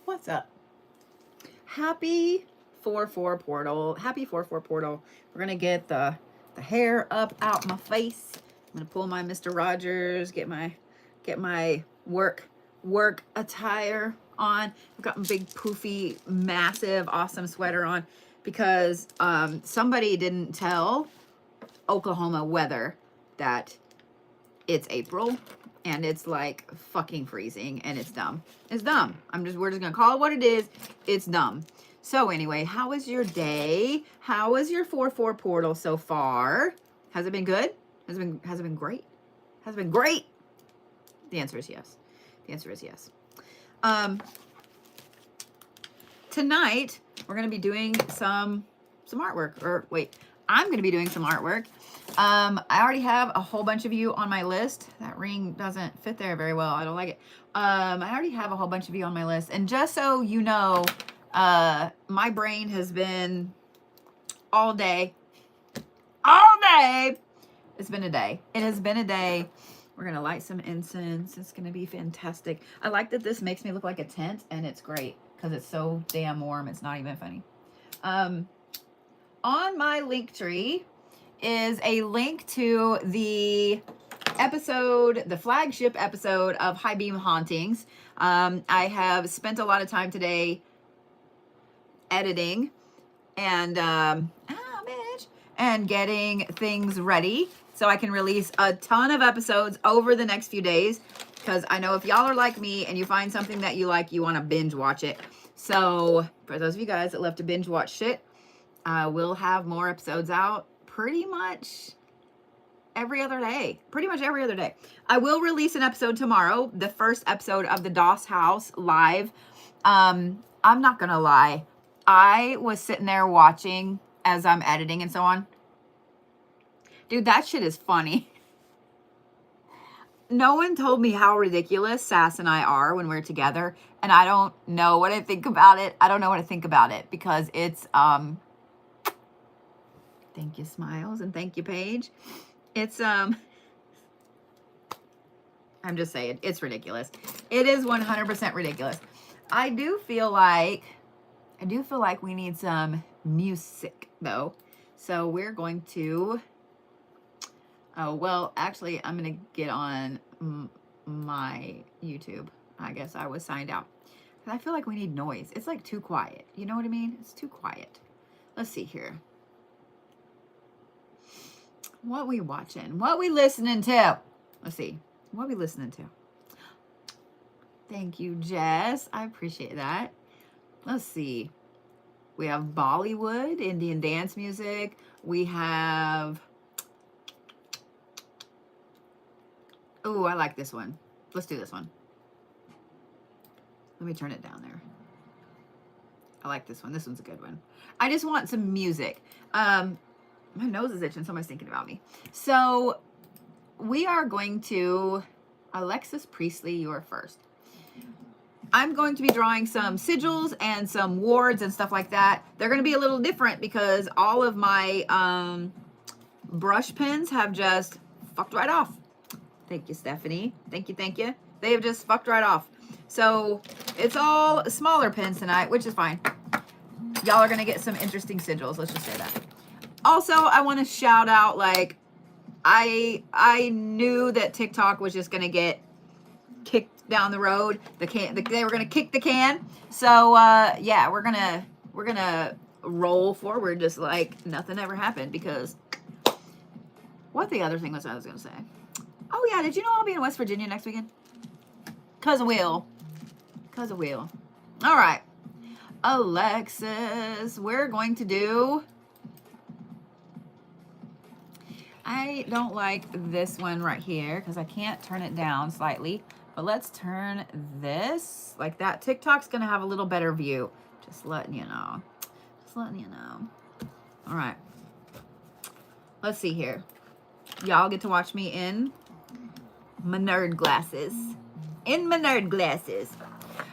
What's up? Happy 4-4 portal. Happy 4-4 portal. We're gonna get the hair up out my face. I'm gonna pull my Mr. Rogers, get my work attire on. I've got my big poofy, massive, awesome sweater on because somebody didn't tell Oklahoma weather that it's April and it's like fucking freezing and it's dumb. It's dumb. We're just gonna call it what it is. It's dumb. So anyway, how was your day? How was your 4-4 portal so far? Has it been good? Has it been great? Has it been great? The answer is yes. The answer is yes. Tonight we're gonna be doing some artwork. Or wait, I'm gonna be doing some artwork. I already have a whole bunch of you on my list. That ring doesn't fit there very well. I don't like it. I already have a whole bunch of you on my list. And just so you know, my brain has been all day. It's been a day. It has been a day. We're going to light some incense. It's going to be fantastic. I like that this makes me look like a tent, and it's great because it's so damn warm. It's not even funny. On my link tree is a link to the episode, the flagship episode of High Beam Hauntings. I have spent a lot of time today editing and and getting things ready so I can release a ton of episodes over the next few days, because I know if y'all are like me and you find something that you like, you want to binge watch it. So for those of you guys that love to binge watch shit, we'll have more episodes out pretty much every other day. I will release an episode tomorrow, the first episode of the Doss House live. I'm not gonna lie, I was sitting there watching as I'm editing and so on. Dude, that shit is funny. No one told me how ridiculous Sass and I are when we're together, and I don't know what I think about it. Because it's thank you, Smiles, and thank you, Paige. It's I'm just saying, it's ridiculous. It is 100% ridiculous. I do feel like we need some music though. So we're going to actually I'm going to get on my YouTube. I guess I was signed out. I feel like we need noise. It's like too quiet. You know what I mean? It's too quiet. Let's see here. What we watching? What we listening to? Let's see. What we listening to? Thank you, Jess. I appreciate that. Let's see. We have Bollywood, Indian dance music. We have... Oh, I like this one. Let's do this one. Let me turn it down there. I like this one. This one's a good one. I just want some music. My nose is itching. Somebody's thinking about me. So we are going to... Alexis Priestley, you are first. I'm going to be drawing some sigils and some wards and stuff like that. They're going to be a little different because all of my brush pens have just fucked right off. Thank you, Stephanie. Thank you. They have just fucked right off. So it's all smaller pens tonight, which is fine. Y'all are going to get some interesting sigils. Let's just say that. Also, I want to shout out, like, I knew that TikTok was just going to get kicked down the road. They were going to kick the can. So, yeah, we're going to roll forward just like nothing ever happened, because what the other thing was I was going to say? Oh, yeah, did you know I'll be in West Virginia next weekend? Cause of Will. All right. Alexis, we're going to do... I don't like this one right here because I can't turn it down slightly. But let's turn this like that. TikTok's going to have a little better view. Just letting you know. All right. Let's see here. Y'all get to watch me in my nerd glasses.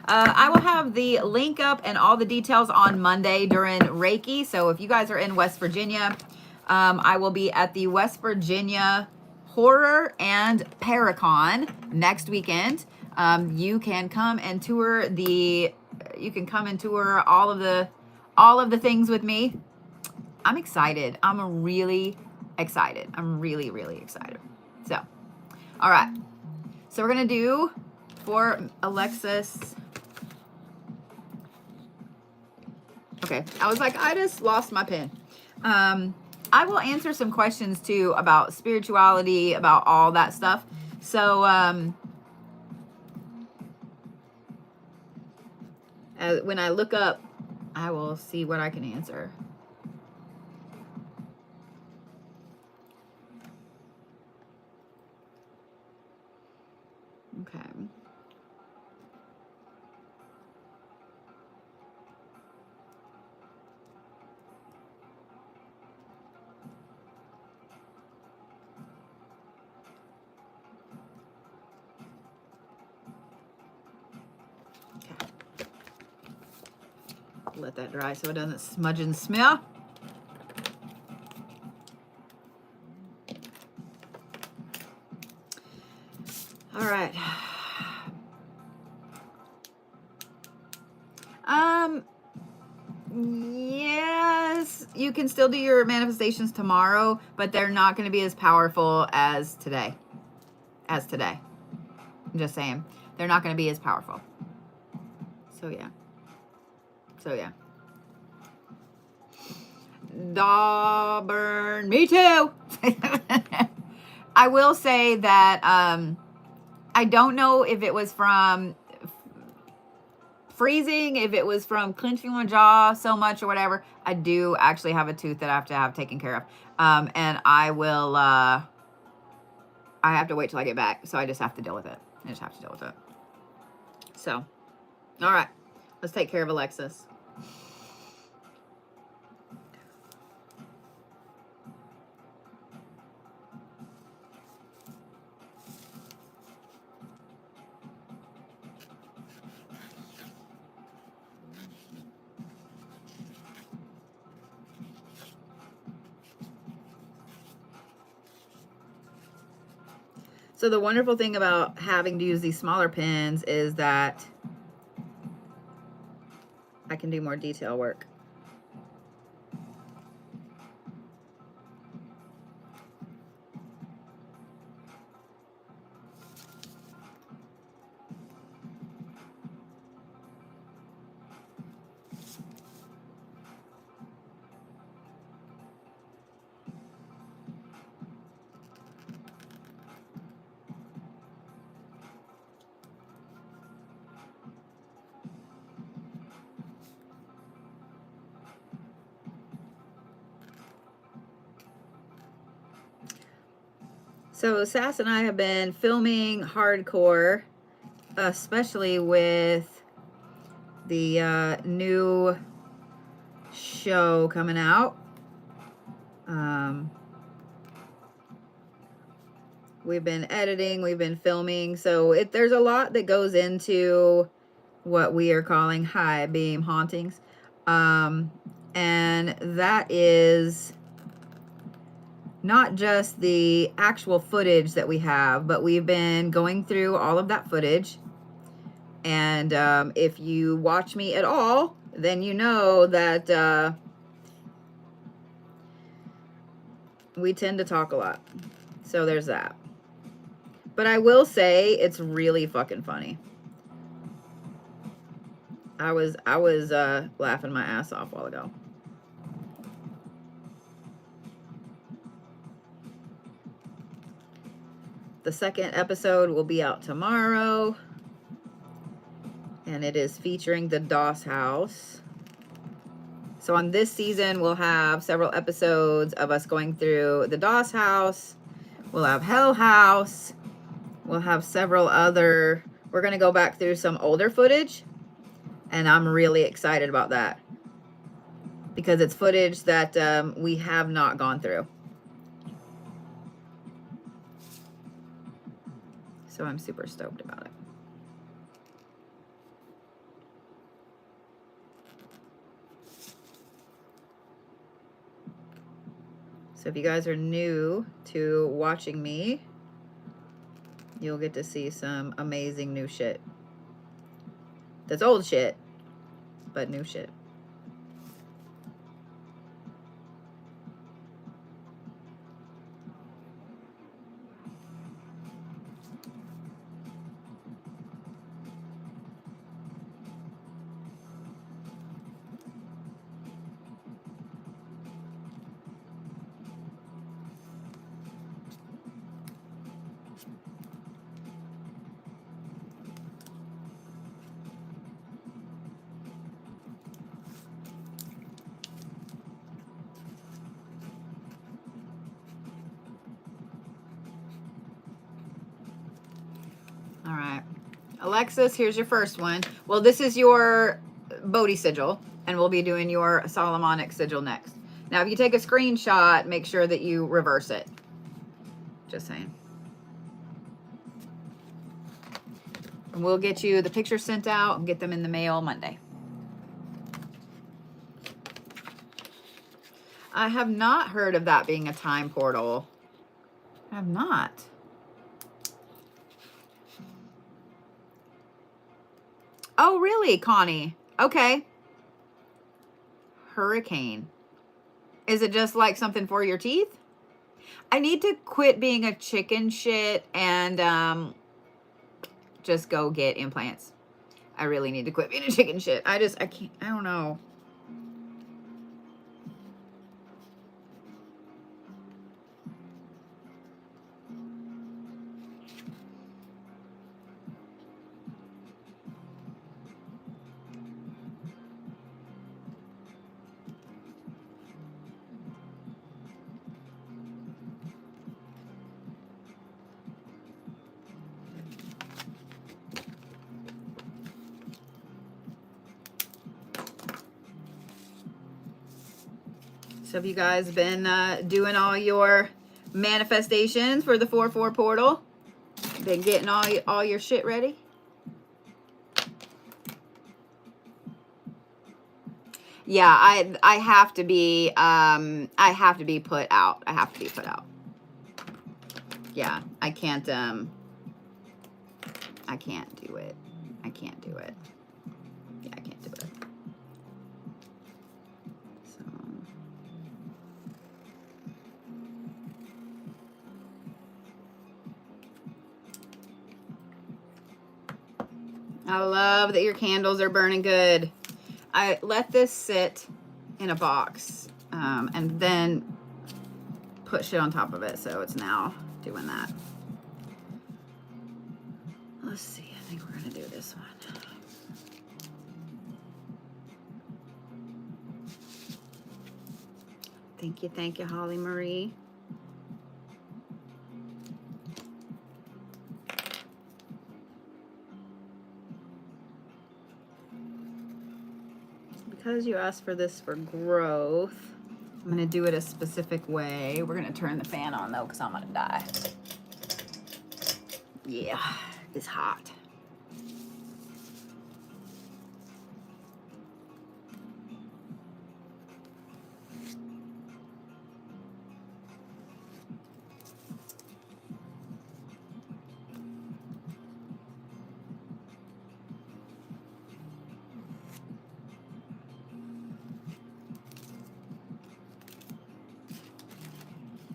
I will have the link up and all the details on Monday during Reiki. So if you guys are in West Virginia... I will be at the West Virginia Horror and Paracon next weekend. You can come and tour the You can come and tour all of the things with me. I'm excited. I'm really excited. I'm really, really excited. So, all right. So we're going to do for Allexis. Okay. I was like, I just lost my pen. I will answer some questions too about spirituality, about all that stuff. So, when I look up, I will see what I can answer. Okay. Let that dry so it doesn't smudge and smell. All right. Yes, you can still do your manifestations tomorrow, but they're not going to be as powerful as today. I'm just saying. They're not going to be as powerful. So yeah. Dauburn, me too. I will say that I don't know if it was from freezing, if it was from clenching my jaw so much or whatever. I do actually have a tooth that I have to have taken care of. And I will, I have to wait till I get back. So I just have to deal with it. So, all right, let's take care of Allexis. So the wonderful thing about having to use these smaller pens is that I can do more detail work. So Sass and I have been filming hardcore, especially with the new show coming out. We've been editing, we've been filming, so there's a lot that goes into what we are calling high beam hauntings. And that is not just the actual footage that we have, but we've been going through all of that footage. And if you watch me at all, then you know that we tend to talk a lot. So there's that. But I will say it's really fucking funny. I was laughing my ass off a while ago. The second episode will be out tomorrow, and it is featuring the Doss House. So on this season, we'll have several episodes of us going through the Doss House. We'll have Hell House. We'll have several other, we're going to go back through some older footage, and I'm really excited about that because it's footage that we have not gone through. So I'm super stoked about it. So if you guys are new to watching me, you'll get to see some amazing new shit. That's old shit, but new shit. All right. Alexis, here's your first one. Well, this is your Bodhi sigil, and we'll be doing your Solomonic sigil next. Now, if you take a screenshot, make sure that you reverse it. Just saying. And we'll get you the pictures sent out and get them in the mail Monday. I have not heard of that being a time portal. I have not. Oh, really, Connie? Okay. Hurricane. Is it just like something for your teeth? I need to quit being a chicken shit and just go get implants. I really need to quit being a chicken shit. I can't, I don't know. So have you guys been doing all your manifestations for the 4/4 portal? Been getting all your shit ready? Yeah, I have to be put out. I have to be put out. Yeah, I can't do it. I can't do it. Yeah, I can't do it. So I love that your candles are burning good. I let this sit in a box and then put shit on top of it, so it's now doing that. Let's see, I think we're gonna do this one. Thank you, Holly Marie. Because you asked for this for growth, I'm gonna do it a specific way. We're gonna turn the fan on though, because I'm gonna die. Yeah, it's hot.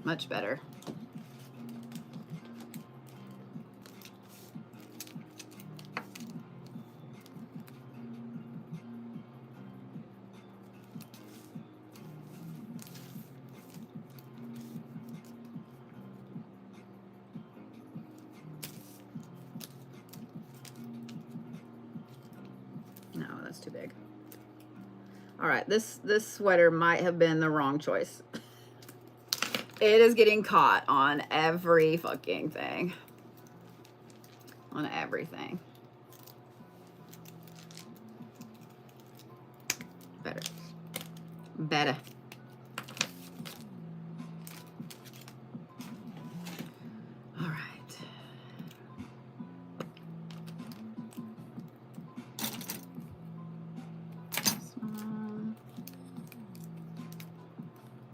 Much better. No, that's too big. All right, this sweater might have been the wrong choice. It is getting caught on every fucking thing. On everything. Better. All right. This one.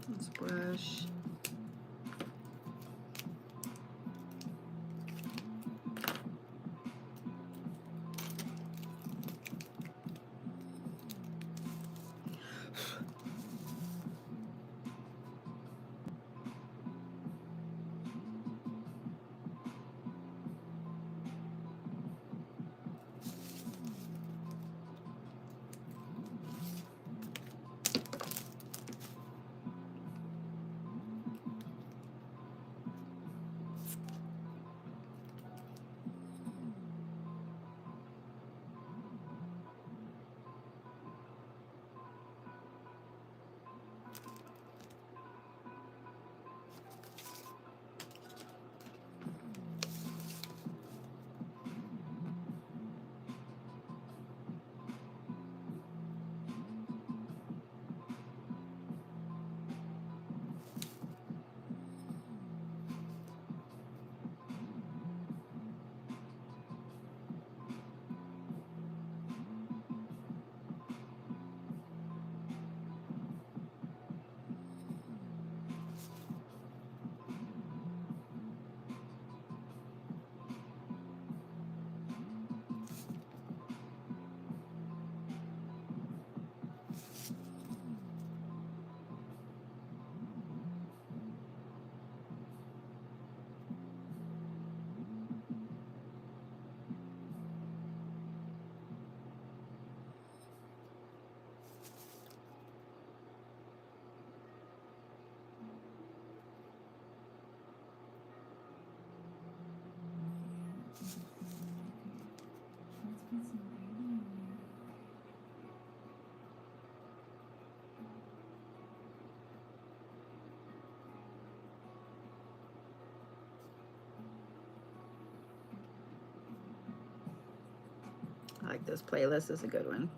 Let's brush. like this playlist. Is a good one.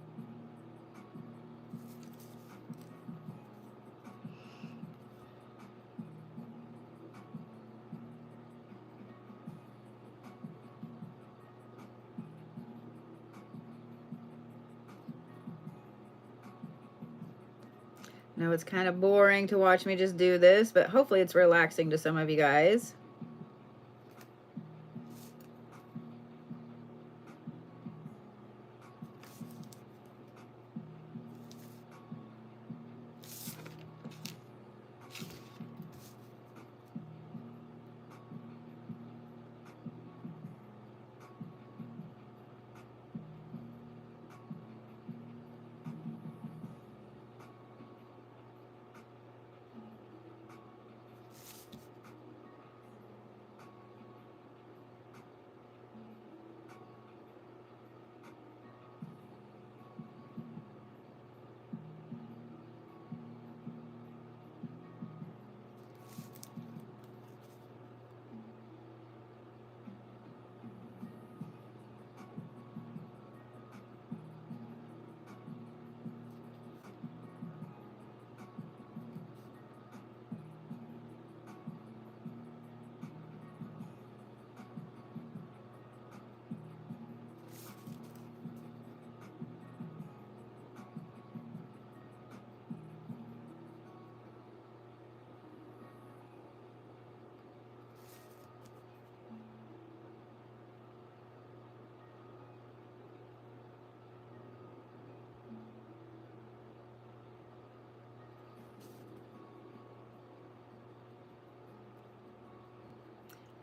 No, it's kind of boring to watch me just do this, but hopefully it's relaxing to some of you guys.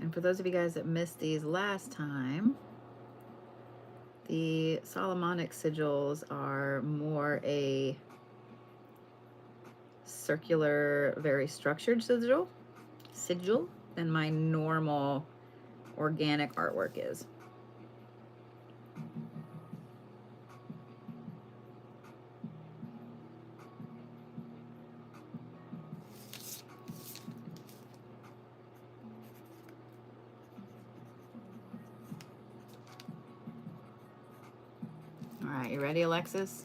And for those of you guys that missed these last time, the Solomonic sigils are more a circular, very structured sigil than my normal organic artwork is. All right, you ready, Alexis?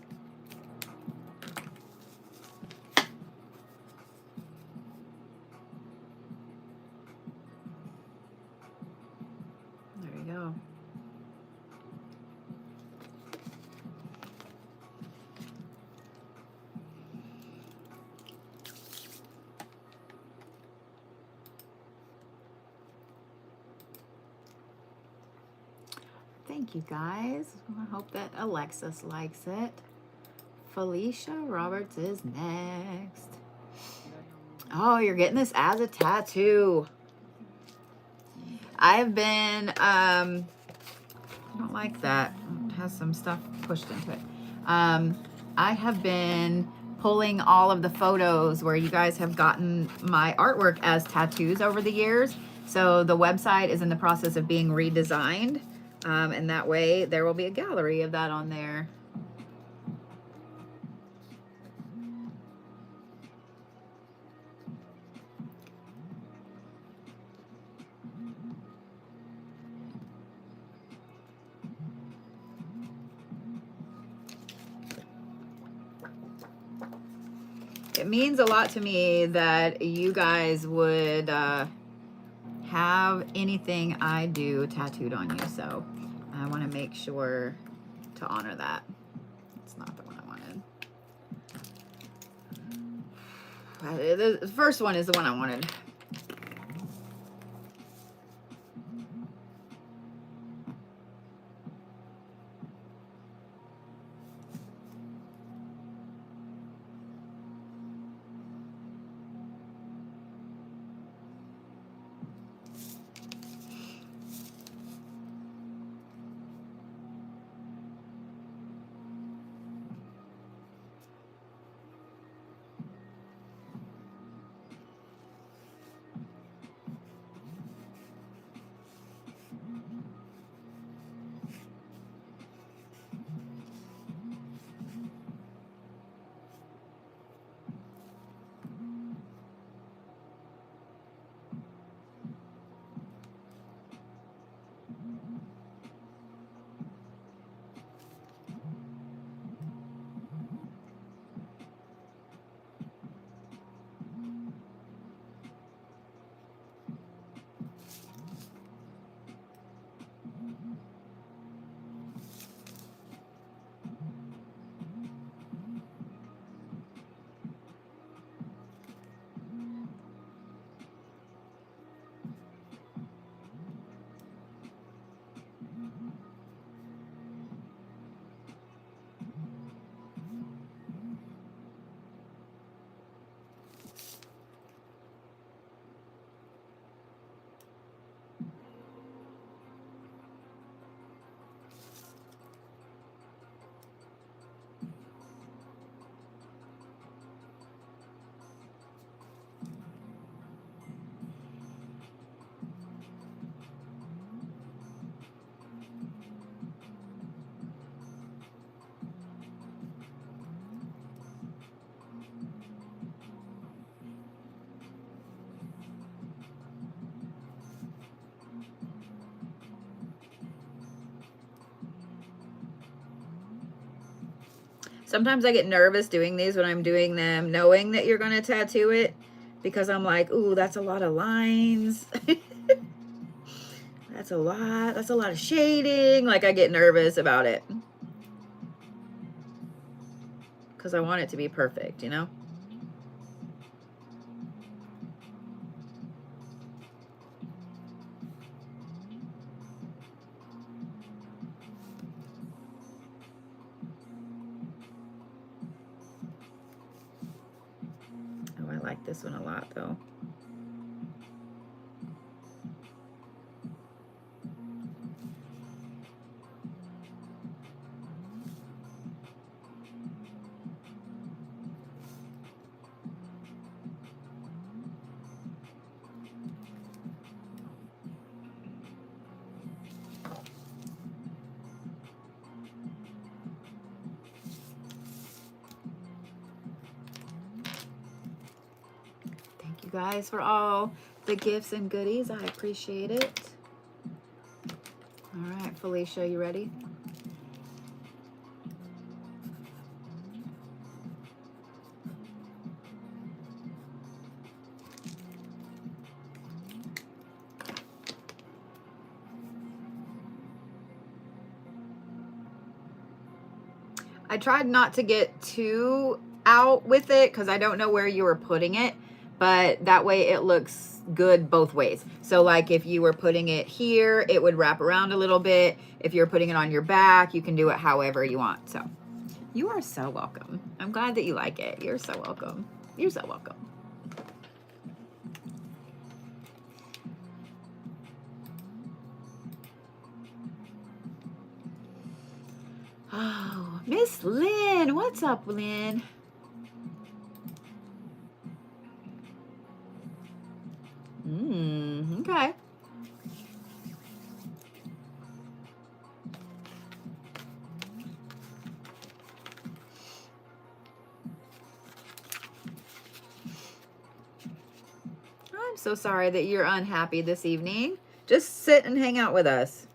There you go. Thank you guys. I hope that Alexis likes it. Felicia Roberts is next. Oh, you're getting this as a tattoo. I've been, I don't like that. It has some stuff pushed into it. I have been pulling all of the photos where you guys have gotten my artwork as tattoos over the years. So the website is in the process of being redesigned. And that way there will be a gallery of that on there. It means a lot to me that you guys would have anything I do tattooed on you. So I want to make sure to honor that. It's not the one I wanted. The first one is the one I wanted. Sometimes I get nervous doing these when I'm doing them, knowing that you're going to tattoo it, because I'm like, ooh, that's a lot of lines. That's a lot. That's a lot of shading. Like, I get nervous about it because I want it to be perfect, you know? Oh, I like this one a lot, though. Thank you guys for all the gifts and goodies. I appreciate it. All right, Felicia, you ready? I tried not to get too out with it because I don't know where you were putting it, but that way it looks good both ways. So like if you were putting it here, it would wrap around a little bit. If you're putting it on your back, you can do it however you want. So you are so welcome. I'm glad that you like it. You're so welcome. You're so welcome. Oh, Miss Lynn. What's up, Lynn? Okay. I'm so sorry that you're unhappy this evening. Just sit and hang out with us.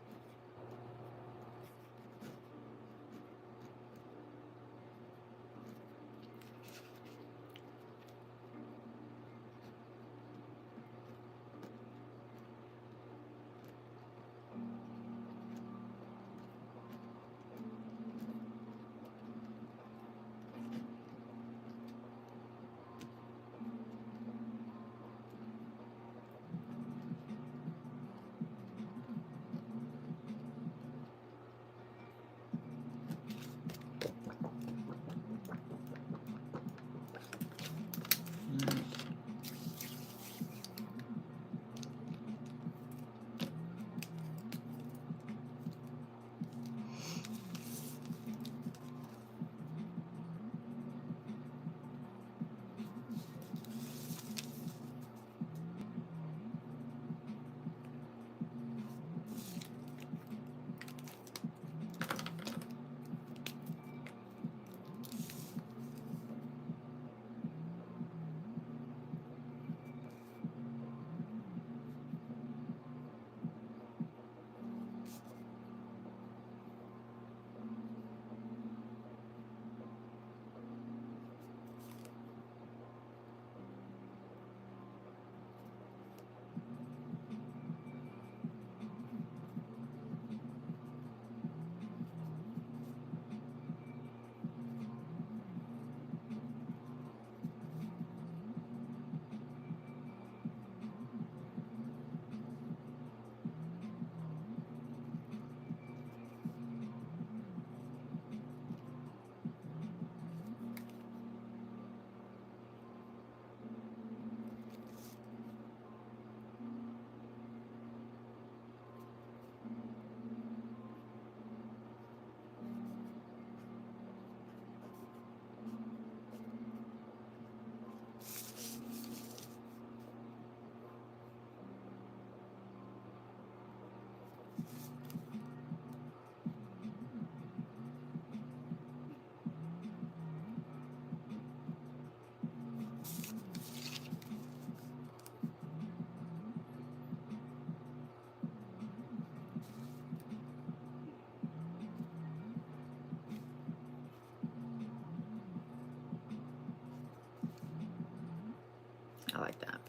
I like that.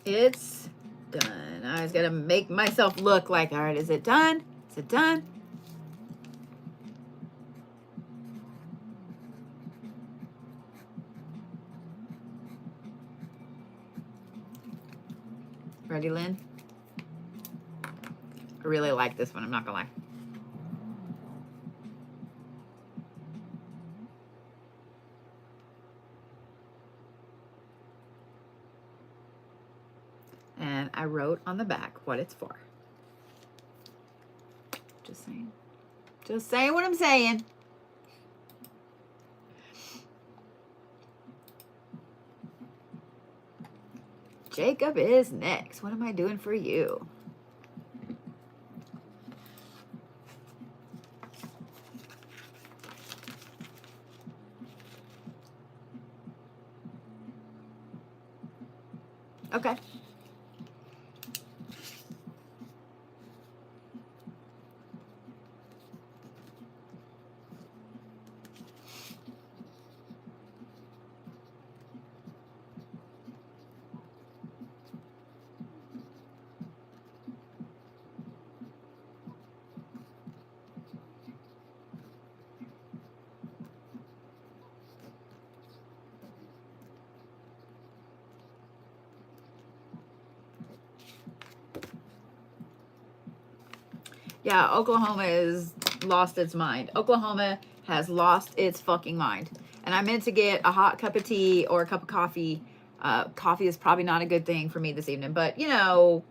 It's done. I was gonna make myself look like, all right, is it done? Is it done? Ready, Lynn? I really like this one, I'm not gonna lie. And I wrote on the back what it's for. Just saying. Just saying what I'm saying. Jacob is next. What am I doing for you? Okay. Yeah, Oklahoma has lost its mind. Oklahoma has lost its fucking mind. And I meant to get a hot cup of tea or a cup of coffee. Coffee is probably not a good thing for me this evening, but you know.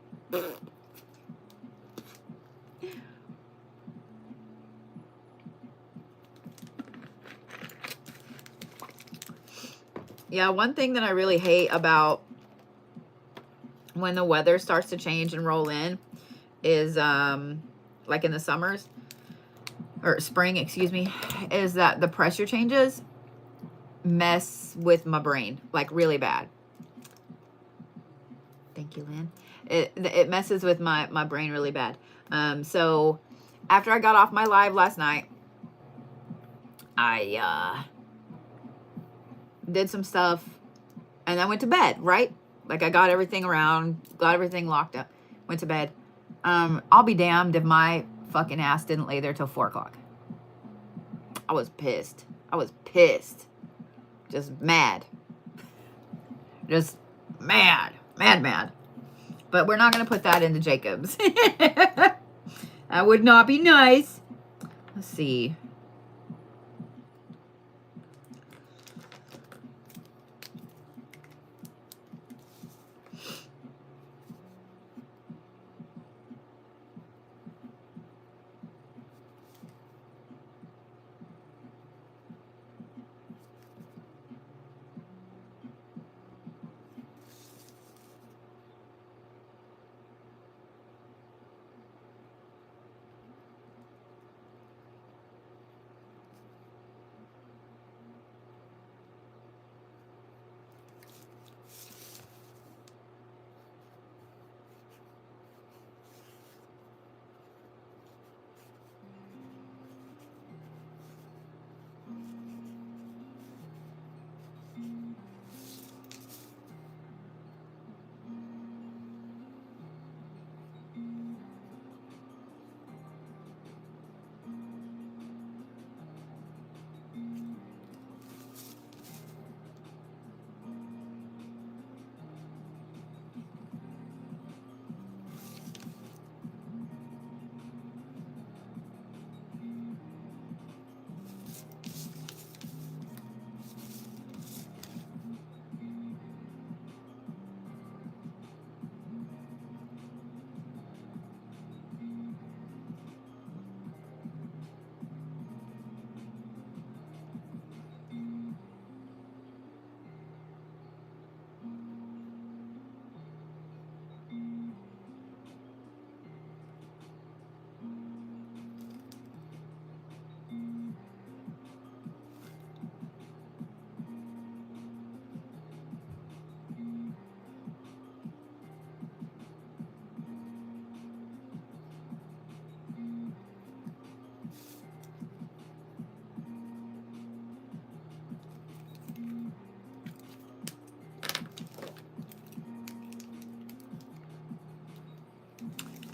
Yeah, one thing that I really hate about when the weather starts to change and roll in is like in the summers or spring, excuse me, is that the pressure changes mess with my brain like really bad. Thank you, Lynn. It messes with my brain really bad. So after I got off my live last night, I did some stuff and I went to bed, right? Like I got everything around, got everything locked up, went to bed. I'll be damned if my fucking ass didn't lay there till 4 o'clock. I was pissed. Just mad. Just mad. But we're not going to put that into Jacob's. That would not be nice. Let's see.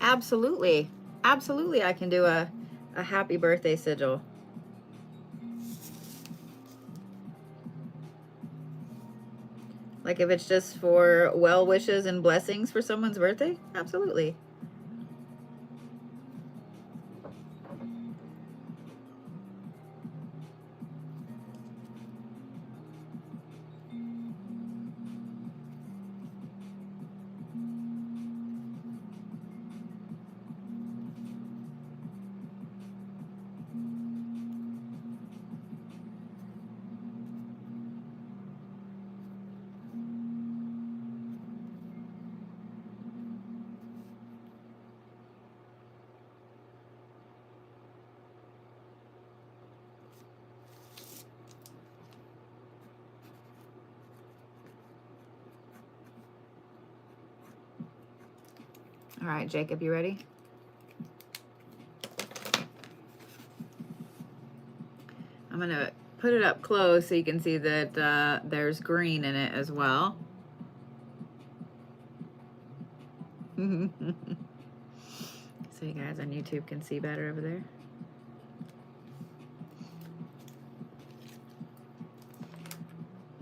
Absolutely. Absolutely, I can do a happy birthday sigil. Like if it's just for well wishes and blessings for someone's birthday, absolutely. All right, Jacob, you ready? I'm going to put it up close so you can see that there's green in it as well. So you guys on YouTube can see better over there.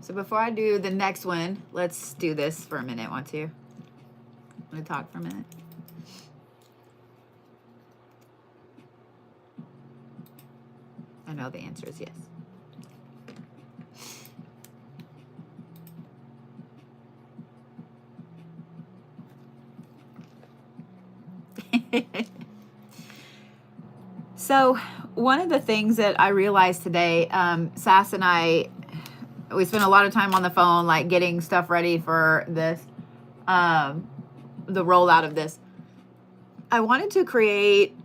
So before I do the next one, let's do this for a minute, want to? Want to talk for a minute? I know the answer is yes. So one of the things that I realized today, Sass and I, we spent a lot of time on the phone, like getting stuff ready for this, the rollout of this. I wanted to create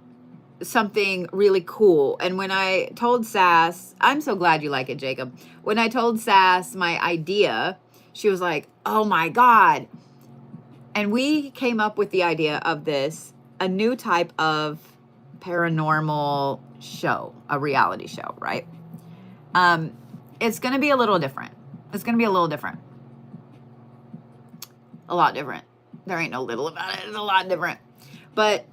something really cool. And when I told Sass, I'm so glad you like it, Jacob. When I told Sass my idea, she was like, oh my God. And we came up with the idea of this, a new type of paranormal show, a reality show, right? It's going to be a little different. It's going to be a little different. A lot different. There ain't no little about it. It's a lot different. But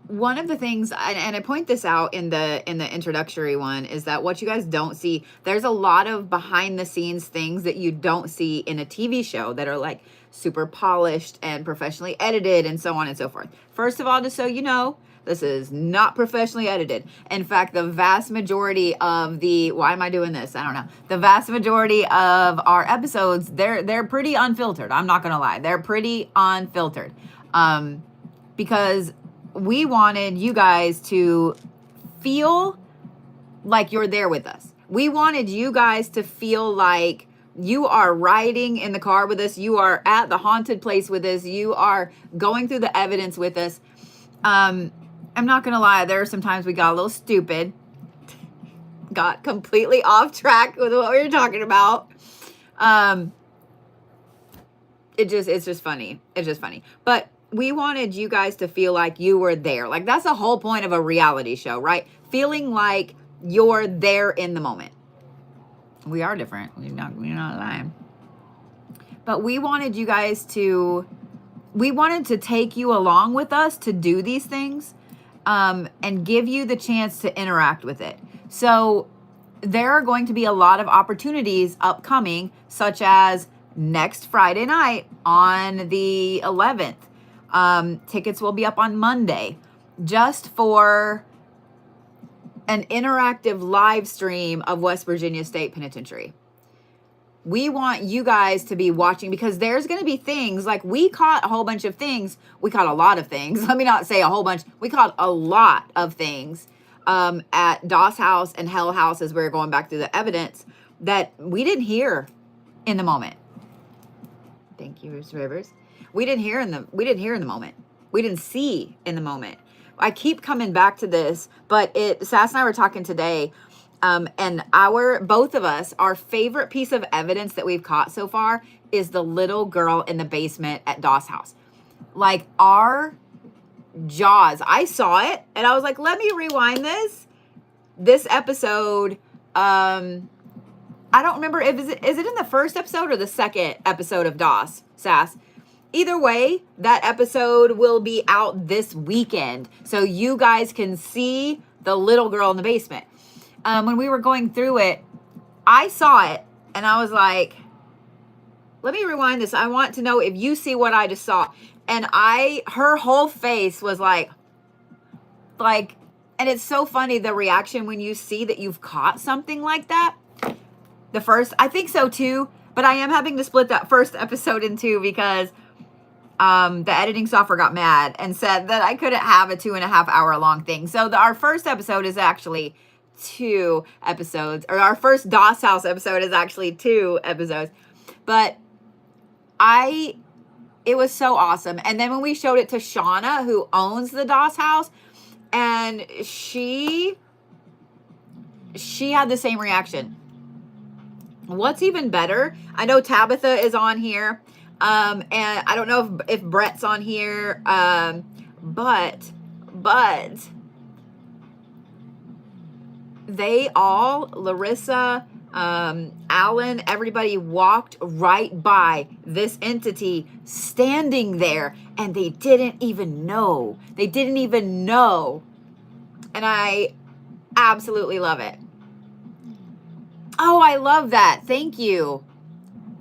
one of the things, and I point this out in the introductory one, is that what you guys don't see, there's a lot of behind the scenes things that you don't see in a TV show that are like super polished and professionally edited and so on and so forth. First of all, just so you know, this is not professionally edited. In fact, the vast majority of why am I doing this? I don't know. The vast majority of our episodes, they're pretty unfiltered. I'm not going to lie. They're pretty unfiltered. Because we wanted you guys to feel like you're there with us. We wanted you guys to feel like you are riding in the car with us. You are at the haunted place with us. You are going through the evidence with us. I'm not going to lie. There are some times we got a little stupid, got completely off track with what we were talking about. It's just funny. It's just funny. But we wanted you guys to feel like you were there. Like that's the whole point of a reality show, right? Feeling like you're there in the moment. We are different. We're not lying. But we wanted you guys we wanted to take you along with us to do these things, and give you the chance to interact with it. So there are going to be a lot of opportunities upcoming, such as next Friday night on the 11th. Tickets will be up on Monday, just for an interactive live stream of West Virginia State Penitentiary. We want you guys to be watching, because there's going to be things like we caught a whole bunch of things. We caught a lot of things. Let me not say a whole bunch. We caught a lot of things at Doss House and Hell House as we were going back through the evidence that we didn't hear in the moment. Thank you, Rivers. We didn't hear in the moment. We didn't see in the moment. I keep coming back to this, but Sass and I were talking today, and both of us, our favorite piece of evidence that we've caught so far is the little girl in the basement at Doss House. Like our jaws, I saw it and I was like, let me rewind this episode. I don't remember is it in the first episode or the second episode of Doss, Sass? either way, that episode will be out this weekend. So you guys can see the little girl in the basement. When we were going through it, I saw it and I was like, let me rewind this. I want to know if you see what I just saw. And her whole face was like, and it's so funny, the reaction when you see that you've caught something like that. I think so too, but I am having to split that first episode in two because the editing software got mad and said that I couldn't have a 2.5 hour long thing. So our first episode is actually 2 episodes, or our first DOS House episode is actually 2 episodes. But it was so awesome. And then when we showed it to Shauna, who owns the DOS House, and she had the same reaction. What's even better, I know Tabitha is on here, and I don't know if Brett's on here, but they all, Larissa, Alan, everybody walked right by this entity standing there, and they didn't even know. And I absolutely love it. Oh, I love that. Thank you.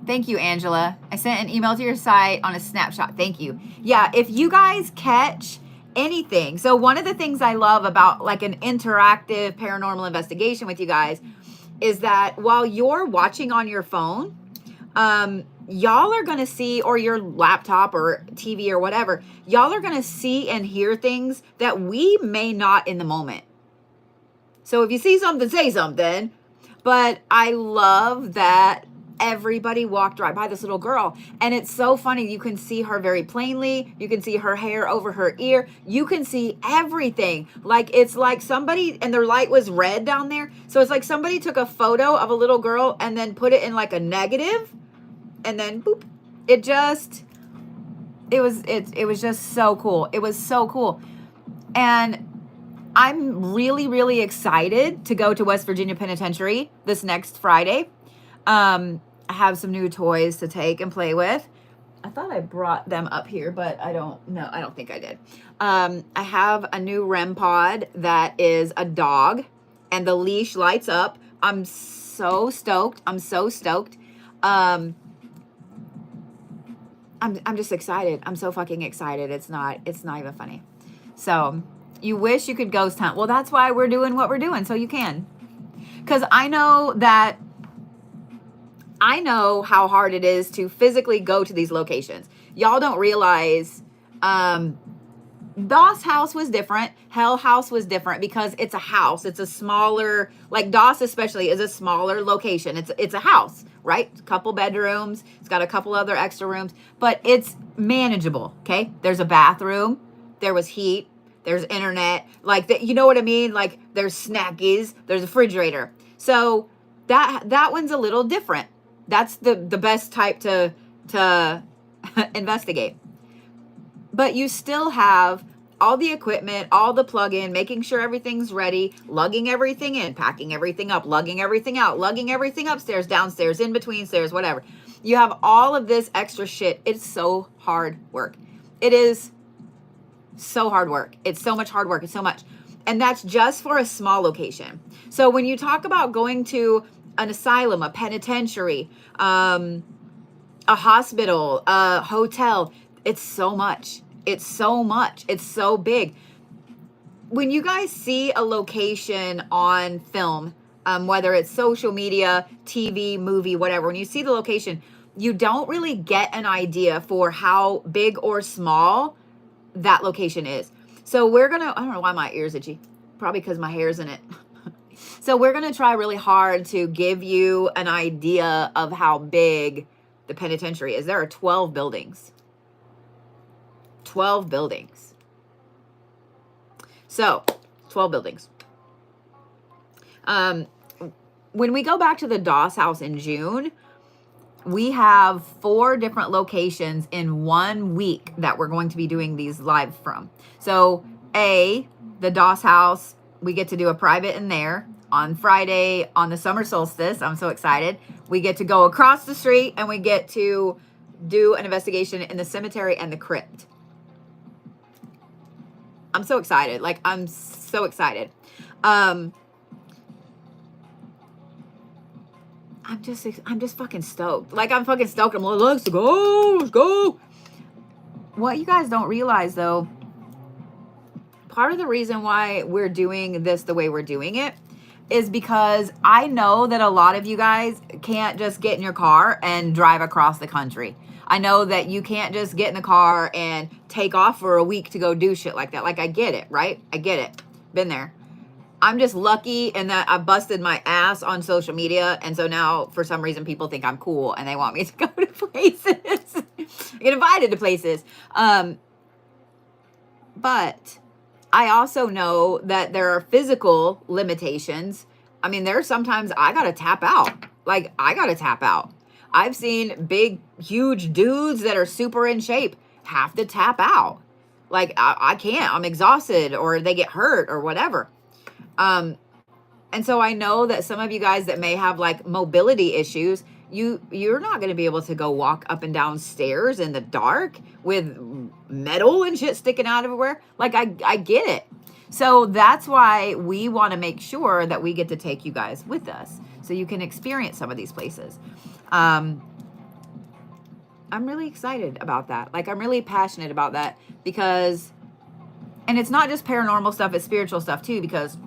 Thank you, Angela. I sent an email to your site on a snapshot. Thank you. Yeah, if you guys catch anything. So one of the things I love about like an interactive paranormal investigation with you guys is that while you're watching on your phone, y'all are going to see, or your laptop or TV or whatever, y'all are going to see and hear things that we may not in the moment. So if you see something, say something. But I love that everybody walked right by this little girl. And it's so funny. You can see her very plainly. You can see her hair over her ear. You can see everything. Like, it's like somebody, and their light was red down there. So it's like somebody took a photo of a little girl and then put it in like a negative. And then boop. It was just so cool. It was so cool. And I'm really, really excited to go to West Virginia Penitentiary this next Friday. I have some new toys to take and play with. I thought I brought them up here, but I don't think I did. I have a new REM pod that is a dog, and the leash lights up. I'm so stoked. I'm just excited. I'm so fucking excited. It's not even funny. So you wish you could ghost hunt. Well, that's why we're doing what we're doing, so you can. Because I know how hard it is to physically go to these locations. Y'all don't realize DOS House was different. Hell House was different because it's a house. It's a smaller, like DOS especially is a smaller location. It's a house, right? A couple bedrooms. It's got a couple other extra rooms, but it's manageable, okay? There's a bathroom. There was heat. There's internet. Like, you know what I mean? Like, there's snackies. There's a refrigerator. So that one's a little different. That's the best type to investigate. But you still have all the equipment, all the plug-in, making sure everything's ready, lugging everything in, packing everything up, lugging everything out, lugging everything upstairs, downstairs, in between stairs, whatever. You have all of this extra shit. It's so hard work. It is so hard work. It's so much hard work. It's so much. And that's just for a small location. So when you talk about going to an asylum, a penitentiary, a hospital, a hotel, it's so much. It's so much. It's so big. When you guys see a location on film, whether it's social media, TV, movie, whatever, when you see the location, you don't really get an idea for how big or small that location is. So I don't know why my ear's itchy. Probably because my hair's in it. So we're going to try really hard to give you an idea of how big the penitentiary is. There are 12 buildings. 12 buildings. So, 12 buildings. When we go back to the DOS House in June, we have 4 different locations in 1 week that we're going to be doing these live from. So, the DOS House, we get to do a private in there on Friday on the summer solstice. I'm so excited. We get to go across the street and we get to do an investigation in the cemetery and the crypt. I'm so excited. Like, I'm so excited. I'm just fucking stoked. Like, I'm fucking stoked. I'm like, let's go. What you guys don't realize, though, part of the reason why we're doing this the way we're doing it is because I know that a lot of you guys can't just get in your car and drive across the country. I know that you can't just get in the car and take off for a week to go do shit like that. Like, I get it, right? I get it. Been there. I'm just lucky in that I busted my ass on social media. And so now, for some reason, people think I'm cool and they want me to go to places. Get invited to places. But I also know that there are physical limitations. I mean, there's sometimes I got to tap out. Like, I got to tap out. I've seen big, huge dudes that are super in shape have to tap out. Like, I can't. I'm exhausted, or they get hurt or whatever. And so I know that some of you guys that may have like mobility issues, you're not going to be able to go walk up and down stairs in the dark with metal and shit sticking out everywhere. Like, I get it. So that's why we want to make sure that we get to take you guys with us so you can experience some of these places. I'm really excited about that. Like, I'm really passionate about that because, and it's not just paranormal stuff, it's spiritual stuff too, because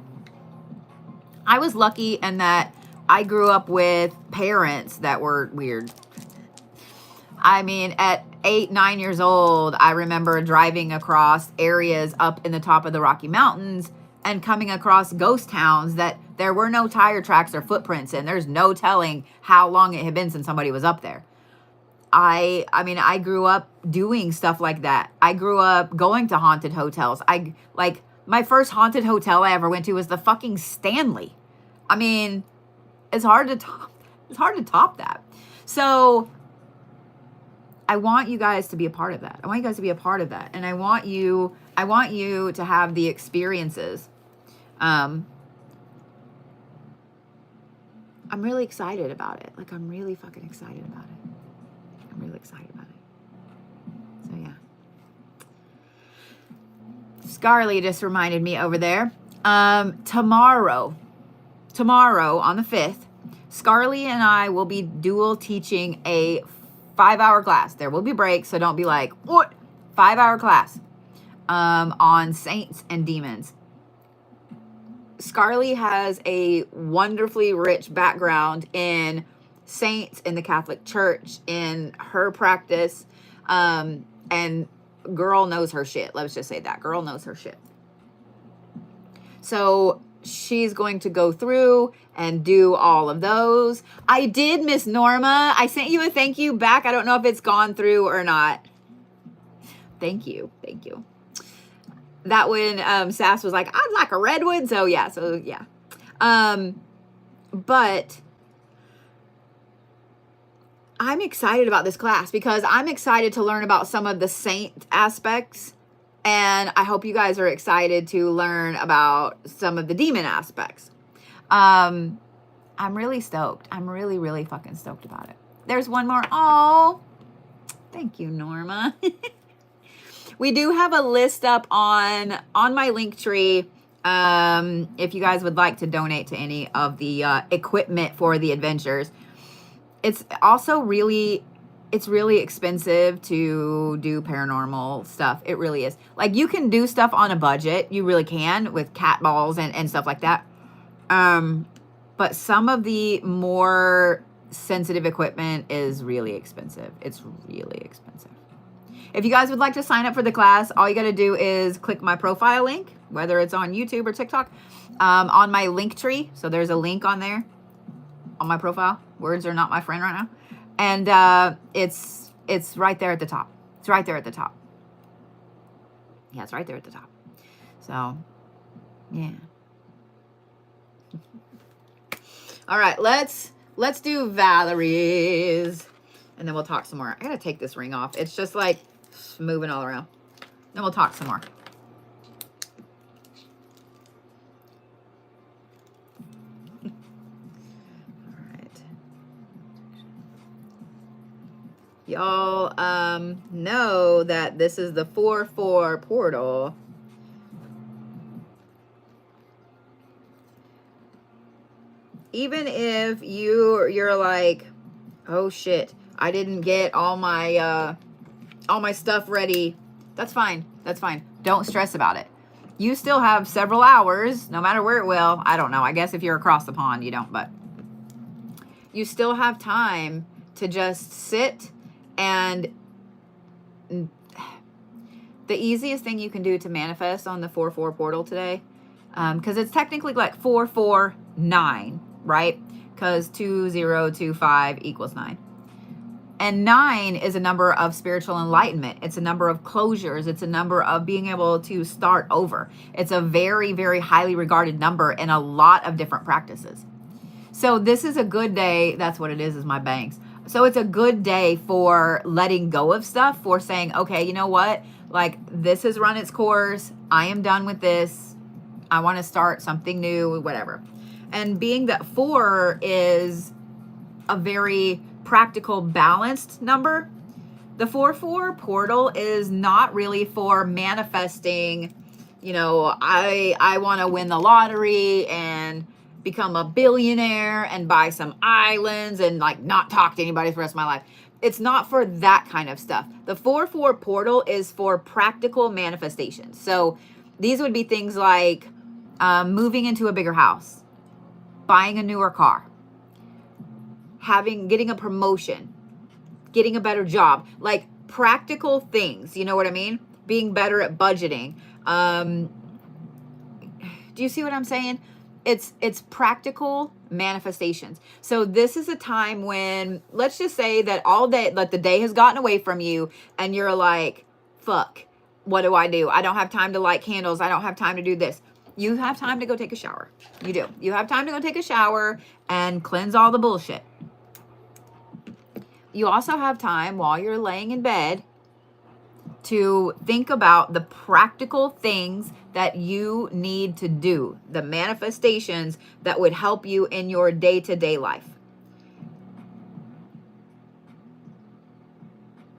I was lucky in that I grew up with parents that were weird. I mean, at 8, 9 years old, I remember driving across areas up in the top of the Rocky Mountains and coming across ghost towns that there were no tire tracks or footprints in. There's no telling how long it had been since somebody was up there. I mean, I grew up doing stuff like that. I grew up going to haunted hotels. My first haunted hotel I ever went to was the fucking Stanley. I mean, it's hard to top that. So I want you guys to be a part of that. And I want you to have the experiences. I'm really excited about it. Like, I'm really fucking excited about it. I'm really excited about it. So yeah. Scarly just reminded me over there. Tomorrow on the 5th, Scarly and I will be dual teaching a 5-hour class. There will be breaks, so don't be like, what? 5-hour class on saints and demons. Scarly has a wonderfully rich background in saints, in the Catholic Church, in her practice, and girl knows her shit. Let's just say that. Girl knows her shit. So she's going to go through and do all of those. I did, Miss Norma. I sent you a thank you back. I don't know if it's gone through or not. Thank you. That when Sass was like, I'd like a redwood. So yeah. But I'm excited about this class because I'm excited to learn about some of the saint aspects. And I hope you guys are excited to learn about some of the demon aspects. I'm really stoked. I'm really, really fucking stoked about it. There's one more. Oh, thank you, Norma. We do have a list up on my Linktree. If you guys would like to donate to any of the equipment for the adventures. It's also really expensive to do paranormal stuff. It really is. Like, you can do stuff on a budget. You really can, with cat balls and stuff like that. But some of the more sensitive equipment is really expensive. It's really expensive. If you guys would like to sign up for the class, all you got to do is click my profile link, whether it's on YouTube or TikTok, on my Linktree. So there's a link on there on my profile. Words are not my friend right now. And it's right there at the top. It's right there at the top. Yeah, it's right there at the top. So, yeah. All right, let's do Valerie's, and then we'll talk some more. I gotta take this ring off. It's just like moving all around. Then we'll talk some more. y'all know that this is the 4-4 portal. Even if you're like, oh shit, I didn't get all my stuff ready, that's fine. That's fine. Don't stress about it. You still have several hours, no matter where it will. I don't know. I guess if you're across the pond, you don't, but you still have time to just sit. And the easiest thing you can do to manifest on the 4-4 portal today, because it's technically like 4-4-9, right? Because 2025 equals 9. And 9 is a number of spiritual enlightenment. It's a number of closures. It's a number of being able to start over. It's a very, very highly regarded number in a lot of different practices. So this is a good day. That's what it is my banks. So it's a good day for letting go of stuff, for saying, okay, you know what? Like, this has run its course. I am done with this. I want to start something new, whatever. And being that 4 is a very practical, balanced number, the 4-4 portal is not really for manifesting, you know, I want to win the lottery and become a billionaire and buy some islands and like not talk to anybody for the rest of my life. It's not for that kind of stuff. The 4-4 portal is for practical manifestations. So these would be things like moving into a bigger house, buying a newer car, getting a promotion, getting a better job, like practical things. You know what I mean? Being better at budgeting. Do you see what I'm saying? It's practical manifestations. So this is a time when, let's just say that all day, like the day has gotten away from you and you're like, fuck, what do? I don't have time to light candles. I don't have time to do this. You have time to go take a shower. You do. You have time to go take a shower and cleanse all the bullshit. You also have time while you're laying in bed to think about the practical things that you need to do, the manifestations that would help you in your day-to-day life.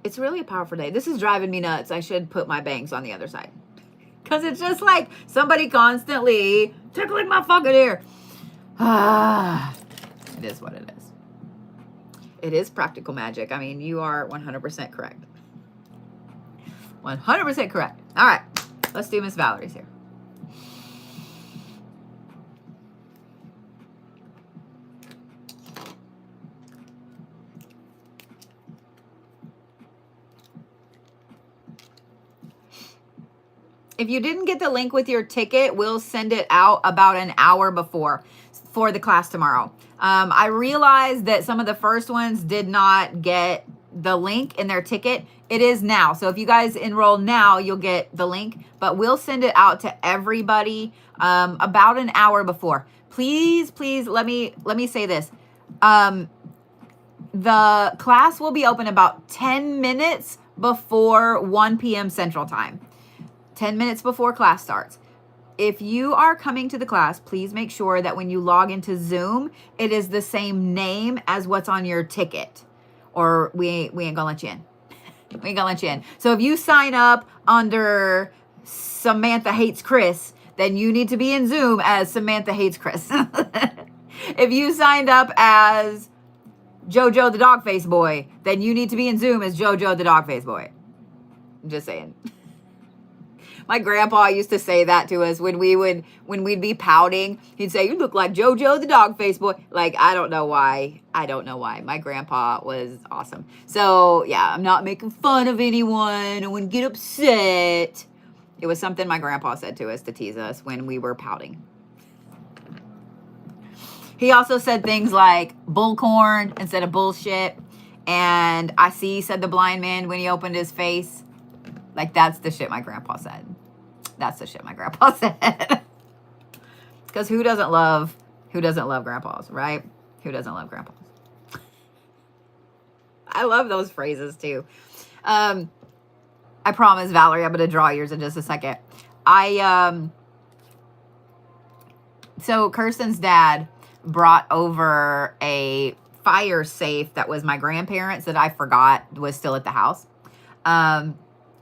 It's really a powerful day. This is driving me nuts. I should put my bangs on the other side. Because it's just like somebody constantly tickling my fucking ear. It is what it is. It is practical magic. I mean, you are 100% correct. 100% correct. All right. Let's do Miss Valerie's here. If you didn't get the link with your ticket, we'll send it out about an hour before for the class tomorrow. I realized that some of the first ones did not get the link in their ticket. It is now. So if you guys enroll now, you'll get the link, but we'll send it out to everybody about an hour before. Please, let me say this. The class will be open about 10 minutes before 1 p.m. Central Time. 10 minutes before class starts. If you are coming to the class, please make sure that when you log into Zoom, it is the same name as what's on your ticket, or we ain't gonna let you in. We ain't gonna let you in. So if you sign up under Samantha Hates Chris, then you need to be in Zoom as Samantha Hates Chris. If you signed up as JoJo the Dog Face Boy, then you need to be in Zoom as JoJo the Dog Face Boy. I'm just saying. My grandpa used to say that to us when we'd be pouting. He'd say, "You look like JoJo the Dog Face Boy." Like, I don't know why. My grandpa was awesome. So yeah, I'm not making fun of anyone. I wouldn't get upset. It was something my grandpa said to us to tease us when we were pouting. He also said things like bullcorn instead of bullshit. And I see, said the blind man when he opened his face. Like, that's the shit my grandpa said. That's the shit my grandpa said. Because who doesn't love grandpas, right? Who doesn't love grandpas? I love those phrases too. I promise, Valerie, I'm going to draw yours in just a second. So Kirsten's dad brought over a fire safe that was my grandparents that I forgot was still at the house. And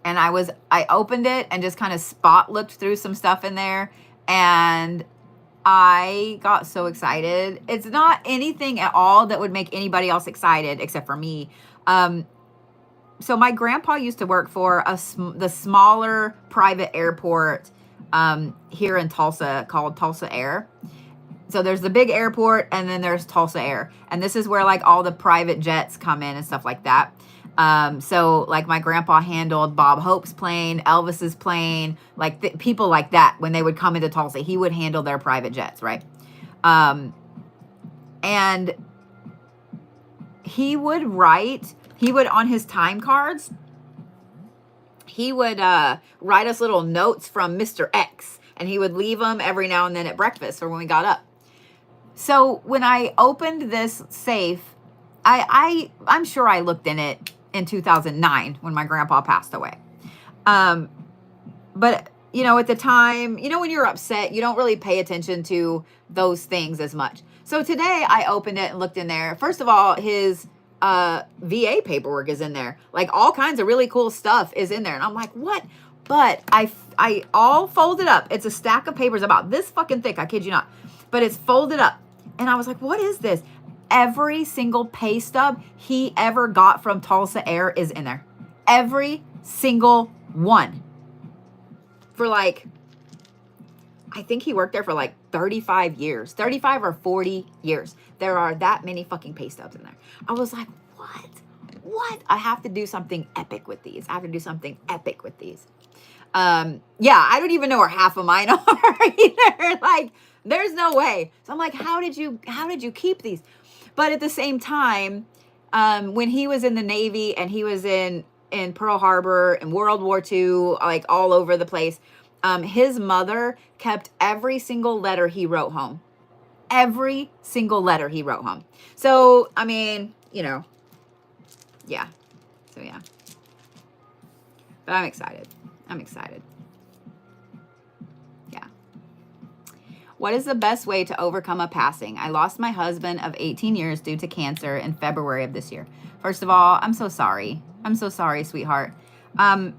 I opened it and just kind of spot looked through some stuff in there, and I got so excited. It's not anything at all that would make anybody else excited except for me. So my grandpa used to work for the smaller private airport here in Tulsa called Tulsa Air. So there's the big airport, and then there's Tulsa Air. And this is where like all the private jets come in and stuff like that. So like my grandpa handled Bob Hope's plane, Elvis's plane, like people like that. When they would come into Tulsa, he would handle their private jets, right? And he would on his time cards, he would write us little notes from Mr. X, and he would leave them every now and then at breakfast or when we got up. So when I opened this safe, I'm sure I looked in it in 2009 when my grandpa passed away. But you know, at the time, you know, when you're upset, you don't really pay attention to those things as much. So today I opened it and looked in there. First of all, his VA paperwork is in there. Like all kinds of really cool stuff is in there. And I'm like, what? But I all folded up. It's a stack of papers about this fucking thick. I kid you not. But it's folded up. And I was like, what is this? Every single pay stub he ever got from Tulsa Air is in there. Every single one. For like, I think he worked there for like 35 years, 35 or 40 years. There are that many fucking pay stubs in there. I was like, what? I have to do something epic with these. Yeah, I don't even know where half of mine are either. Like, there's no way. So I'm like, how did you keep these? But at the same time, when he was in the Navy and he was in Pearl Harbor and World War II, like all over the place, his mother kept every single letter he wrote home. Every single letter he wrote home. So, I mean, you know, yeah. So, yeah. But I'm excited. Yeah. What is the best way to overcome a passing? I lost my husband of 18 years due to cancer in February of this year. First of all, I'm so sorry. I'm so sorry, sweetheart. I'm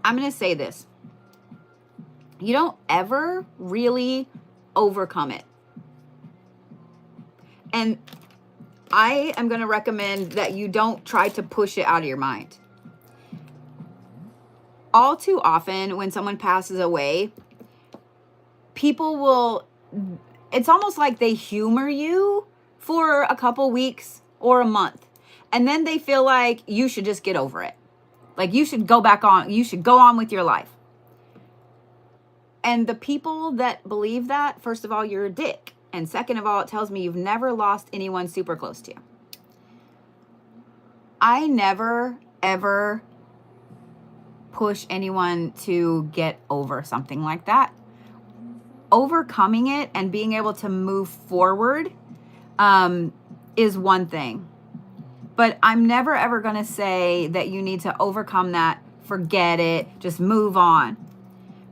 going to say this. You don't ever really overcome it. And I am going to recommend that you don't try to push it out of your mind. All too often when someone passes away, people will, it's almost like they humor you for a couple weeks or a month. And then they feel like you should just get over it. Like you should go on with your life. And the people that believe that, first of all, you're a dick. And second of all, it tells me you've never lost anyone super close to you. I never, ever push anyone to get over something like that. Overcoming it and being able to move forward is one thing. But I'm never, ever going to say that you need to overcome that, forget it, just move on.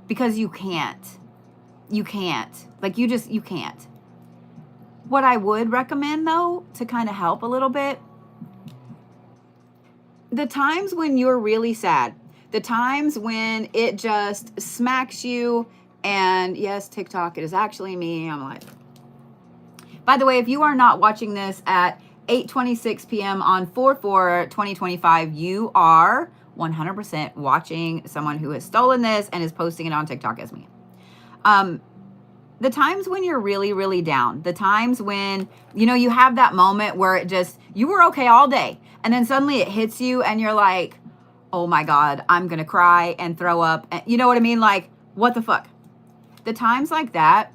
Because you can't. You can't. Like, you can't. What I would recommend, though, to kind of help a little bit, the times when you're really sad, the times when it just smacks you, and yes, TikTok, it is actually me. I'm like, by the way, if you are not watching this at 8:26 p.m. on 4/4/2025, you are 100% watching someone who has stolen this and is posting it on TikTok as me. The times when you're really, really down, the times when, you know, you have that moment where it just, you were okay all day. And then suddenly it hits you and you're like, oh my God, I'm going to cry and throw up. And, you know what I mean? Like, what the fuck? The times like that,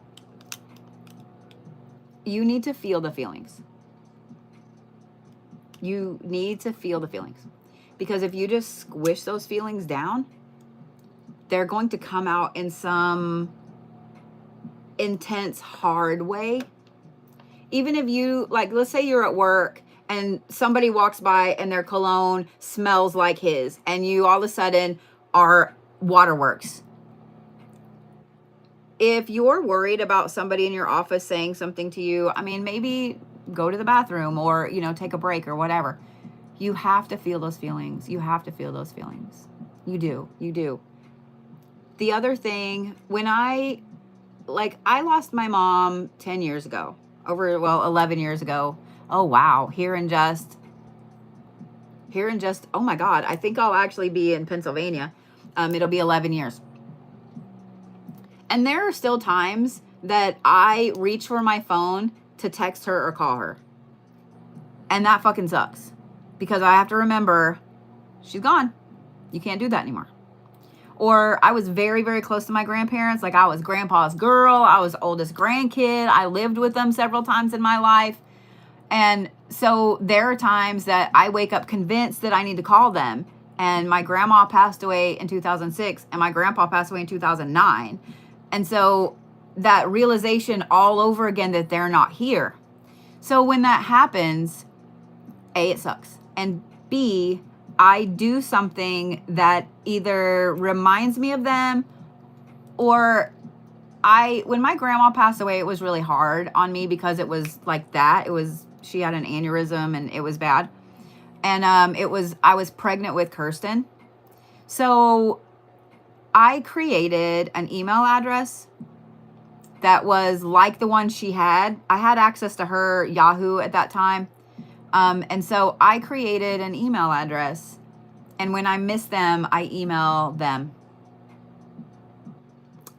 you need to feel the feelings. You need to feel the feelings. Because if you just squish those feelings down, they're going to come out in some intense, hard way. Even if you, like, let's say you're at work and somebody walks by and their cologne smells like his, and you all of a sudden are waterworks. If you're worried about somebody in your office saying something to you, I mean, maybe go to the bathroom or, you know, take a break or whatever. You have to feel those feelings. You have to feel those feelings. You do. You do. The other thing, when I lost my mom 10 years ago, 11 years ago. Oh, wow. Here in just, oh my God, I think I'll actually be in Pennsylvania. It'll be 11 years. And there are still times that I reach for my phone to text her or call her. And that fucking sucks. Because I have to remember, she's gone. You can't do that anymore. Or I was very, very close to my grandparents. Like, I was grandpa's girl. I was oldest grandkid. I lived with them several times in my life. And so there are times that I wake up convinced that I need to call them. And my grandma passed away in 2006 and my grandpa passed away in 2009. And so that realization all over again that they're not here. So when that happens, A, it sucks. And B, I do something that either reminds me of them or when my grandma passed away, it was really hard on me because it was like that. She had an aneurysm and it was bad. And I was pregnant with Kirsten. So I created an email address that was like the one she had. I had access to her Yahoo at that time. And so I created an email address, and when I miss them, I email them.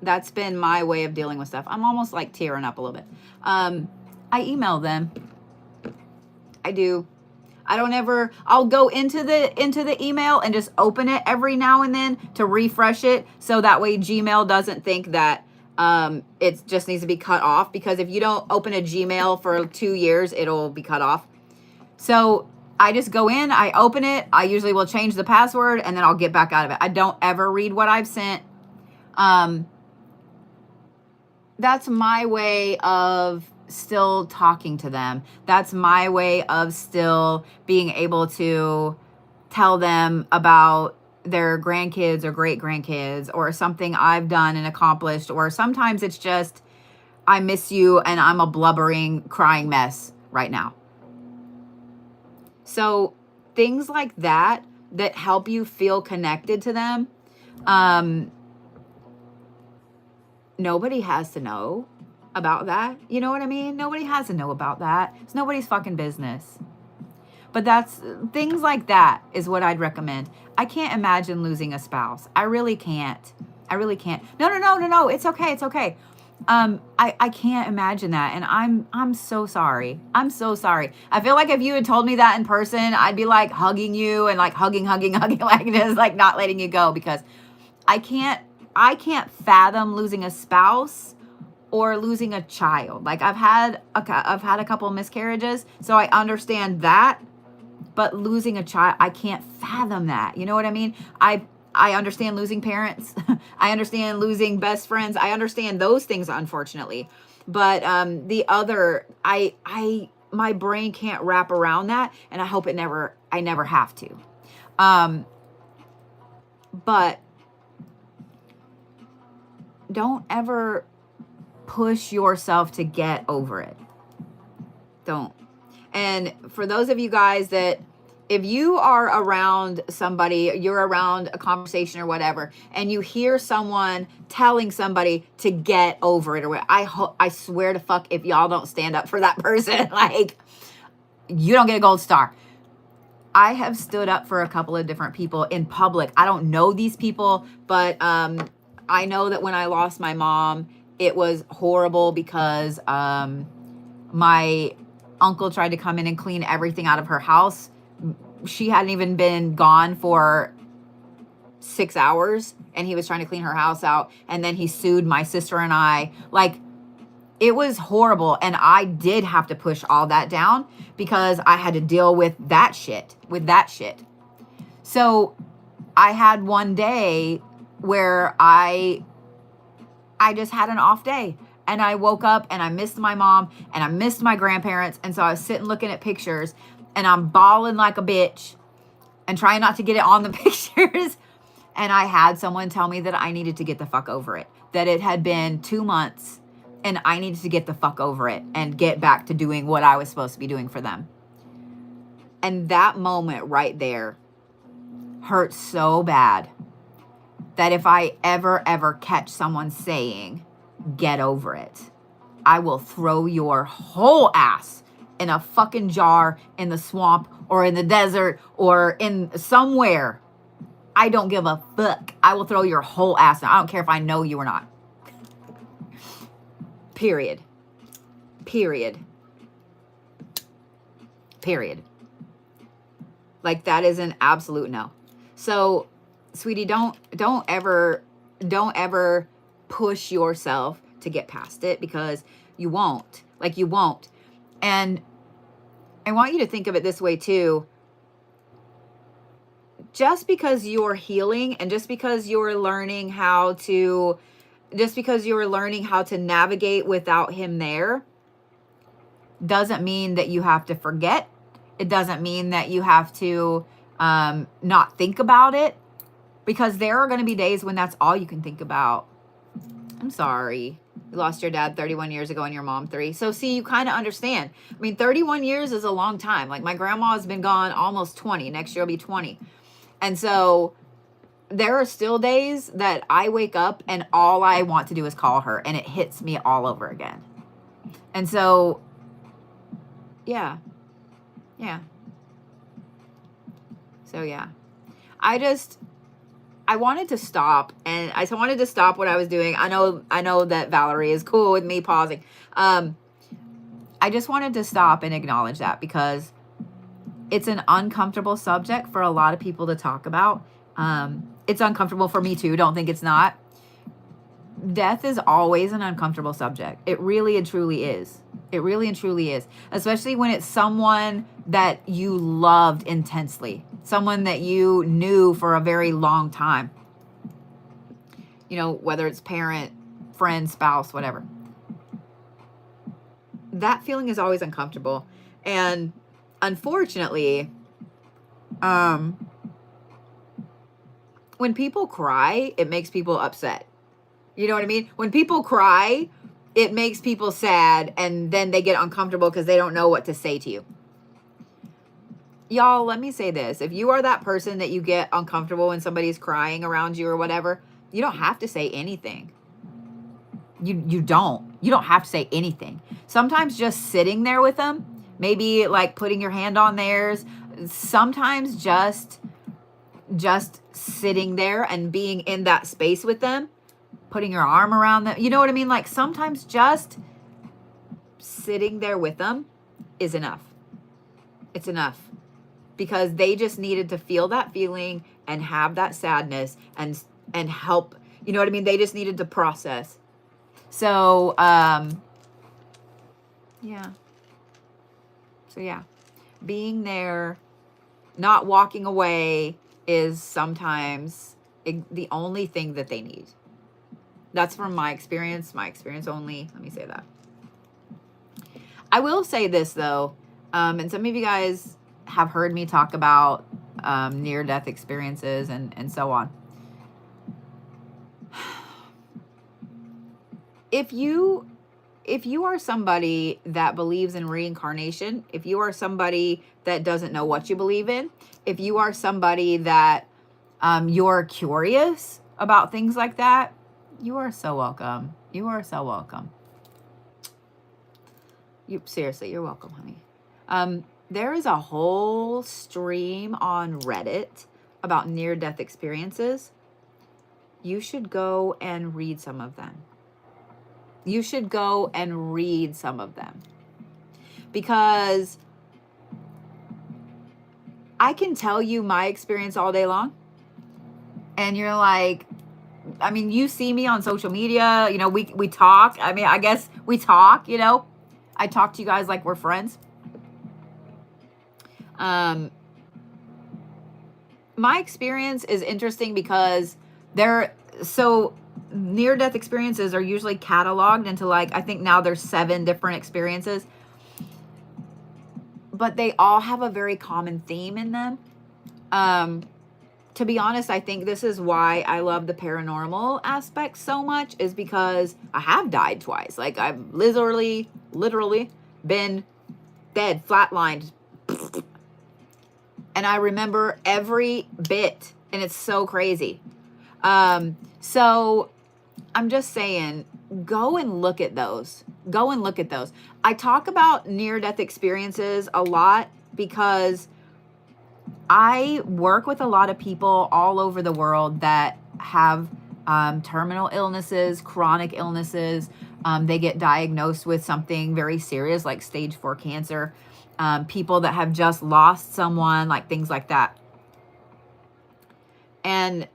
That's been my way of dealing with stuff. I'm almost like tearing up a little bit. I email them. I do. I'll go into the email and just open it every now and then to refresh it. So that way Gmail doesn't think that it just needs to be cut off, because if you don't open a Gmail for 2 years, it'll be cut off. So I just go in, I open it. I usually will change the password and then I'll get back out of it. I don't ever read what I've sent. That's my way of still talking to them. That's my way of still being able to tell them about their grandkids or great grandkids or something I've done and accomplished. Or sometimes it's just, I miss you and I'm a blubbering, crying mess right now. So things like that help you feel connected to them. Nobody has to know about that. You know what I mean? Nobody has to know about that. It's nobody's fucking business. But things like that is what I'd recommend. I can't imagine losing a spouse. I really can't. No. It's okay. I can't imagine that. And I'm so sorry. I'm so sorry. I feel like if you had told me that in person, I'd be like hugging you and like hugging, like just like not letting you go, because I can't fathom losing a spouse or losing a child. Like I've had a couple of miscarriages, so I understand that, but losing a child, I can't fathom that. You know what I mean? I understand losing parents. I understand losing best friends. I understand those things, unfortunately. But the other, my brain can't wrap around that, and I hope I never have to. But don't ever push yourself to get over it. Don't. And for those of you guys that, if you are around somebody, you're around a conversation or whatever, and you hear someone telling somebody to get over it, or I swear to fuck, if y'all don't stand up for that person, like, you don't get a gold star. I have stood up for a couple of different people in public. I don't know these people, but I know that when I lost my mom, it was horrible because my uncle tried to come in and clean everything out of her house. She hadn't even been gone for 6 hours, and he was trying to clean her house out. And then he sued my sister and I. Like, it was horrible. And I did have to push all that down because I had to deal with that shit. So I had one day where I just had an off day. And I woke up and I missed my mom and I missed my grandparents. And so I was sitting looking at pictures and I'm bawling like a bitch and trying not to get it on the pictures. And I had someone tell me that I needed to get the fuck over it, that it had been 2 months and I needed to get the fuck over it and get back to doing what I was supposed to be doing for them. And that moment right there hurt so bad that if I ever catch someone saying, get over it, I will throw your whole ass in a fucking jar in the swamp or in the desert or in somewhere. I don't give a fuck. I will throw your whole ass in. I don't care if I know you or not. Period. Period. Period. Like, that is an absolute no. So, sweetie, don't ever push yourself to get past it, because you won't. Like, you won't. And I want you to think of it this way too. Just because you're healing and just because you're learning how to navigate without him there, doesn't mean that you have to forget. It doesn't mean that you have to not think about it, because there are going to be days when that's all you can think about. I'm sorry. You lost your dad 31 years ago and your mom 3. So see, you kind of understand. I mean, 31 years is a long time. Like, my grandma has been gone almost 20. Next year will be 20. And so there are still days that I wake up and all I want to do is call her, and it hits me all over again. And so, yeah. So, yeah. I wanted to stop, and I wanted to stop what I was doing. I know that Valerie is cool with me pausing. I just wanted to stop and acknowledge that, because it's an uncomfortable subject for a lot of people to talk about. It's uncomfortable for me too. Don't think it's not. Death is always an uncomfortable subject. It really and truly is. It really and truly is. Especially when it's someone that you loved intensely. Someone that you knew for a very long time. You know, whether it's parent, friend, spouse, whatever. That feeling is always uncomfortable. And unfortunately, when people cry, it makes people upset. You know what I mean? When people cry, it makes people sad, and then they get uncomfortable because they don't know what to say to you. Y'all, let me say this. If you are that person that you get uncomfortable when somebody's crying around you or whatever, you don't have to say anything. You don't have to say anything. Sometimes just sitting there with them, maybe like putting your hand on theirs, sometimes just sitting there and being in that space with them, putting your arm around them. You know what I mean? Like, sometimes just sitting there with them is enough. It's enough. Because they just needed to feel that feeling and have that sadness and help. You know what I mean? They just needed to process. So, yeah. So, yeah. Being there, not walking away is sometimes the only thing that they need. That's from my experience only. Let me say that. I will say this, though, and some of you guys have heard me talk about near-death experiences and so on. If you are somebody that believes in reincarnation, if you are somebody that doesn't know what you believe in, if you are somebody that you're curious about things like that, you are so welcome. You are so welcome. Seriously, you're welcome, honey. There is a whole stream on Reddit about near-death experiences. You should go and read some of them. You should go and read some of them. Because I can tell you my experience all day long. And you're like, I mean, you see me on social media, you know, we talk. I mean, I guess we talk, you know. I talk to you guys like we're friends. My experience is interesting because near-death experiences are usually cataloged into, like, I think now there's 7 different experiences. But they all have a very common theme in them. to be honest, I think this is why I love the paranormal aspect so much, is because I have died twice. Like, I've literally been dead, flatlined. And I remember every bit, and it's so crazy. So I'm just saying, go and look at those. Go and look at those. I talk about near-death experiences a lot because I work with a lot of people all over the world that have terminal illnesses, chronic illnesses. They get diagnosed with something very serious like stage 4 cancer. People that have just lost someone, like things like that. And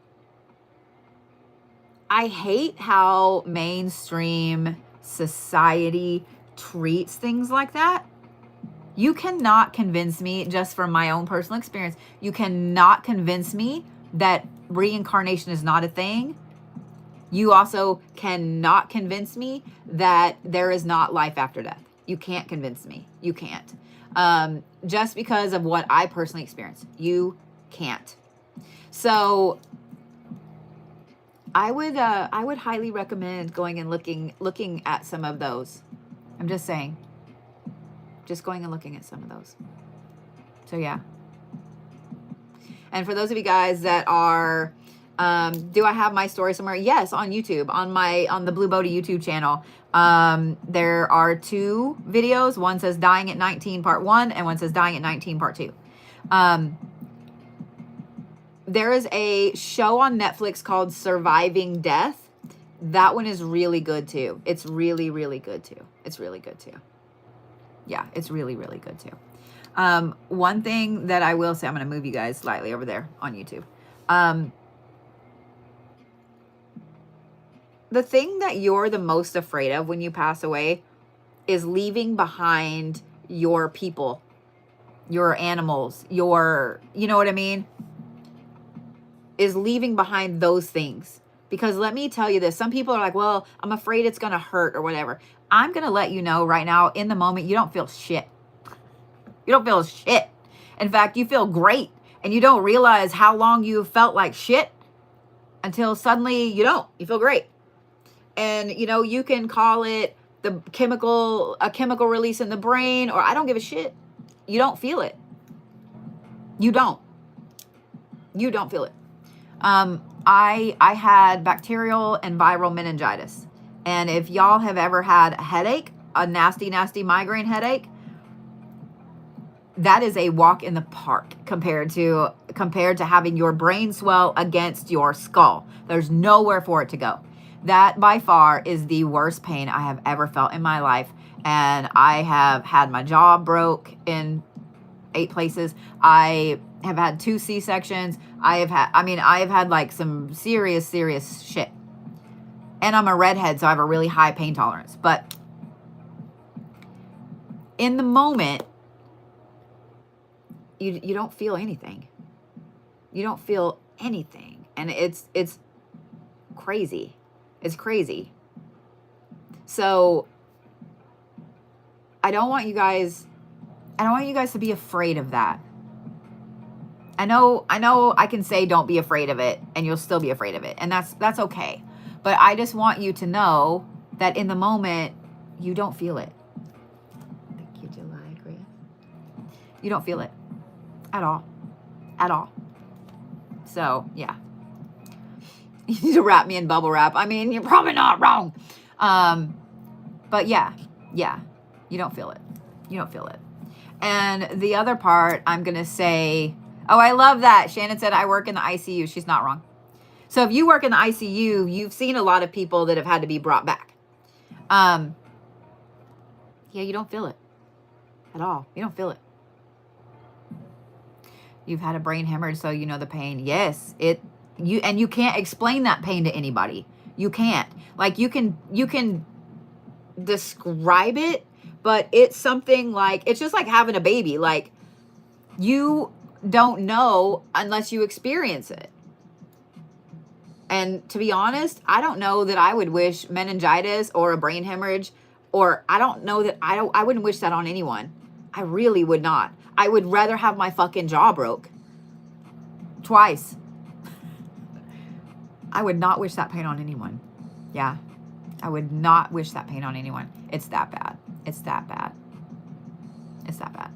I hate how mainstream society treats things like that. You cannot convince me, just from my own personal experience, you cannot convince me that reincarnation is not a thing. You also cannot convince me that there is not life after death. You can't convince me. You can't. Just because of what I personally experienced. You can't. So I would highly recommend going and looking at some of those. I'm just saying. Just going and looking at some of those. So yeah. And for those of you guys that are, do I have my story somewhere? Yes, on YouTube, on the Blue Bodhi YouTube channel. There are 2 videos. One says Dying at 19 Part 1, and one says Dying at 19 Part 2. There is a show on Netflix called Surviving Death. That one is really good too. It's really, really good too. It's really good too. Yeah, it's really, really good too. One thing that I will say, I'm going to move you guys slightly over there on YouTube. The thing that you're the most afraid of when you pass away is leaving behind your people, your animals, you know what I mean? Is leaving behind those things. Because let me tell you this, some people are like, well, I'm afraid it's going to hurt or whatever. I'm going to let you know right now, in the moment, you don't feel shit. You don't feel shit. In fact, you feel great. And you don't realize how long you felt like shit until suddenly you don't. You feel great. And, you can call it a chemical release in the brain, or I don't give a shit. You don't feel it. You don't feel it. I had bacterial and viral meningitis. And if y'all have ever had a headache, a nasty, nasty migraine headache, that is a walk in the park compared to having your brain swell against your skull. There's nowhere for it to go. That by far is the worst pain I have ever felt in my life. And I have had my jaw broke in 8 places. I have had 2 C-sections. I have had like some serious shit. And I'm a redhead, so I have a really high pain tolerance. But in the moment, you don't feel anything. You don't feel anything. And it's crazy. It's crazy. So I don't want you guys to be afraid of that. I know I can say don't be afraid of it, and you'll still be afraid of it. And that's okay. But I just want you to know that in the moment, you don't feel it. Thank you, July, Chris. You don't feel it at all. At all. So, yeah. You need to wrap me in bubble wrap. I mean, you're probably not wrong. But yeah. You don't feel it. You don't feel it. And the other part, I'm going to say, oh, I love that. Shannon said, I work in the ICU. She's not wrong. So if you work in the ICU, you've seen a lot of people that have had to be brought back. Yeah, you don't feel it at all. You don't feel it. You've had a brain hemorrhage, so you know the pain. Yes, you can't explain that pain to anybody. You can't. Like you can describe it, but it's something like, it's just like having a baby. Like you don't know unless you experience it. And to be honest, I don't know that I would wish meningitis or a brain hemorrhage, or I wouldn't wish that on anyone. I really would not. I would rather have my fucking jaw broke twice I would not wish that pain on anyone. Yeah. I would not wish that pain on anyone. It's that bad. It's that bad. It's that bad.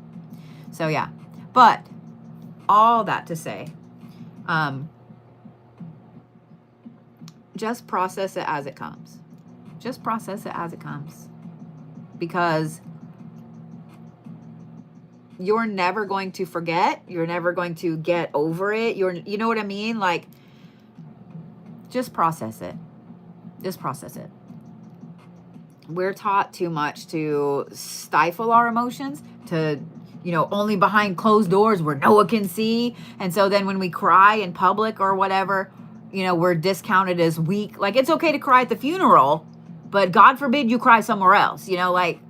So yeah. But all that to say, just process it as it comes. Just process it as it comes. Because you're never going to forget. You're never going to get over it. You know what I mean? Like, just process it. Just process it. We're taught too much to stifle our emotions, to, only behind closed doors where no one can see. And so then when we cry in public or whatever, we're discounted as weak. Like, it's okay to cry at the funeral, but God forbid you cry somewhere else. Like,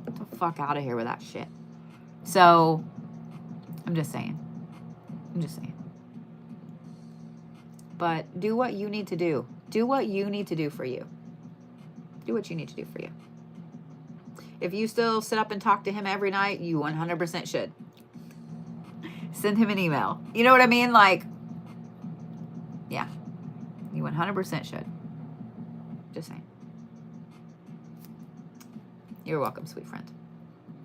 get the fuck out of here with that shit. So, I'm just saying. But do what you need to do. Do what you need to do for you. Do what you need to do for you. If you still sit up and talk to him every night, you 100% should. Send him an email. You know what I mean? Like, yeah. You 100% should. Just saying. You're welcome, sweet friend.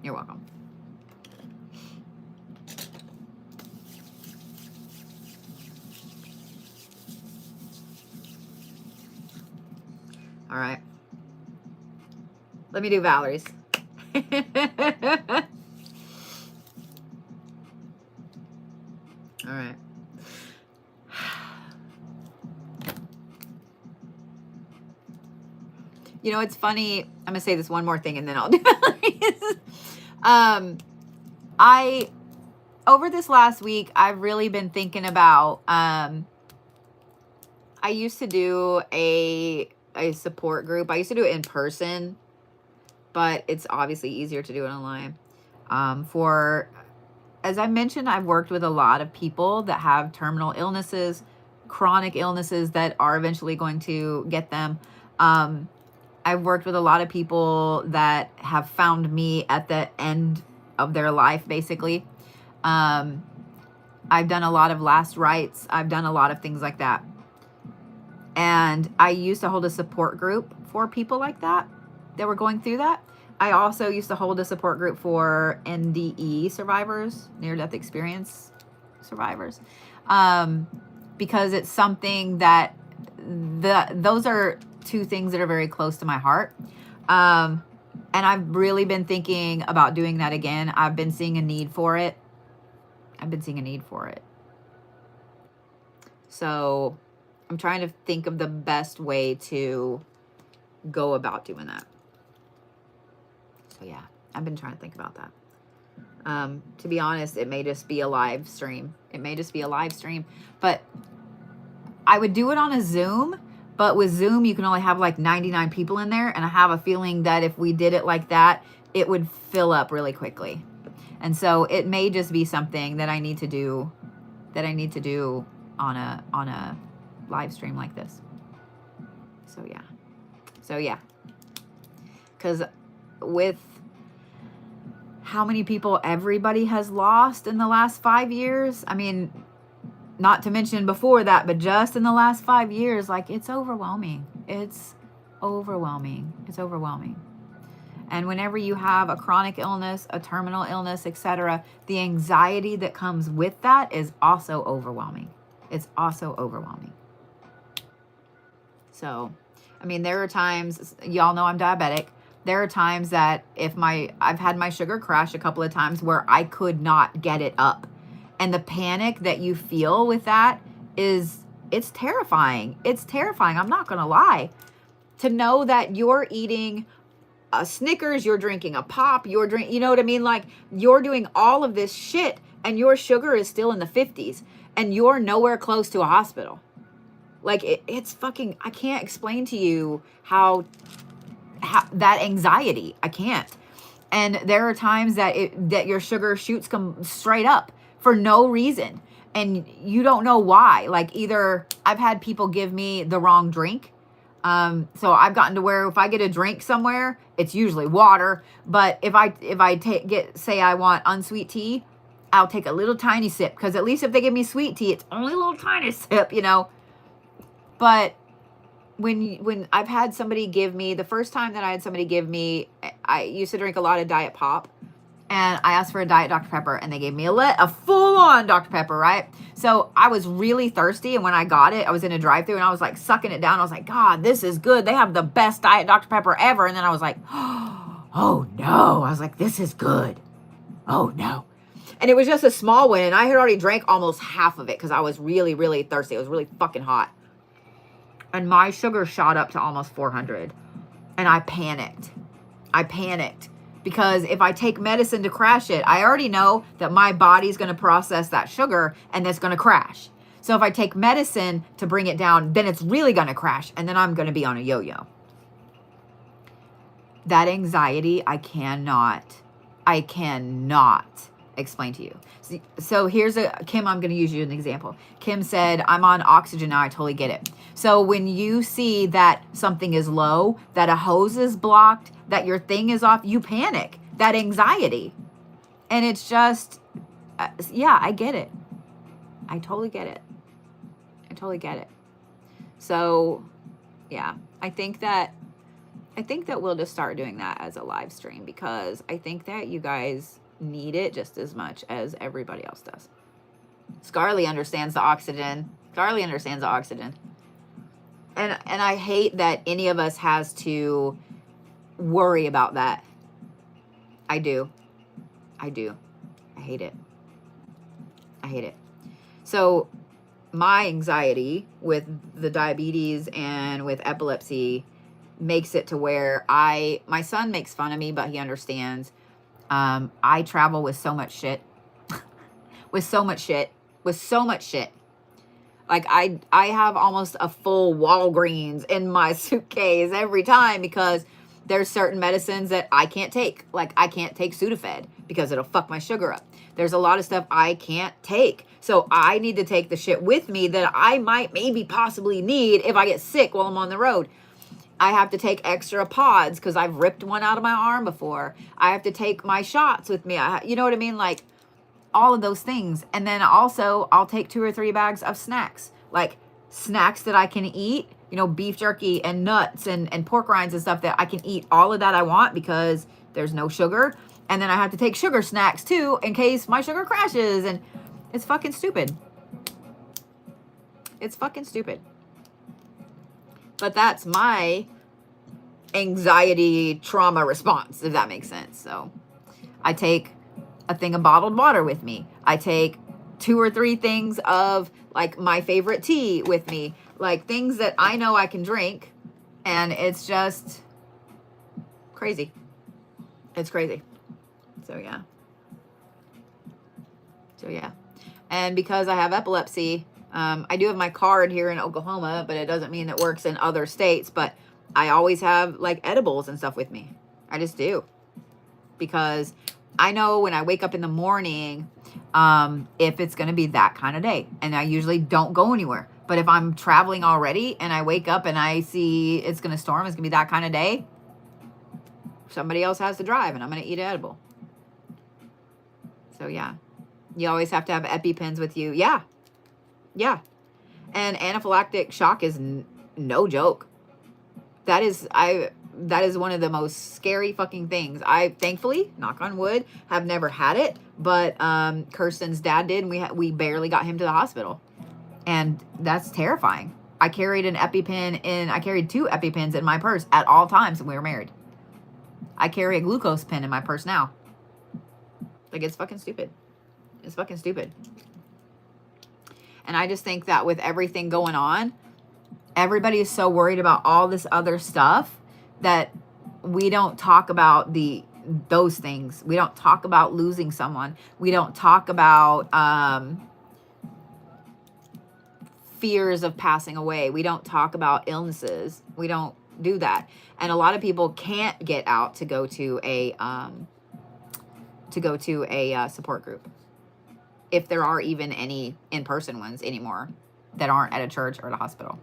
You're welcome. All right. Let me do Valerie's. All right. It's funny. I'm going to say this one more thing and then I'll do Valerie's. Over this last week, I've really been thinking about, I used to do a support group. I used to do it in person, but it's obviously easier to do it online. As I mentioned, I've worked with a lot of people that have terminal illnesses, chronic illnesses that are eventually going to get them. I've worked with a lot of people that have found me at the end of their life, basically. I've done a lot of last rites. I've done a lot of things like that. And I used to hold a support group for people like that were going through that. I also used to hold a support group for NDE survivors, near-death experience survivors, because it's something that those are two things that are very close to my heart. And I've really been thinking about doing that again. I've been seeing a need for it. So I'm trying to think of the best way to go about doing that. So yeah, I've been trying to think about that. To be honest, it may just be a live stream. But I would do it on a Zoom, but with Zoom, you can only have like 99 people in there. And I have a feeling that if we did it like that, it would fill up really quickly. And so it may just be something that I need to do on a live stream like this. So yeah. Because with how many people everybody has lost in the last 5 years, I mean, not to mention before that, but just in the last 5 years, like, it's overwhelming. It's overwhelming. And whenever you have a chronic illness, a terminal illness, etc., the anxiety that comes with that is also overwhelming. So, I mean, there are times, y'all know I'm diabetic. There are times that I've had my sugar crash a couple of times where I could not get it up. And the panic that you feel with that it's terrifying. I'm not going to lie. To know that you're eating a Snickers, you're drinking a pop, you know what I mean? Like, you're doing all of this shit and your sugar is still in the 50s and you're nowhere close to a hospital. Like, it's fucking, I can't explain to you how that anxiety, I can't. And there are times that your sugar shoots come straight up for no reason. And you don't know why. Like, either I've had people give me the wrong drink. So I've gotten to where if I get a drink somewhere, it's usually water. But if I say I want unsweet tea, I'll take a little tiny sip. Because at least if they give me sweet tea, it's only a little tiny sip, you know. But when I've had somebody give me, the first time that I had somebody give me, I used to drink a lot of Diet Pop, and I asked for a Diet Dr. Pepper, and they gave me a full-on Dr. Pepper, right? So I was really thirsty, and when I got it, I was in a drive-thru, and I was like sucking it down. I was like, God, this is good. They have the best Diet Dr. Pepper ever. And then I was like, oh no. I was like, this is good. Oh no. And it was just a small one, and I had already drank almost half of it because I was really, really thirsty. It was really fucking hot. And my sugar shot up to almost 400. And I panicked. Because if I take medicine to crash it, I already know that my body's going to process that sugar and it's going to crash. So if I take medicine to bring it down, then it's really going to crash. And then I'm going to be on a yo-yo. That anxiety, I cannot explain to you. So here's Kim, I'm going to use you as an example. Kim said, I'm on oxygen now. I totally get it. So when you see that something is low, that a hose is blocked, that your thing is off, you panic. That anxiety. And it's just, yeah, I get it. I totally get it. So, yeah, I think that we'll just start doing that as a live stream, because I think that you guys need it just as much as everybody else does. Scarly understands the oxygen. And I hate that any of us has to worry about that. I do. I hate it. So my anxiety with the diabetes and with epilepsy makes it to where my son makes fun of me, but he understands. I travel with so much shit. Like I have almost a full Walgreens in my suitcase every time, because there's certain medicines that I can't take. Like I can't take Sudafed because it'll fuck my sugar up. There's a lot of stuff I can't take. So I need to take the shit with me that I might maybe possibly need if I get sick while I'm on the road. I have to take extra pods because I've ripped one out of my arm before. I have to take my shots with me. You know what I mean? Like all of those things. And then also I'll take 2 or 3 bags of snacks, like snacks that I can eat, you know, beef jerky and nuts and pork rinds and stuff that I can eat all of that I want because there's no sugar. And then I have to take sugar snacks too in case my sugar crashes. And it's fucking stupid. But that's my anxiety trauma response, if that makes sense. So I take a thing of bottled water with me. I take 2 or 3 things of like my favorite tea with me, like things that I know I can drink. And it's just crazy. It's crazy. So yeah. And because I have epilepsy, I do have my card here in Oklahoma, but it doesn't mean it works in other states. But I always have like edibles and stuff with me. I just do. Because I know when I wake up in the morning, if it's going to be that kind of day. And I usually don't go anywhere. But if I'm traveling already and I wake up and I see it's going to storm, it's going to be that kind of day, somebody else has to drive and I'm going to eat an edible. So yeah. You always have to have EpiPens with you. Yeah. And anaphylactic shock is no joke. That is one of the most scary fucking things. I thankfully, knock on wood, have never had it, but Kirsten's dad did, and we barely got him to the hospital. And that's terrifying. I carried 2 EpiPens in my purse at all times when we were married. I carry a glucose pen in my purse now. Like, it's fucking stupid. And I just think that with everything going on, everybody is so worried about all this other stuff that we don't talk about those things. We don't talk about losing someone. We don't talk about fears of passing away. We don't talk about illnesses. We don't do that. And a lot of people can't get out to go to a support group, if there are even any in-person ones anymore that aren't at a church or at a hospital.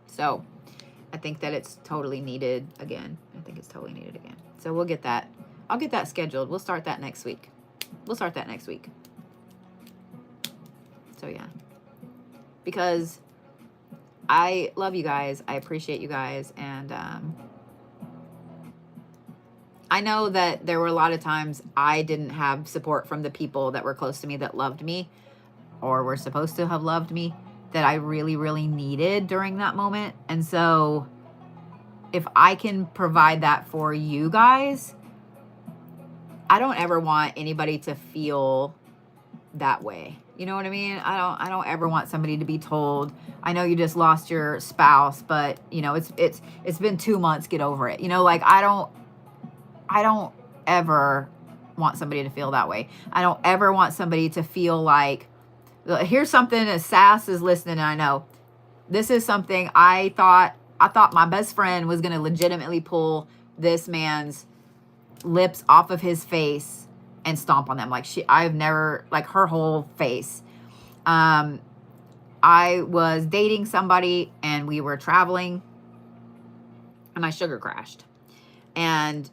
So I think that it's totally needed again. So we'll get that. I'll get that scheduled. We'll start that next week. So yeah. Because I love you guys. I appreciate you guys. And I know that there were a lot of times I didn't have support from the people that were close to me that loved me or were supposed to have loved me that I really, really needed during that moment. And so if I can provide that for you guys, I don't ever want anybody to feel that way. You know what I mean? I don't ever want somebody to be told, I know you just lost your spouse, but you know, it's been 2 months, get over it. You know, like I don't ever want somebody to feel that way. I don't ever want somebody to feel like, here's something as Sass is listening, and I know this is something I thought my best friend was going to legitimately pull this man's lips off of his face and stomp on them. Like I've never, like her whole face. I was dating somebody and we were traveling and my sugar crashed. And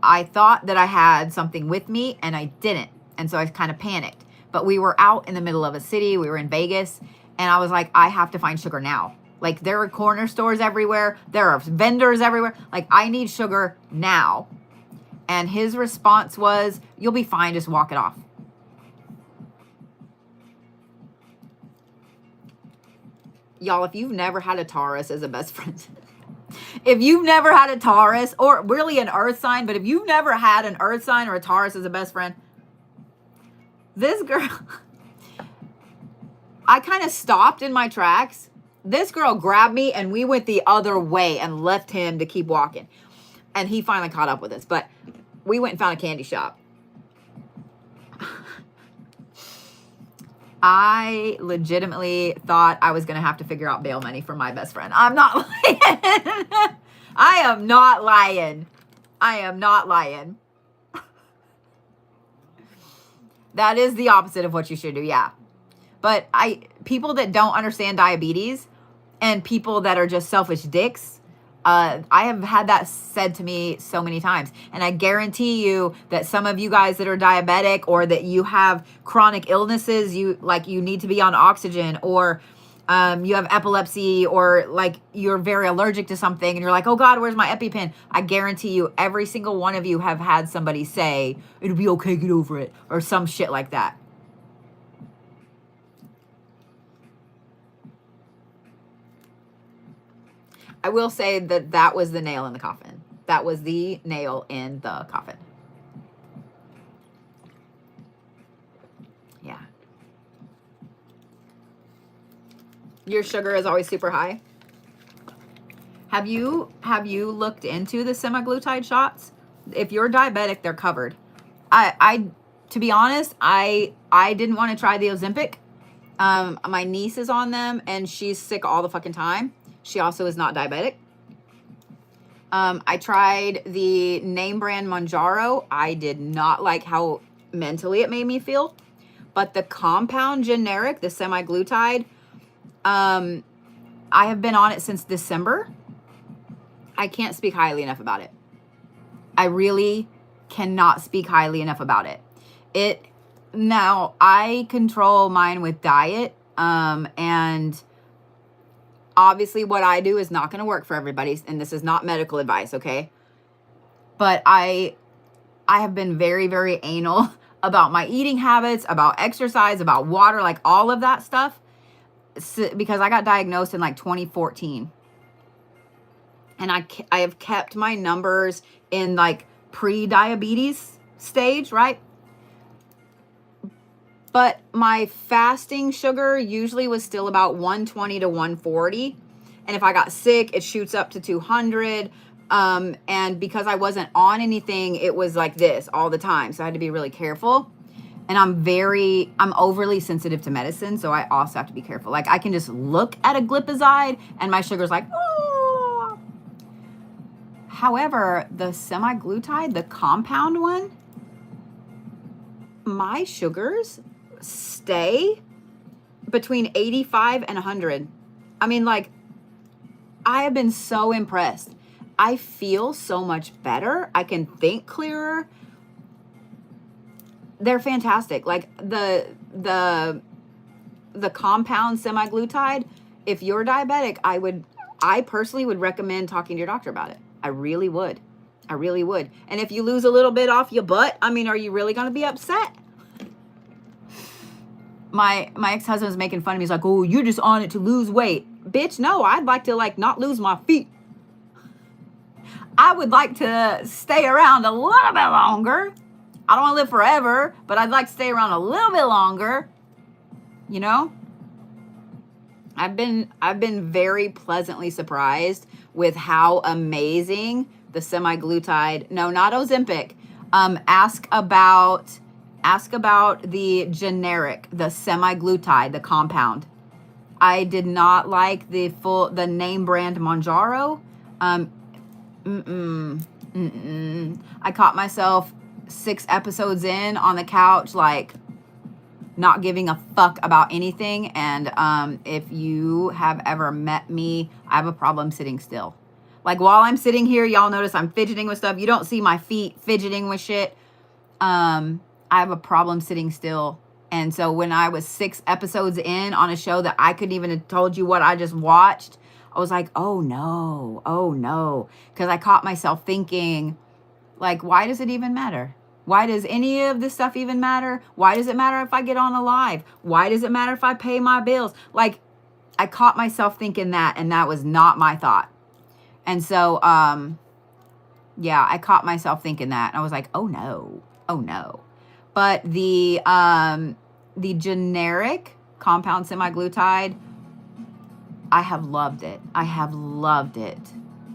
I thought that I had something with me and I didn't. And so I kind of panicked. But we were out in the middle of a city. We were in Vegas. And I was like, I have to find sugar now. Like there are corner stores everywhere. There are vendors everywhere. Like I need sugar now. And his response was, you'll be fine. Just walk it off. Y'all, if you've never had a Taurus as a best friend, if you've never had a Taurus or really an earth sign, but if you've never had an earth sign or a Taurus as a best friend, this girl, I kind of stopped in my tracks. This girl grabbed me and we went the other way and left him to keep walking. And he finally caught up with us, but we went and found a candy shop. I legitimately thought I was going to have to figure out bail money for my best friend. I'm not lying. I am not lying. I am not lying. That is the opposite of what you should do. Yeah. But people that don't understand diabetes and people that are just selfish dicks, I have had that said to me so many times. And I guarantee you that some of you guys that are diabetic or that you have chronic illnesses, you need to be on oxygen, or you have epilepsy, or like you're very allergic to something and you're like, oh God, where's my EpiPen? I guarantee you every single one of you have had somebody say, it'll be okay, get over it, or some shit like that. I will say that was the nail in the coffin. That was the nail in the coffin. Yeah. Your sugar is always super high. Have you looked into the semaglutide shots? If you're diabetic, they're covered. I to be honest, I didn't want to try the Ozempic. My niece is on them and she's sick all the fucking time. She also is not diabetic. I tried the name brand Mounjaro. I did not like how mentally it made me feel. But the compound generic, the semaglutide, I have been on it since December. I can't speak highly enough about it. I really cannot speak highly enough about it. Now, I control mine with diet, and obviously what I do is not going to work for everybody, and this is not medical advice, okay? But I have been very, very anal about my eating habits, about exercise, about water, like all of that stuff, because I got diagnosed in like 2014. And I have kept my numbers in like pre-diabetes stage, right? But my fasting sugar usually was still about 120 to 140. And if I got sick, it shoots up to 200. And because I wasn't on anything, it was like this all the time. So I had to be really careful. And I'm overly sensitive to medicine. So I also have to be careful. Like I can just look at a glipizide and my sugar's like, oh. However, the semaglutide, the compound one, my sugars stay between 85 and 100. I mean, like, I have been so impressed. I feel so much better. I can think clearer. They're fantastic. Like the compound semaglutide if you're diabetic, I personally would recommend talking to your doctor about it. I really would. I really would. And if you lose a little bit off your butt, I mean, are you really going to be upset? My ex-husband was making fun of me. He's like, oh, you're just on it to lose weight. Bitch, no, I'd like to like not lose my feet. I would like to stay around a little bit longer. I don't want to live forever, but I'd like to stay around a little bit longer. You know? I've been very pleasantly surprised with how amazing the semaglutide, no, not Ozempic. Ask about the generic, the semaglutide, the compound. I did not like the name brand Mounjaro. I caught myself 6 episodes in on the couch, like not giving a fuck about anything. And if you have ever met me, I have a problem sitting still. Like while I'm sitting here, y'all notice I'm fidgeting with stuff. You don't see my feet fidgeting with shit. I have a problem sitting still. And so when I was 6 episodes in on a show that I couldn't even have told you what I just watched, I was like, oh no. Because I caught myself thinking, like, why does it even matter? Why does any of this stuff even matter? Why does it matter if I get on a live? Why does it matter if I pay my bills? Like, I caught myself thinking that, and that was not my thought. And so, yeah, I caught myself thinking that. And I was like, oh no. But the generic compound semaglutide, I have loved it.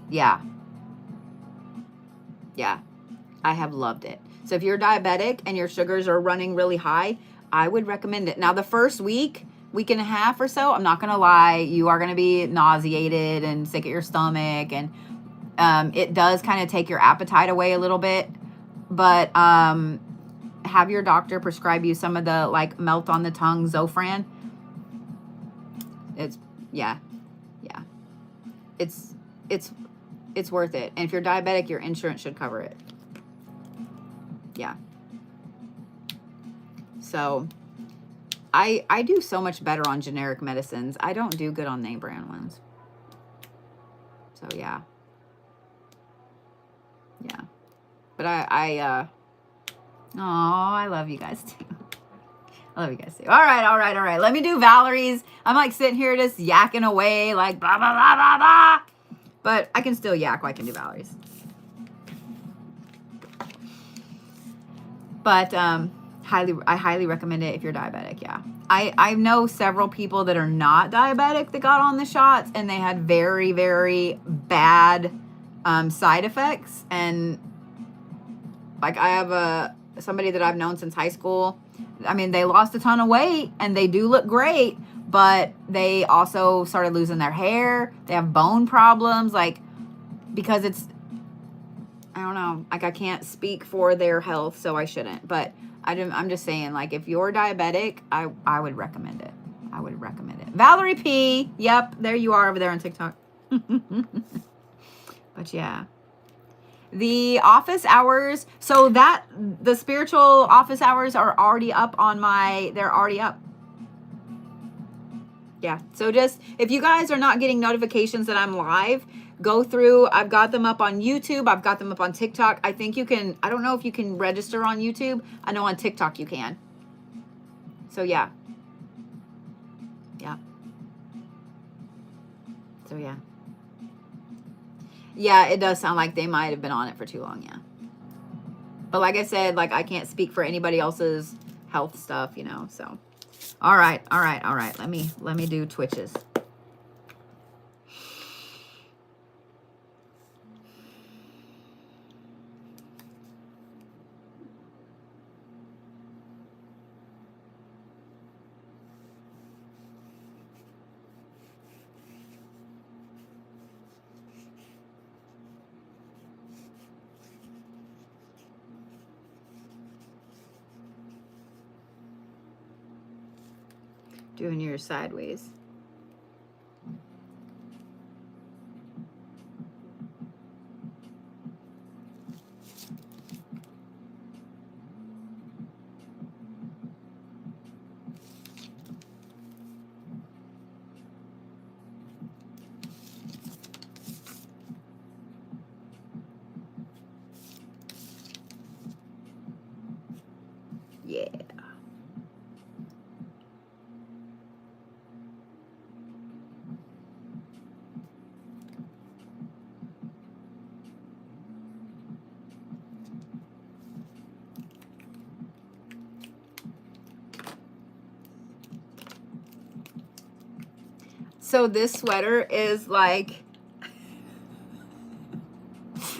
Yeah, I have loved it. So if you're diabetic and your sugars are running really high, I would recommend it. Now, the first week and a half or so, I'm not going to lie, you are going to be nauseated and sick at your stomach. And it does kind of take your appetite away a little bit. But have your doctor prescribe you some of the like melt on the tongue Zofran. It's worth it. And if you're diabetic, your insurance should cover it. Yeah. So I do so much better on generic medicines. I don't do good on name brand ones. So yeah. But I love you guys too. All right. Let me do Valerie's. I'm like sitting here just yakking away like blah, blah, blah, blah, blah. But I can still yak while I can do Valerie's. But I highly recommend it if you're diabetic, yeah. I know several people that are not diabetic that got on the shots and they had very, very bad side effects. And like I have somebody that I've known since high school. I mean, they lost a ton of weight and they do look great, but they also started losing their hair. They have bone problems, like, because it's, I don't know, like I can't speak for their health, so I shouldn't. But I'm just saying, like, if you're diabetic, I would recommend it. Valerie P. Yep, there you are over there on TikTok. But yeah. The office hours, so that the spiritual office hours are already up on they're already up. Yeah. So just, if you guys are not getting notifications that I'm live, go through. I've got them up on YouTube. I've got them up on TikTok. I think you can, I don't know if you can register on YouTube. I know on TikTok you can. So yeah. So yeah. Yeah, it does sound like they might have been on it for too long, yeah. But like I said, like I can't speak for anybody else's health stuff, you know, so. All right. Let me do Twitches. Doing your sideways. Yeah. So this sweater is like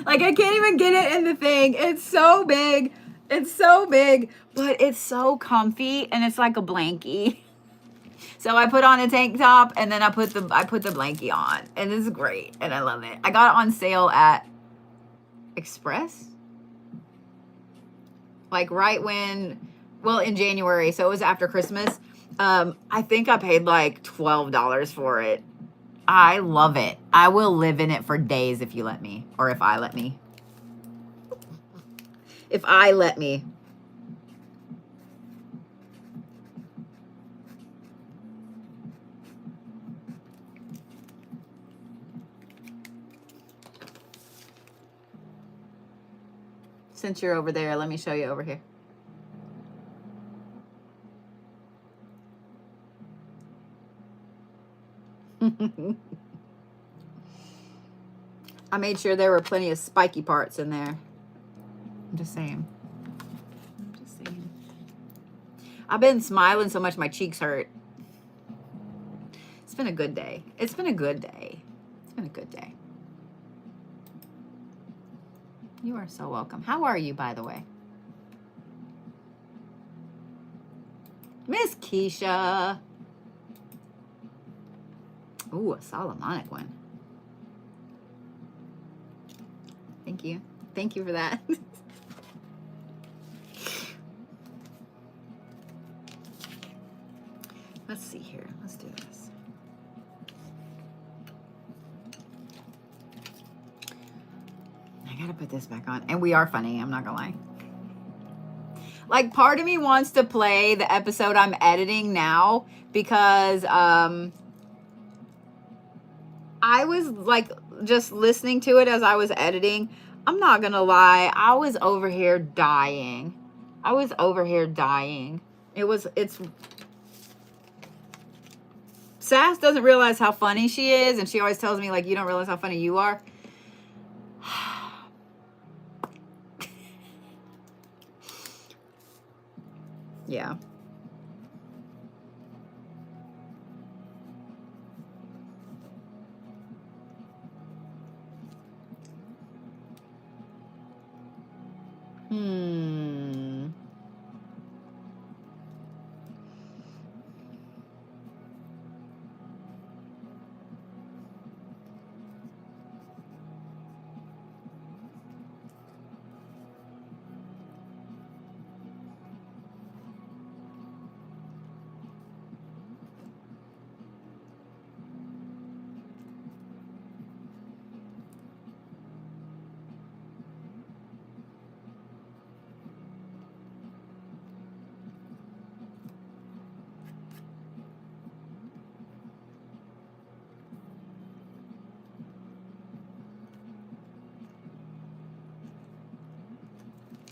I can't even get it in the thing. It's so big. It's so big, but it's so comfy and it's like a blankie. So I put on a tank top and then I put the blankie on and it's great and I love it. I got it on sale at Express. Like right when, well, in January, so it was after Christmas. I think I paid like $12 for it. I love it. I will live in it for days if you let me, or if I let me. If I let me. Since you're over there, let me show you over here. I made sure there were plenty of spiky parts in there. I'm just saying. I've been smiling so much my cheeks hurt. It's been a good day. It's been a good day. It's been a good day. You are so welcome. How are you, by the way? Miss Keisha. Ooh, a Solomonic one. Thank you. Thank you for that. Let's see here. Let's do this. I gotta put this back on. And we are funny, I'm not gonna lie. Like, part of me wants to play the episode I'm editing now because I was like just listening to it as I was editing. I'm not gonna lie, I was over here dying. It's Sass doesn't realize how funny she is, and she always tells me, like, you don't realize how funny you are. Yeah.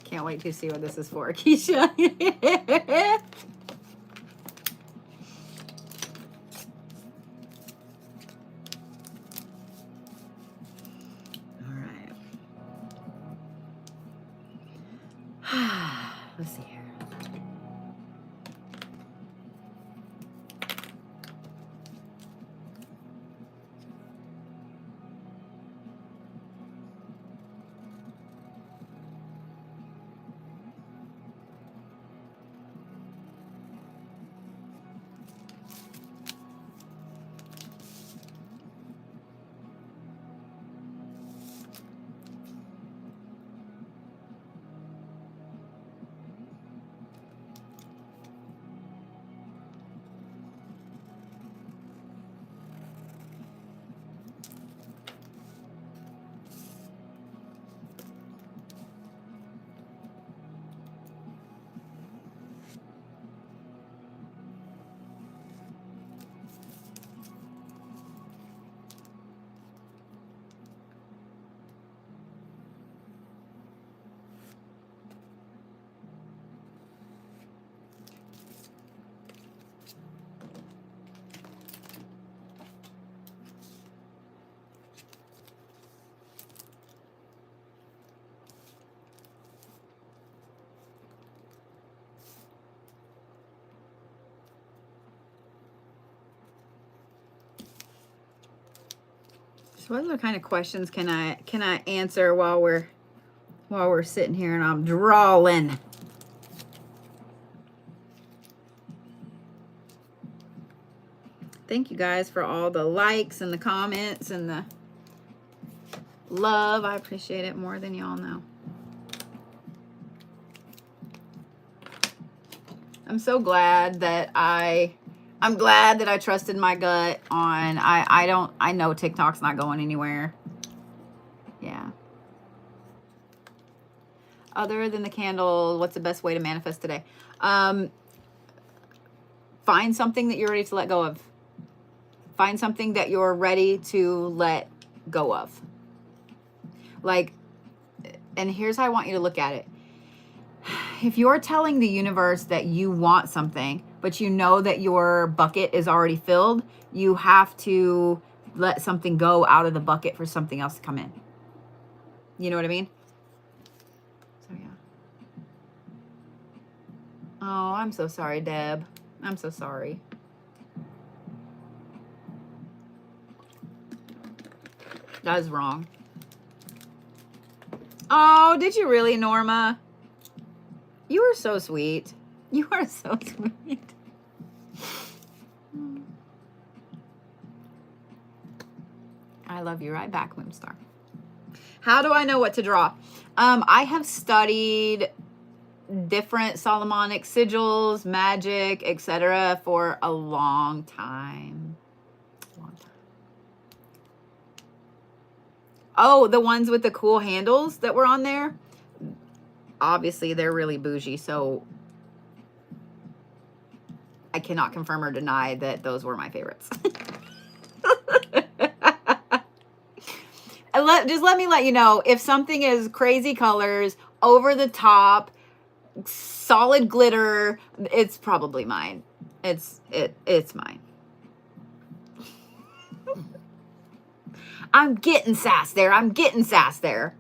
Can't wait to see what this is for, Keisha. All right. Let's see here. What other kind of questions can I answer while we're sitting here and I'm drawing? Thank you guys for all the likes and the comments and the love. I appreciate it more than y'all know. I'm so glad that I'm glad that I trusted my gut on I know TikTok's not going anywhere. Yeah. Other than the candle, what's the best way to manifest today? Find something that you're ready to let go of. Find something that you're ready to let go of. Like, and here's how I want you to look at it. If you're telling the universe that you want something, but you know that your bucket is already filled, you have to let something go out of the bucket for something else to come in. You know what I mean? So, yeah. Oh, I'm so sorry, Deb. I'm so sorry. That is wrong. Oh, did you really, Norma? You are so sweet. You are so sweet. I love you right back, Moonstar. How do I know what to draw? I have studied different Solomonic sigils, magic, etc. for a long time. Oh, the ones with the cool handles that were on there? Obviously, they're really bougie, so I cannot confirm or deny that those were my favorites. Just let me let you know, if something is crazy colors, over the top, solid glitter, it's probably mine. It's mine. I'm getting sass there. I'm getting sass there.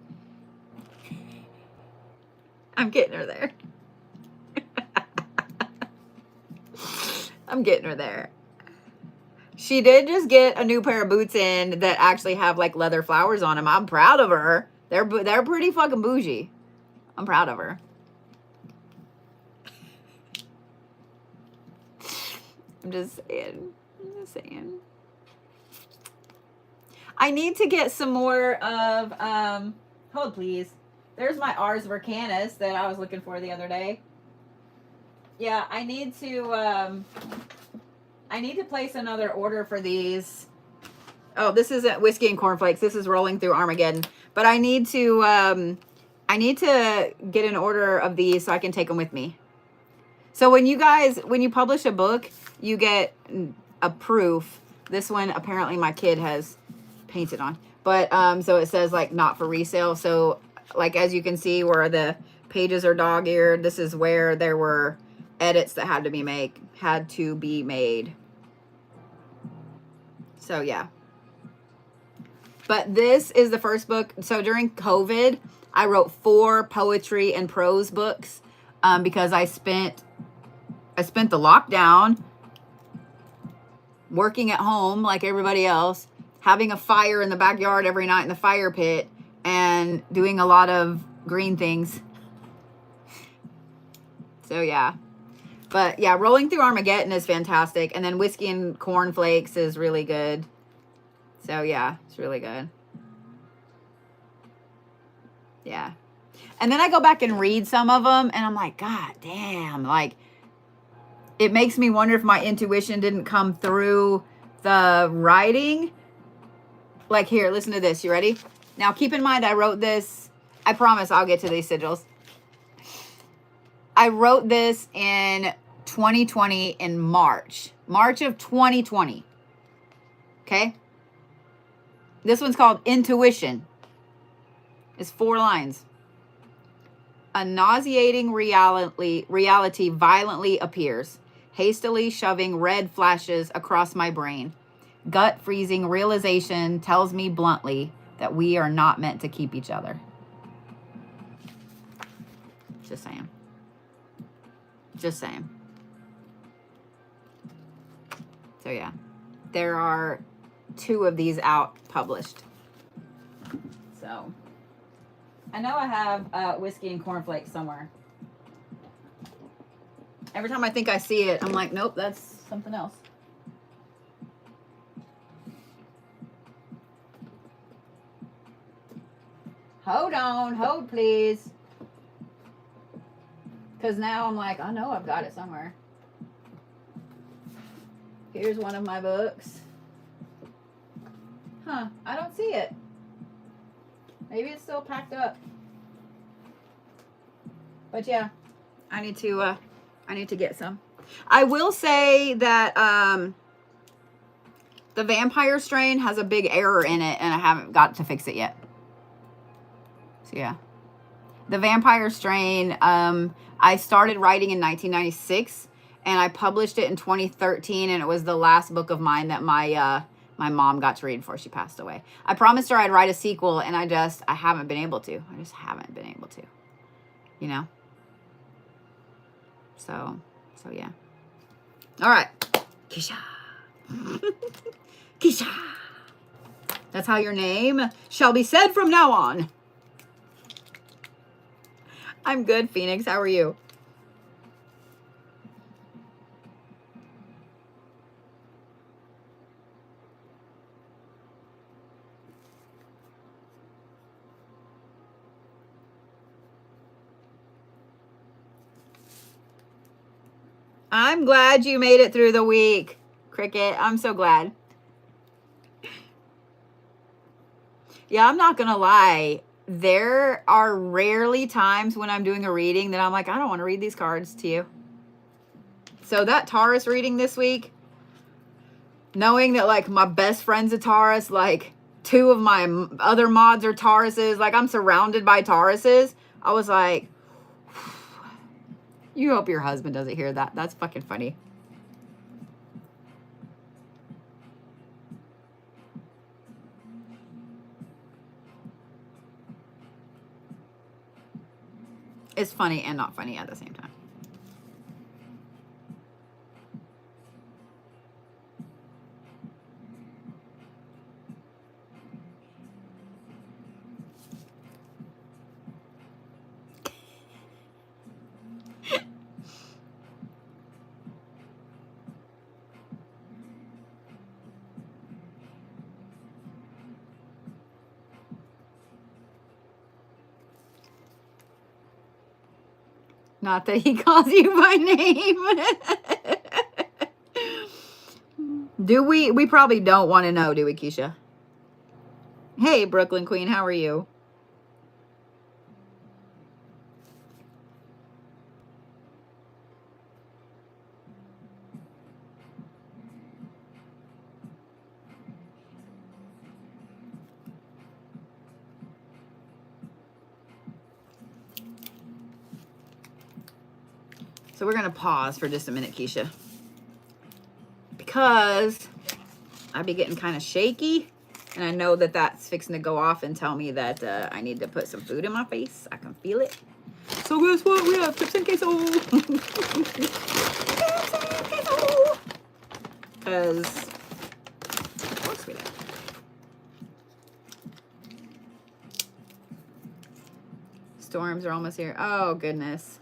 I'm getting her there. I'm getting her there. She did just get a new pair of boots in that actually have like leather flowers on them. I'm proud of her. They're pretty fucking bougie. I'm proud of her. I'm just saying. I need to get some more of, hold please. There's my Ars Vircanis that I was looking for the other day. Yeah, I need to place another order for these. Oh, this isn't Whiskey and Cornflakes. This is Rolling Through Armageddon. But I need to get an order of these so I can take them with me. So when you publish a book, you get a proof. This one, apparently my kid has painted on. But, so it says like not for resale. So like, as you can see where the pages are dog-eared, this is where there were edits that had to be made. So yeah. But this is the first book. So during COVID, I wrote 4 poetry and prose books because I spent the lockdown working at home like everybody else, having a fire in the backyard every night in the fire pit, and doing a lot of green things. So yeah. But yeah, Rolling Through Armageddon is fantastic. And then Whiskey and Cornflakes is really good. So yeah, it's really good. Yeah. And then I go back and read some of them and I'm like, God damn, like it makes me wonder if my intuition didn't come through the writing. Like here, listen to this. You ready? Now keep in mind, I wrote this. I promise I'll get to these sigils. I wrote this in 2020 in March of 2020. Okay. This one's called Intuition. It's 4 lines. A nauseating reality violently appears, hastily shoving red flashes across my brain. Gut freezing realization tells me bluntly that we are not meant to keep each other. Just saying. Just saying. So yeah, there are 2 of these out published. So I know I have whiskey and cornflakes somewhere. Every time I think I see it, I'm like, nope, that's something else. Hold on, hold please. Because now I'm like, I know I've got it somewhere. Here's one of my books. Huh, I don't see it. Maybe it's still packed up. But yeah, I need to get some. I will say that the vampire strain has a big error in it, and I haven't got to fix it yet. So yeah, the vampire strain. I started writing in 1996, and I published it in 2013, and it was the last book of mine that my mom got to read before she passed away. I promised her I'd write a sequel, and I haven't been able to. I just haven't been able to. You know. So yeah. All right, Keisha. Keisha. That's how your name shall be said from now on. I'm good, Phoenix. How are you? I'm glad you made it through the week, Cricket. I'm so glad. Yeah, I'm not going to lie. There are rarely times when I'm doing a reading that I'm like, I don't want to read these cards to you. So that Taurus reading this week, knowing that like my best friend's a Taurus, like 2 of my other mods are Tauruses, like I'm surrounded by Tauruses, I was like, you hope your husband doesn't hear that. That's fucking funny. It's funny and not funny at the same time. Not that he calls you by name. Do we? We probably don't want to know, do we, Keisha? Hey, Brooklyn Queen, how are you? So we're going to pause for just a minute, Keisha. Because I be getting kind of shaky. And I know that that's fixing to go off and tell me that I need to put some food in my face. I can feel it. So guess what? We have chips and queso. Chips and queso. Because, of course we do. Storms are almost here. Oh, goodness.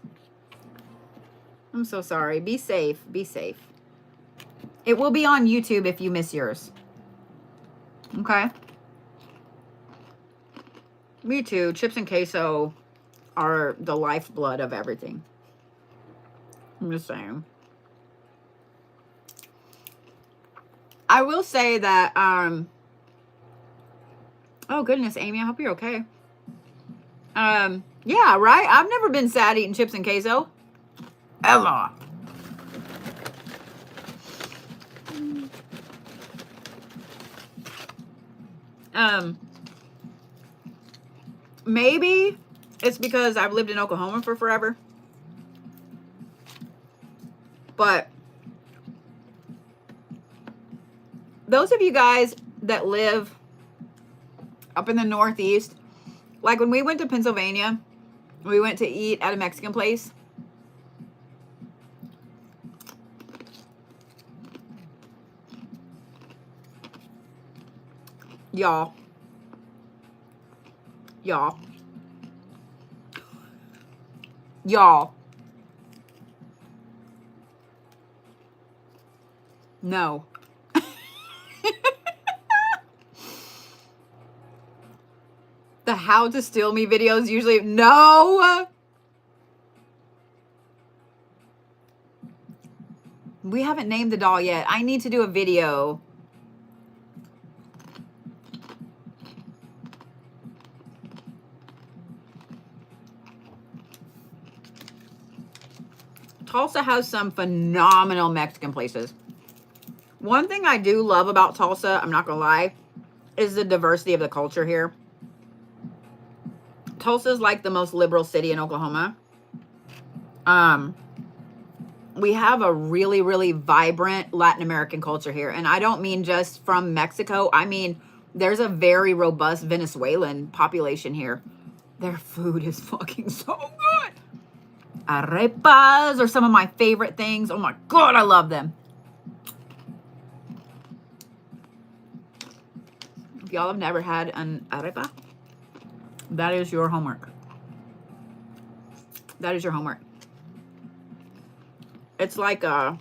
I'm so sorry. Be safe. Be safe. It will be on YouTube if you miss yours. Okay? Me too. Chips and queso are the lifeblood of everything. I'm just saying. I will say that, oh goodness, Amy, I hope you're okay. Yeah, right? I've never been sad eating chips and queso. Ever. Maybe it's because I've lived in Oklahoma for forever. But those of you guys that live up in the Northeast, like when we went to Pennsylvania, we went to eat at a Mexican place. Y'all, Y'all. Y'all. No. The how to steal me videos usually, no. We haven't named the doll yet. I need to do a video. Tulsa has some phenomenal Mexican places. One thing I do love about Tulsa, I'm not gonna lie, is the diversity of the culture here. Tulsa is like the most liberal city in Oklahoma. We have a really, really vibrant Latin American culture here. And I don't mean just from Mexico. I mean, there's a very robust Venezuelan population here. Their food is fucking so good. Arepas are some of my favorite things. Oh my God, I love them. If y'all have never had an arepa, that is your homework. That is your homework. It's like the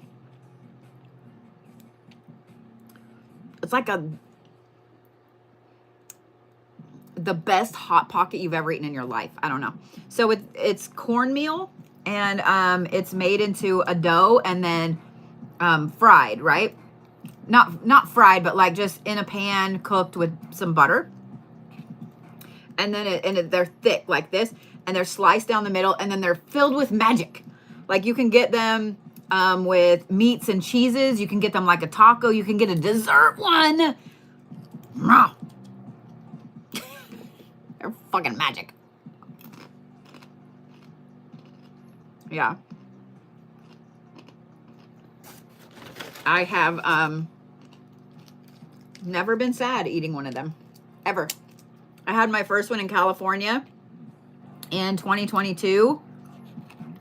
best Hot Pocket you've ever eaten in your life. I don't know. So it's cornmeal, and it's made into a dough and then fried, right? Not fried, but like just in a pan cooked with some butter. And then they're thick like this, and they're sliced down the middle, and then they're filled with magic. Like you can get them with meats and cheeses. You can get them like a taco. You can get a dessert one. They're fucking magic. Yeah. I have never been sad eating one of them. Ever. I had my first one in California in 2022.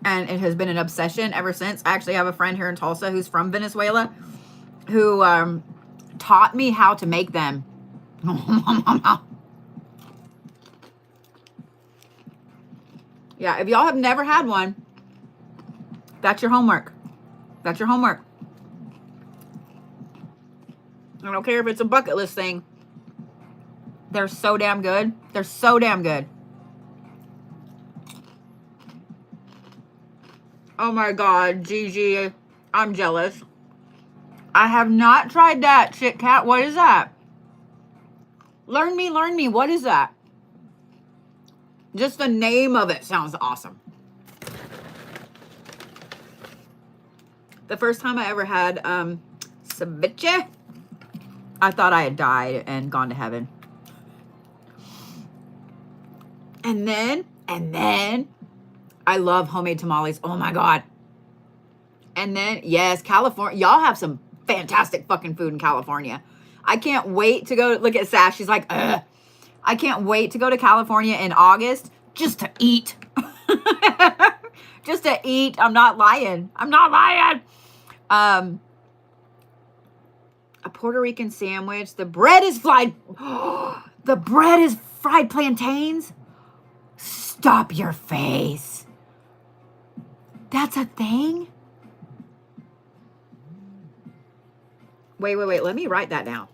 And it has been an obsession ever since. I actually have a friend here in Tulsa who's from Venezuela who taught me how to make them. Yeah, if y'all have never had one, that's your homework. That's your homework. I don't care if it's a bucket list thing. They're so damn good. They're so damn good. Oh my God, Gigi, I'm jealous. I have not tried that, Chit Kat. What is that? Learn me. What is that? Just the name of it sounds awesome. The first time I ever had ceviche, I thought I had died and gone to heaven. And then I love homemade tamales. Oh my God. And then, yes, California. Y'all have some fantastic fucking food in California. I can't wait to go. Look at Sash. She's like, ugh. I can't wait to go to California in August just to eat. Just to eat. I'm not lying. A Puerto Rican sandwich. The bread is fried. The bread is fried plantains. Stop your face. That's a thing? Wait. Let me write that down.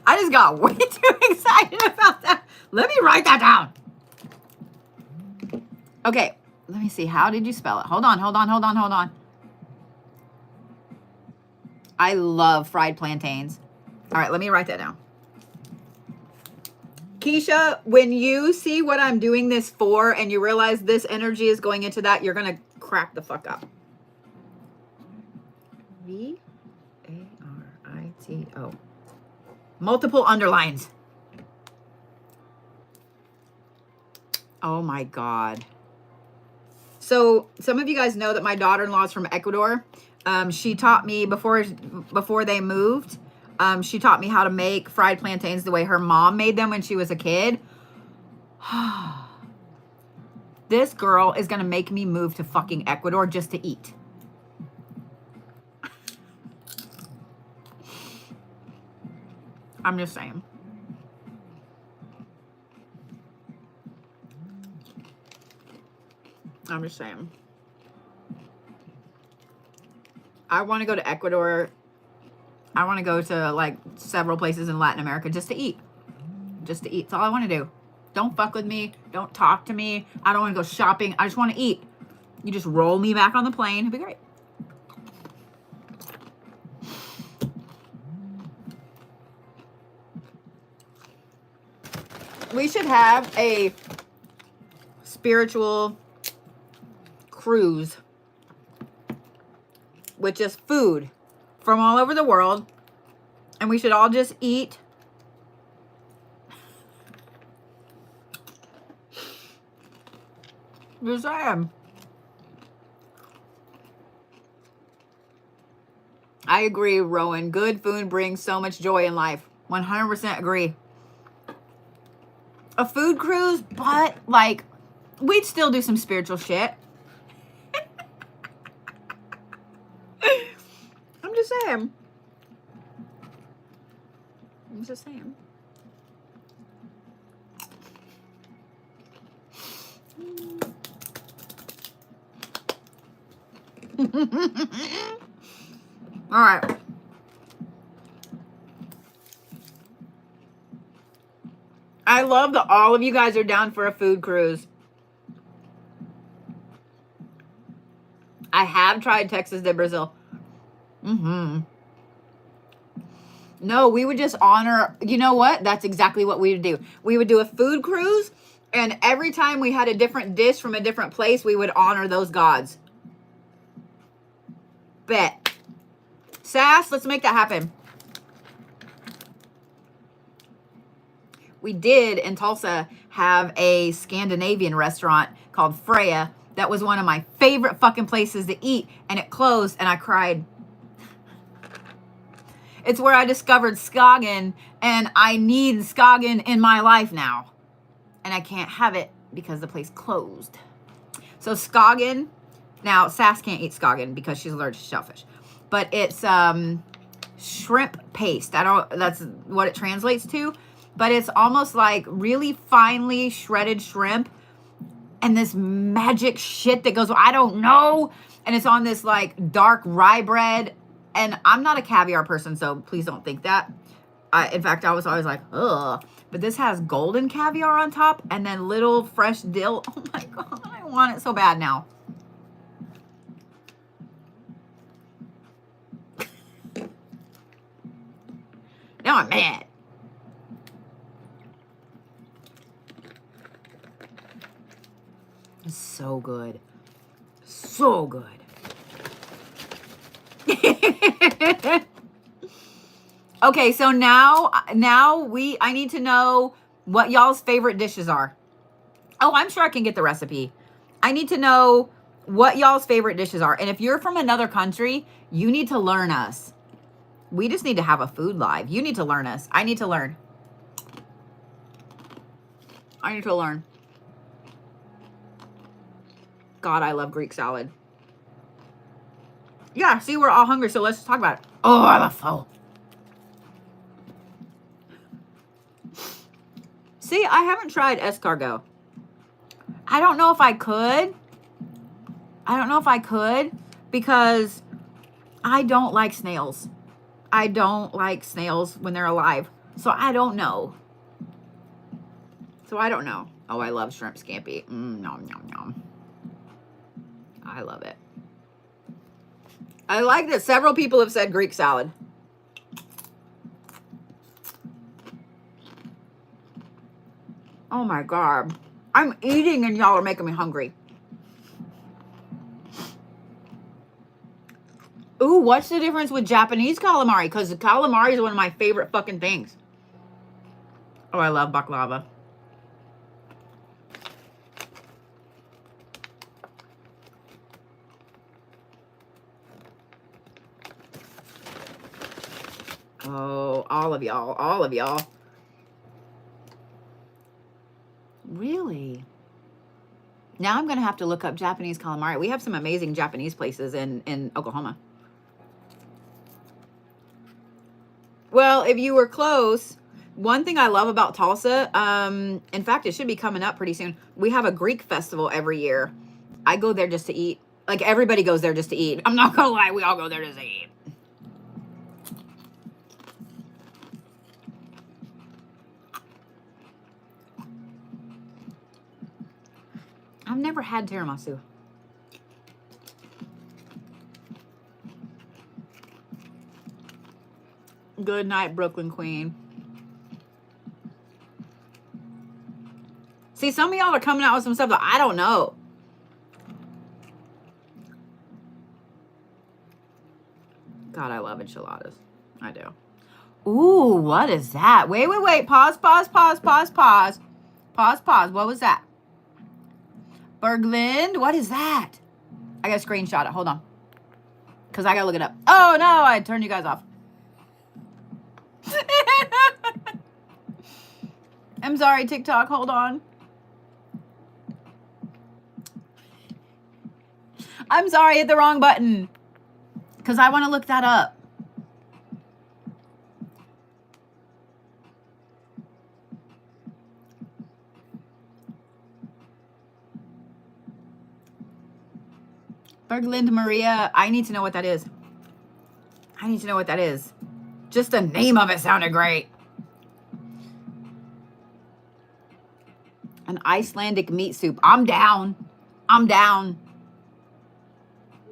I just got way too excited about that. Let me write that down. Okay, let me see. How did you spell it? Hold on. I love fried plantains. All right, let me write that down. Keisha, when you see what I'm doing this for and you realize this energy is going into that, you're going to crack the fuck up. V-A-R-I-T-O. Multiple underlines. Oh my God. So some of you guys know that my daughter-in-law is from Ecuador. She taught me before they moved. She taught me how to make fried plantains the way her mom made them when she was a kid. This girl is going to make me move to fucking Ecuador just to eat. I'm just saying. I'm just saying. I want to go to Ecuador. I want to go to like several places in Latin America just to eat. Just to eat. That's all I want to do. Don't fuck with me. Don't talk to me. I don't want to go shopping. I just want to eat. You just roll me back on the plane. It'd be great. We should have a spiritual cruise with just food from all over the world, and we should all just eat the same. I agree, Rowan. Good food brings so much joy in life. 100% agree. A food cruise, but like we'd still do some spiritual shit. I'm just saying. I'm just saying. All right. I love that all of you guys are down for a food cruise. I have tried Texas de Brazil. No, we would just honor, you know what? That's exactly what we would do. We would do a food cruise, and every time we had a different dish from a different place, we would honor those gods. Bet. Sass, let's make that happen. We did in Tulsa have a Scandinavian restaurant called Freya. That was one of my favorite fucking places to eat, and it closed, and I cried. It's where I discovered Skagen, and I need Skagen in my life now. And I can't have it because the place closed. So Skagen, now Sass can't eat Skagen because she's allergic to shellfish. But it's shrimp paste. That's what it translates to. But it's almost like really finely shredded shrimp and this magic shit that goes, I don't know. And it's on this like dark rye bread. And I'm not a caviar person, so please don't think that. In fact, I was always like, ugh. But this has golden caviar on top and then little fresh dill. Oh my God, I want it so bad now. Now I'm mad. It's so good. So good. Okay, so now I need to know what y'all's favorite dishes are. Oh, I'm sure I can get the recipe. I need to know what y'all's favorite dishes are. And if you're from another country, you need to learn us. We just need to have a food live. You need to learn us. I need to learn. I need to learn. God, I love Greek salad. Yeah, see, we're all hungry, so let's talk about it. Oh, I'm full. See, I haven't tried escargot. I don't know if I could. Because I don't like snails. I don't like snails when they're alive. So I don't know. Oh, I love shrimp scampi. Nom, nom, nom. I love it. I like that several people have said Greek salad. Oh my God. I'm eating and y'all are making me hungry. Ooh, what's the difference with Japanese calamari? Because the calamari is one of my favorite fucking things. Oh, I love baklava. Oh, all of y'all. Really? Now I'm going to have to look up Japanese calamari. We have some amazing Japanese places in Oklahoma. Well, if you were close, one thing I love about Tulsa, in fact, it should be coming up pretty soon. We have a Greek festival every year. I go there just to eat. Like, everybody goes there just to eat. I'm not gonna lie, we all go there just to eat. I've never had tiramisu. Good night, Brooklyn Queen. See, some of y'all are coming out with some stuff that I don't know. God, I love enchiladas. I do. Ooh, what is that? Wait. Pause. Pause. What was that? Berglind? What is that? I gotta screenshot it. Hold on. Because I gotta look it up. Oh, no, I turned you guys off. I'm sorry, TikTok. Hold on. I'm sorry, I hit the wrong button. Because I want to look that up. Berglind Maria, I need to know what that is. Just the name of it sounded great. An Icelandic meat soup. I'm down.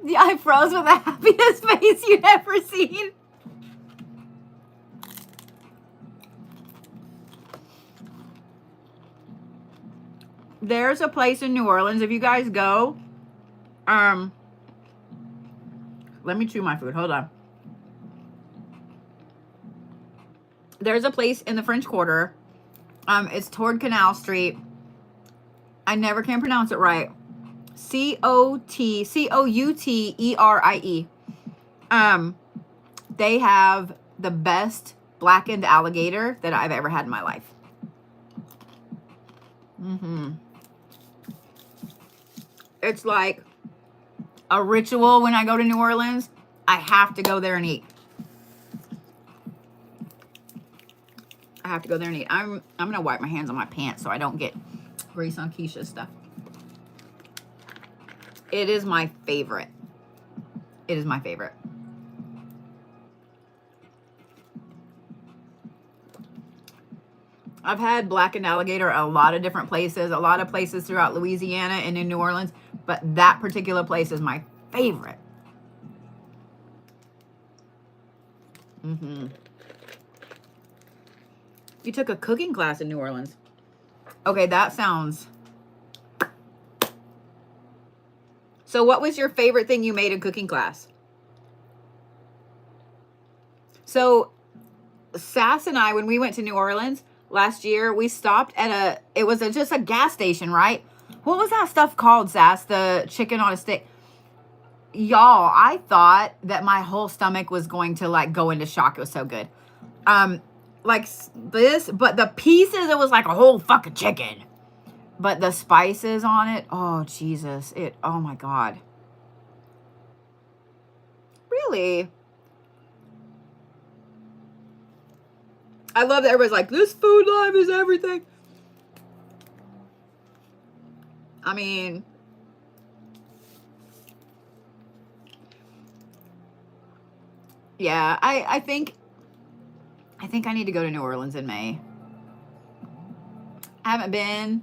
Yeah, I froze with the happiest face you've ever seen. There's a place in New Orleans, if you guys go, let me chew my food. Hold on. There's a place in the French Quarter. It's toward Canal Street. I never can pronounce it right. Coutterie. They have the best blackened alligator that I've ever had in my life. It's like a ritual when I go to New Orleans. I have to go there and eat. I'm gonna wipe my hands on my pants so I don't get grease on Keisha's stuff. It is my favorite. I've had blackened alligator at a lot of different places, throughout Louisiana and in New Orleans, but that particular place is my favorite. You took a cooking class in New Orleans. Okay, that sounds... So what was your favorite thing you made in cooking class? So Sass and I, when we went to New Orleans last year, we stopped at just a gas station, right? What was that stuff called, Sass? The chicken on a stick. Y'all, I thought that my whole stomach was going to like go into shock. It was so good. Like this, but the pieces, it was like a whole fucking chicken. But the spices on it, oh, Jesus. Oh, my God. Really? I love that everybody's like, this food life is everything. I mean, yeah, I think I need to go to New Orleans in May. I haven't been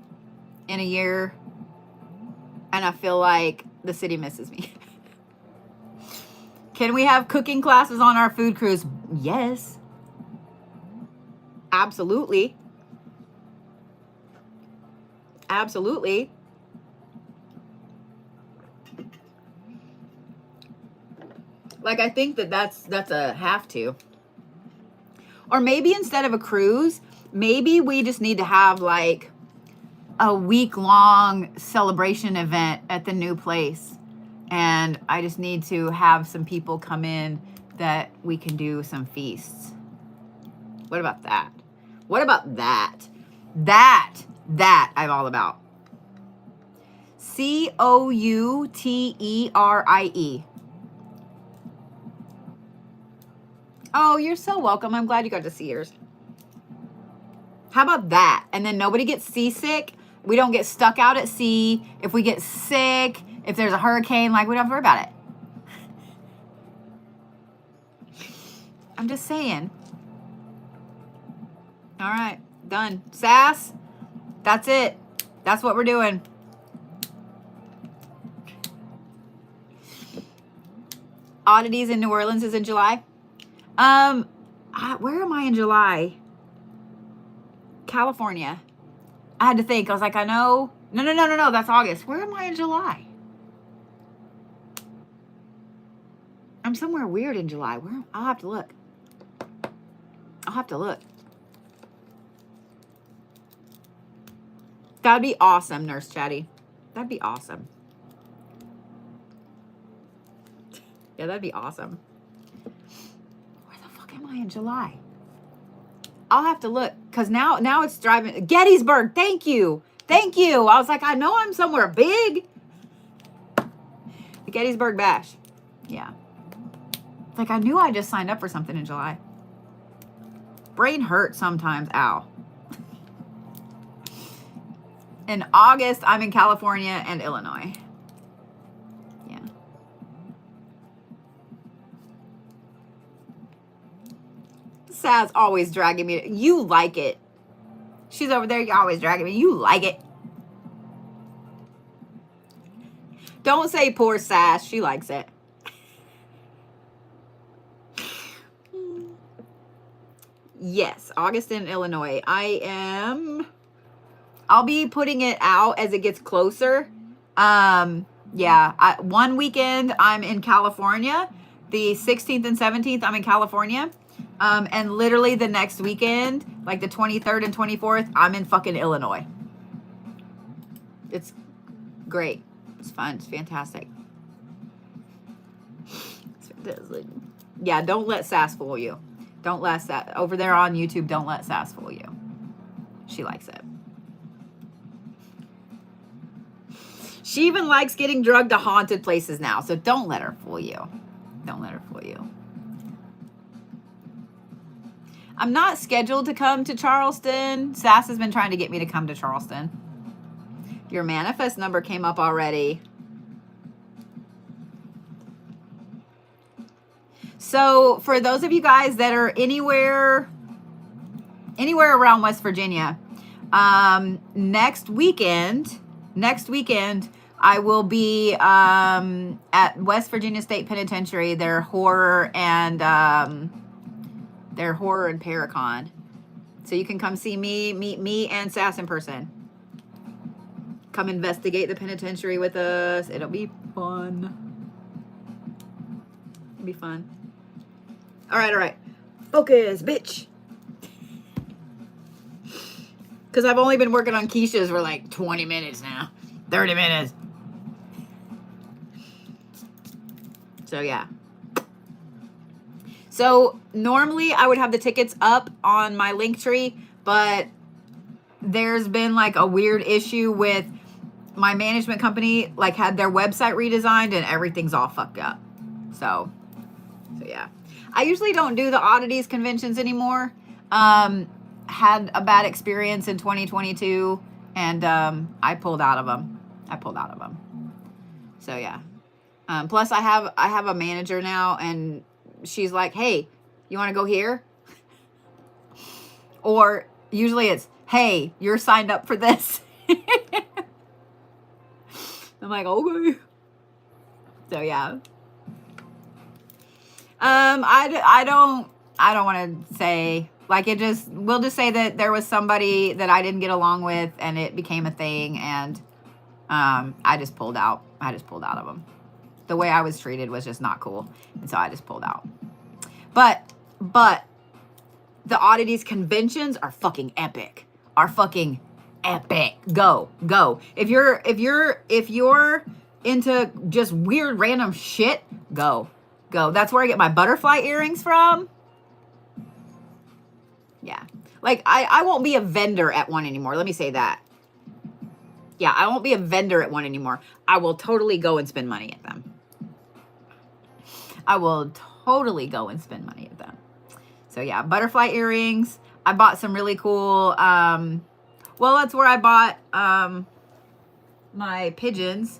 in a year, and I feel like the city misses me. Can we have cooking classes on our food cruise? Yes. Absolutely. Like, I think that's a have to. Or maybe instead of a cruise, maybe we just need to have like a week-long celebration event at the new place. And I just need to have some people come in that we can do some feasts. What about that? That I'm all about. Coutterie. Oh, you're so welcome. I'm glad you got to see yours. How about that? And then nobody gets seasick. We don't get stuck out at sea. If we get sick, If there's a hurricane, like, we don't have to worry about it. I'm just saying. All right, done. Sass, that's it. That's what we're doing. Oddities in New Orleans is in July. Where am I in July? California. I had to think. I was like, I know. No. That's August. Where am I in July? I'm somewhere weird in July. Where? I'll have to look. That'd be awesome, Nurse Chatty. That'd be awesome. Yeah, that'd be awesome. Where the fuck am I in July? I'll have to look, because now it's driving. Gettysburg. Thank you. I was like, I know I'm somewhere big. The Gettysburg Bash. Yeah. Like, I knew I just signed up for something in July. Brain hurts sometimes. Ow. In August, I'm in California and Illinois. Yeah. Saz always dragging me. You like it. She's over there. You're always dragging me. You like it. Don't say poor Sass. She likes it. Yes, August in Illinois. I'll be putting it out as it gets closer. Yeah, one weekend I'm in California. The 16th and 17th, I'm in California. And literally the next weekend, like the 23rd and 24th, I'm in fucking Illinois. It's great. It's fun. It's fantastic. It's fantastic. Yeah, don't let Sass fool you. Don't let Sass, over there on YouTube, don't let Sass fool you. She likes it. She even likes getting drugged to haunted places now, so don't let her fool you. Don't let her fool you. I'm not scheduled to come to Charleston. Sass has been trying to get me to come to Charleston. Your manifest number came up already. So for those of you guys that are anywhere around West Virginia, next weekend, I will be at West Virginia State Penitentiary, their horror and Paracon. So you can come see me, meet me and Sass in person. Come investigate the penitentiary with us. It'll be fun. It'll be fun. All right. Focus, bitch. Because I've only been working on Keisha's for like 20 minutes now. 30 minutes. So, yeah. So, normally I would have the tickets up on my Linktree, but there's been like a weird issue with my management company, like had their website redesigned and everything's all fucked up. So yeah. I usually don't do the oddities conventions anymore. Had a bad experience in 2022 and I pulled out of them. So yeah. Plus I have a manager now and she's like, hey, you want to go here? Or usually it's, hey, you're signed up for this. I'm like, okay. So yeah. I don't want to say, like, we'll just say that there was somebody that I didn't get along with and it became a thing and I just pulled out. I just pulled out of them. The way I was treated was just not cool. And so I just pulled out. But the oddities conventions are fucking epic. Go. If you're into just weird random shit, go. That's where I get my butterfly earrings from. Yeah. Like I won't be a vendor at one anymore. Let me say that. Yeah, I won't be a vendor at one anymore. I will totally go and spend money at them. So yeah, butterfly earrings. I bought some really cool, well, that's where I bought my pigeons.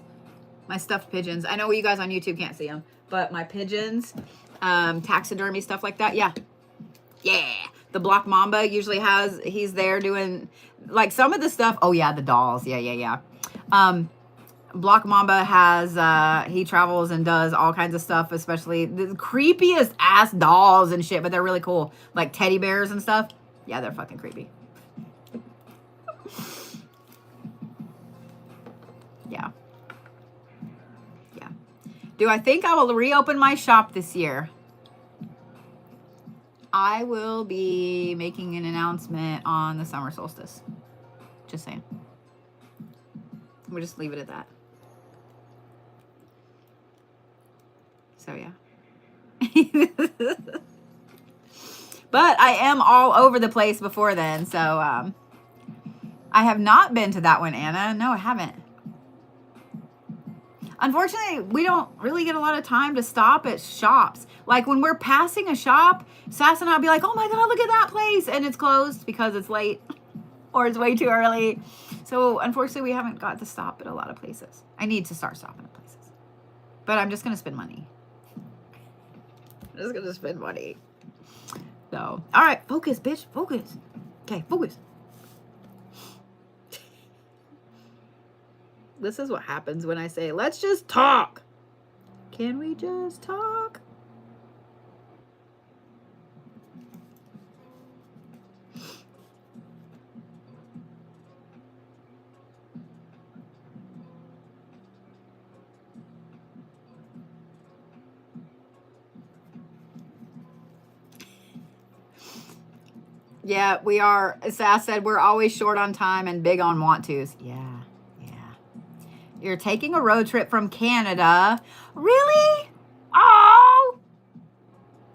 My stuffed pigeons. I know you guys on YouTube can't see them, but my pigeons, taxidermy, stuff like that. Yeah. Yeah. The Block Mamba usually he's there doing like some of the stuff. Oh yeah, the dolls. Yeah. Block Mamba has, he travels and does all kinds of stuff, especially the creepiest ass dolls and shit, but they're really cool. Like teddy bears and stuff. Yeah, they're fucking creepy. Yeah. Do I think I will reopen my shop this year? I will be making an announcement on the summer solstice. Just saying. We'll just leave it at that. So, yeah. But I am all over the place before then. So, I have not been to that one, Anna. No, I haven't. Unfortunately, we don't really get a lot of time to stop at shops. Like when we're passing a shop, Sass and I'll be like, oh my God, look at that place. And it's closed because it's late or it's way too early. So unfortunately, we haven't got to stop at a lot of places. I need to start stopping at places. But I'm just going to spend money. I'm just going to spend money. So, all right, focus, bitch, focus. Okay, focus. This is what happens when I say, let's just talk. Can we just talk? Yeah, we are. As Sass said, we're always short on time and big on want tos. Yeah. You're taking a road trip from Canada. Really? Oh,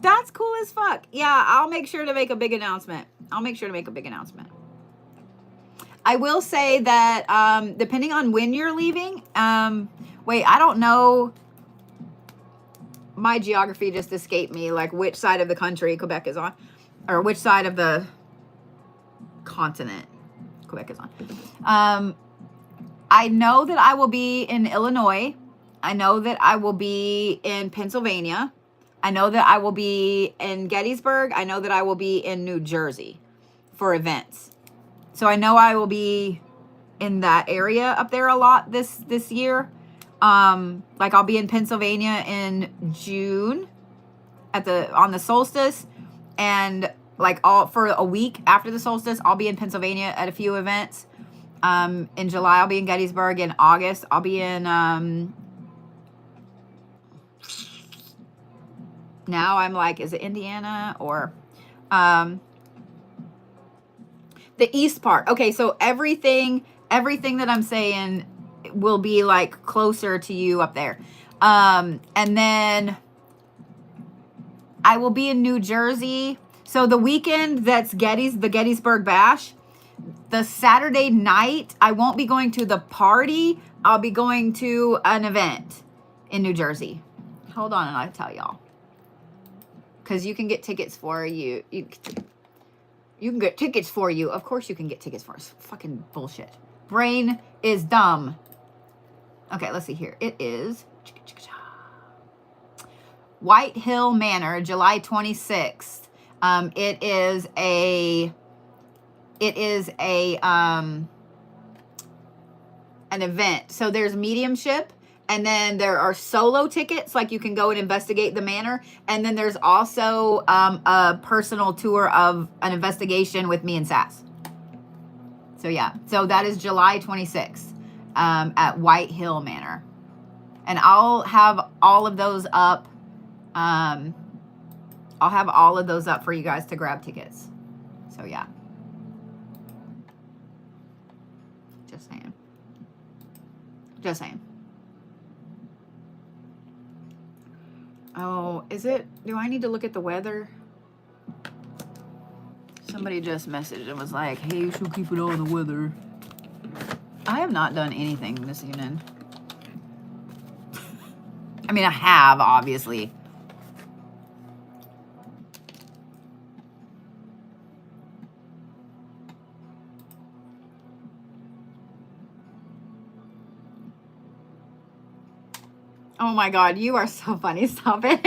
that's cool as fuck. Yeah, I'll make sure to make a big announcement. I will say that depending on when you're leaving, wait, I don't know. My geography just escaped me, like which side of the country Quebec is on, or which side of the continent Quebec is on. I know that I will be in Illinois. I know that I will be in Pennsylvania. I know that I will be in Gettysburg. I know that I will be in New Jersey for events. So I know I will be in that area up there a lot this year. Like I'll be in Pennsylvania in June on the solstice, and like all for a week after the solstice, I'll be in Pennsylvania at a few events. In July, I'll be in Gettysburg. In August, I'll be in, now I'm like, is it Indiana or, the east part? Okay. So everything that I'm saying will be like closer to you up there. And then I will be in New Jersey. So the weekend that's the Gettysburg Bash, the Saturday night, I won't be going to the party. I'll be going to an event in New Jersey. Hold on and I'll tell y'all. Because you can get tickets for you. You can get tickets for you. Of course you can get tickets for us. Fucking bullshit. Brain is dumb. Okay, let's see here. It is White Hill Manor, July 26th. It is an event. So there's mediumship, and then there are solo tickets, like you can go and investigate the manor, and then there's also a personal tour of an investigation with me and Sass. So yeah, so that is July 26th at White Hill Manor, and I'll have all of those up. I'll have all of those up for you guys to grab tickets. So yeah. Just saying. Oh, is it? Do I need to look at the weather? Somebody just messaged and was like, hey, you should keep it on the weather. I have not done anything this evening. I mean, I have, obviously. Oh my God, you are so funny. Stop it.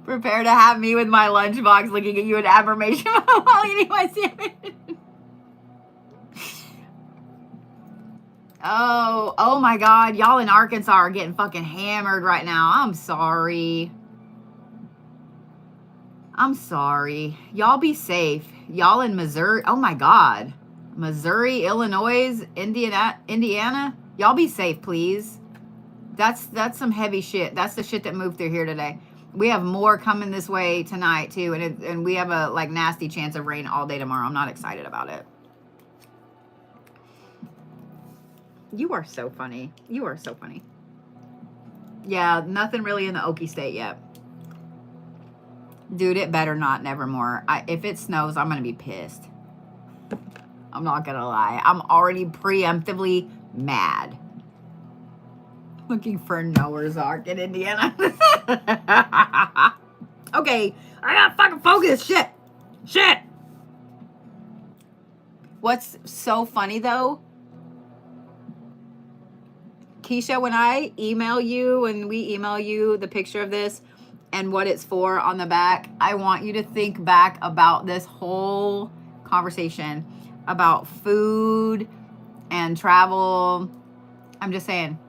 Prepare to have me with my lunchbox looking at you in affirmation while eating my sandwich. Oh my God. Y'all in Arkansas are getting fucking hammered right now. I'm sorry. I'm sorry. Y'all be safe. Y'all in Missouri. Oh my God. Missouri, Illinois, Indiana. Y'all be safe, please. That's some heavy shit. That's the shit that moved through here today. We have more coming this way tonight too, and we have a like nasty chance of rain all day tomorrow. I'm not excited about it. You are so funny. You are so funny. Yeah, nothing really in the Okie State yet. Dude, it better not, nevermore. If it snows, I'm going to be pissed. I'm not going to lie. I'm already preemptively mad. Looking for Noah's Ark in Indiana. Okay, I got to fucking focus. Shit. What's so funny, though, Keisha, when I email you and we email you the picture of this and what it's for on the back, I want you to think back about this whole conversation about food and travel. I'm just saying.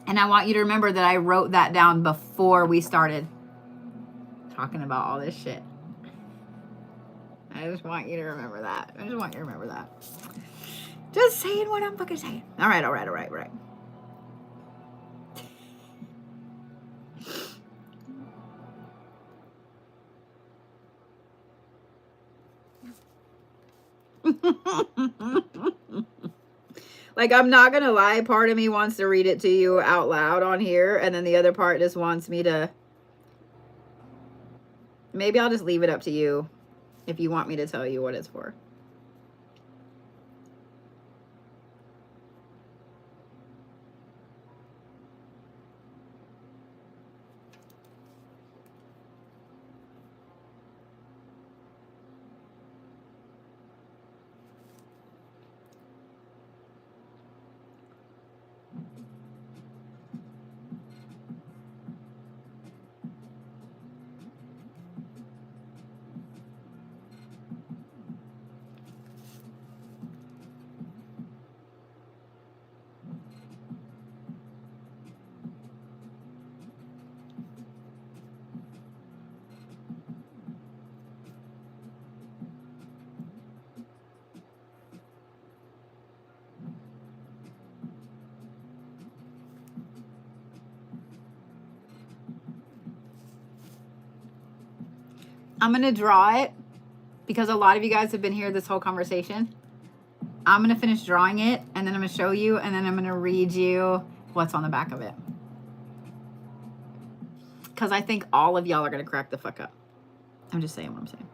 And I want you to remember that I wrote that down before we started talking about all this shit. I just want you to remember that. Just saying what I'm fucking saying. All right. Like, I'm not gonna lie, part of me wants to read it to you out loud on here, and then the other part just wants me to, maybe I'll just leave it up to you if you want me to tell you what it's for. I'm going to draw it because a lot of you guys have been here this whole conversation. I'm going to finish drawing it, and then I'm going to show you, and then I'm going to read you what's on the back of it. Because I think all of y'all are going to crack the fuck up. I'm just saying what I'm saying.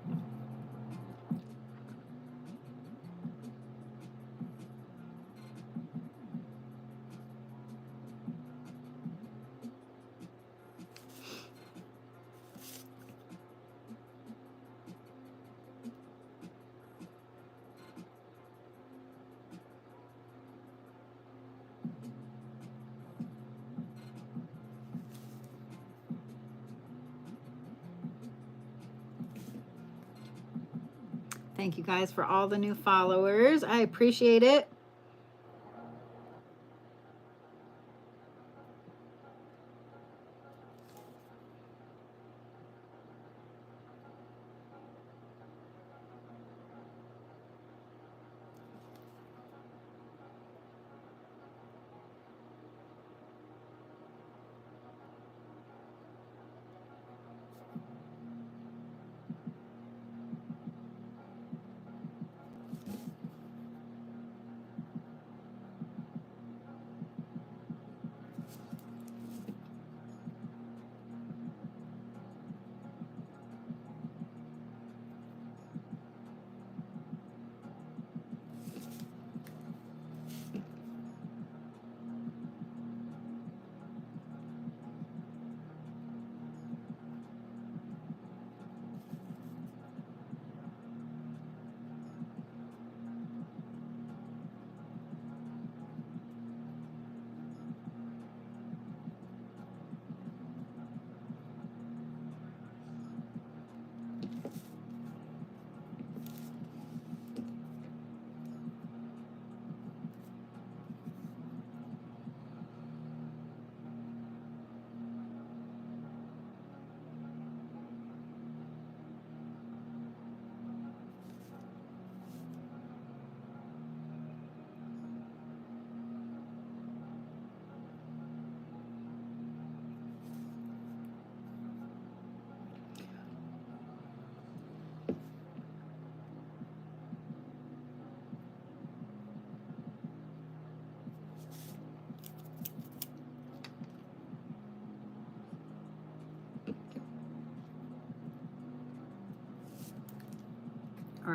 Thank you guys for all the new followers. I appreciate it.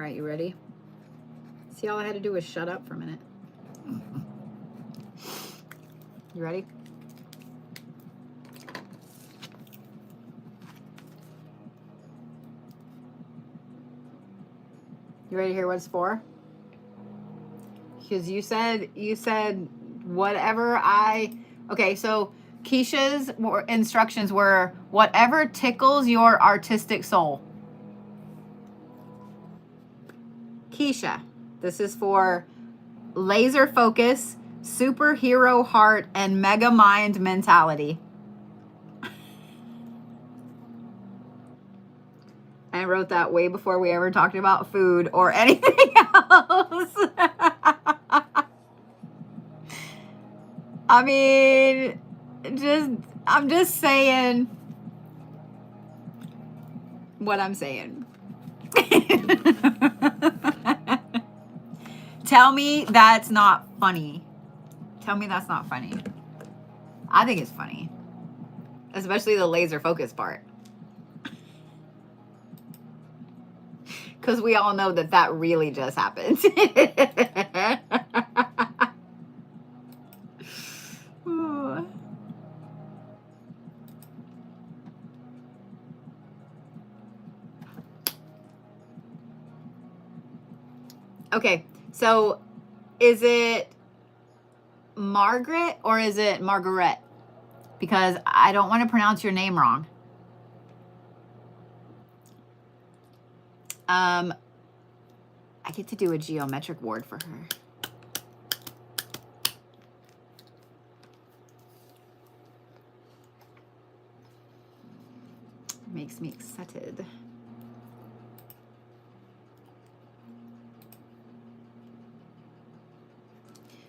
right, you ready? See, all I had to do was shut up for a minute. You ready? You ready to hear what it's for? Because you said whatever okay, so Keisha's instructions were whatever tickles your artistic soul. Keisha, this is for laser focus, superhero heart, and mega mind mentality. I wrote that way before we ever talked about food or anything else. I mean, I'm just saying what I'm saying. Tell me that's not funny. Tell me that's not funny. I think it's funny. Especially the laser focus part. Because we all know that really just happened. Okay, so is it Margaret or is it Margaret? Because I don't want to pronounce your name wrong. I get to do a geometric ward for her. Makes me excited.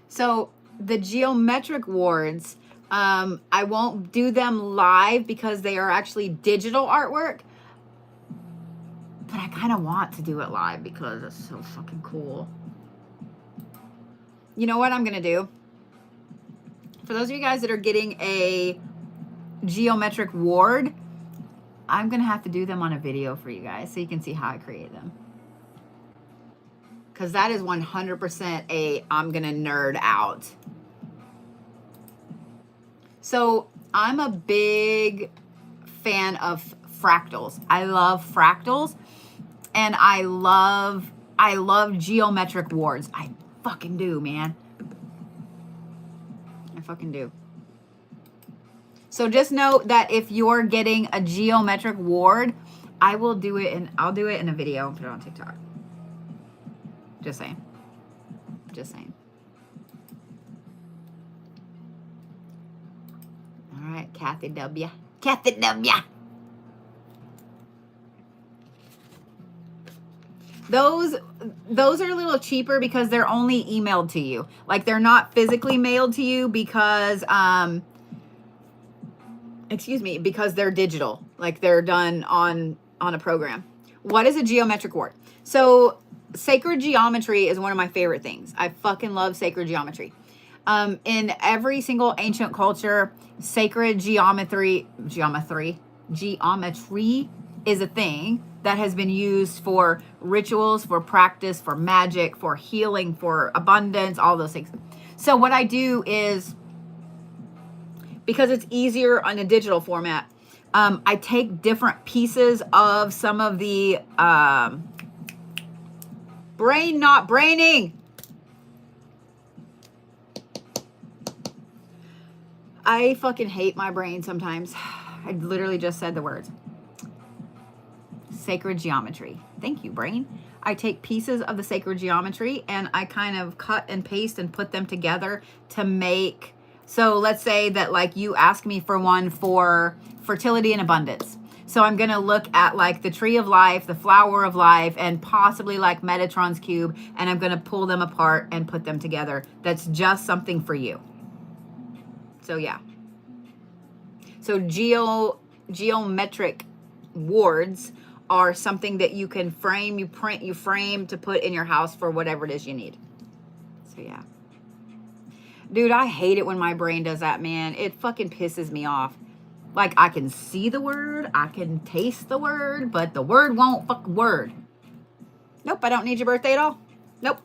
So the geometric wards, I won't do them live because they are actually digital artwork. But I kind of want to do it live because it's so fucking cool. You know what I'm going to do? For those of you guys that are getting a geometric ward, I'm going to have to do them on a video for you guys so you can see how I create them. Because that is 100% I'm going to nerd out. So I'm a big fan of fractals. I love fractals. And I love geometric wards. I fucking do, man. I fucking do. So just know that if you're getting a geometric ward, I'll do it in a video and put it on TikTok. Just saying. Just saying. All right, Kathi W. Kathi W. Those are a little cheaper because they're only emailed to you. Like they're not physically mailed to you because because they're digital. Like they're done on a program. What is a geometric ward? So sacred geometry is one of my favorite things. I fucking love sacred geometry. In every single ancient culture, sacred geometry is a thing that has been used for rituals, for practice, for magic, for healing, for abundance, all those things. So what I do is, because it's easier on a digital format, I take different pieces of some of the brain not braining. I fucking hate my brain sometimes. I literally just said the words. Sacred geometry. Thank you, brain. I take pieces of the sacred geometry and I kind of cut and paste and put them together to make. So let's say that like you ask me for one for fertility and abundance. So I'm going to look at like the tree of life, the flower of life, and possibly like Metatron's cube. And I'm going to pull them apart and put them together. That's just something for you. So yeah. So geometric wards are something that you can frame, you print, you frame to put in your house for whatever it is you need. So yeah. Dude, I hate it when my brain does that, man. It fucking pisses me off. Like I can see the word, I can taste the word, but the word won't fuck word. Nope, I don't need your birthday at all. Nope.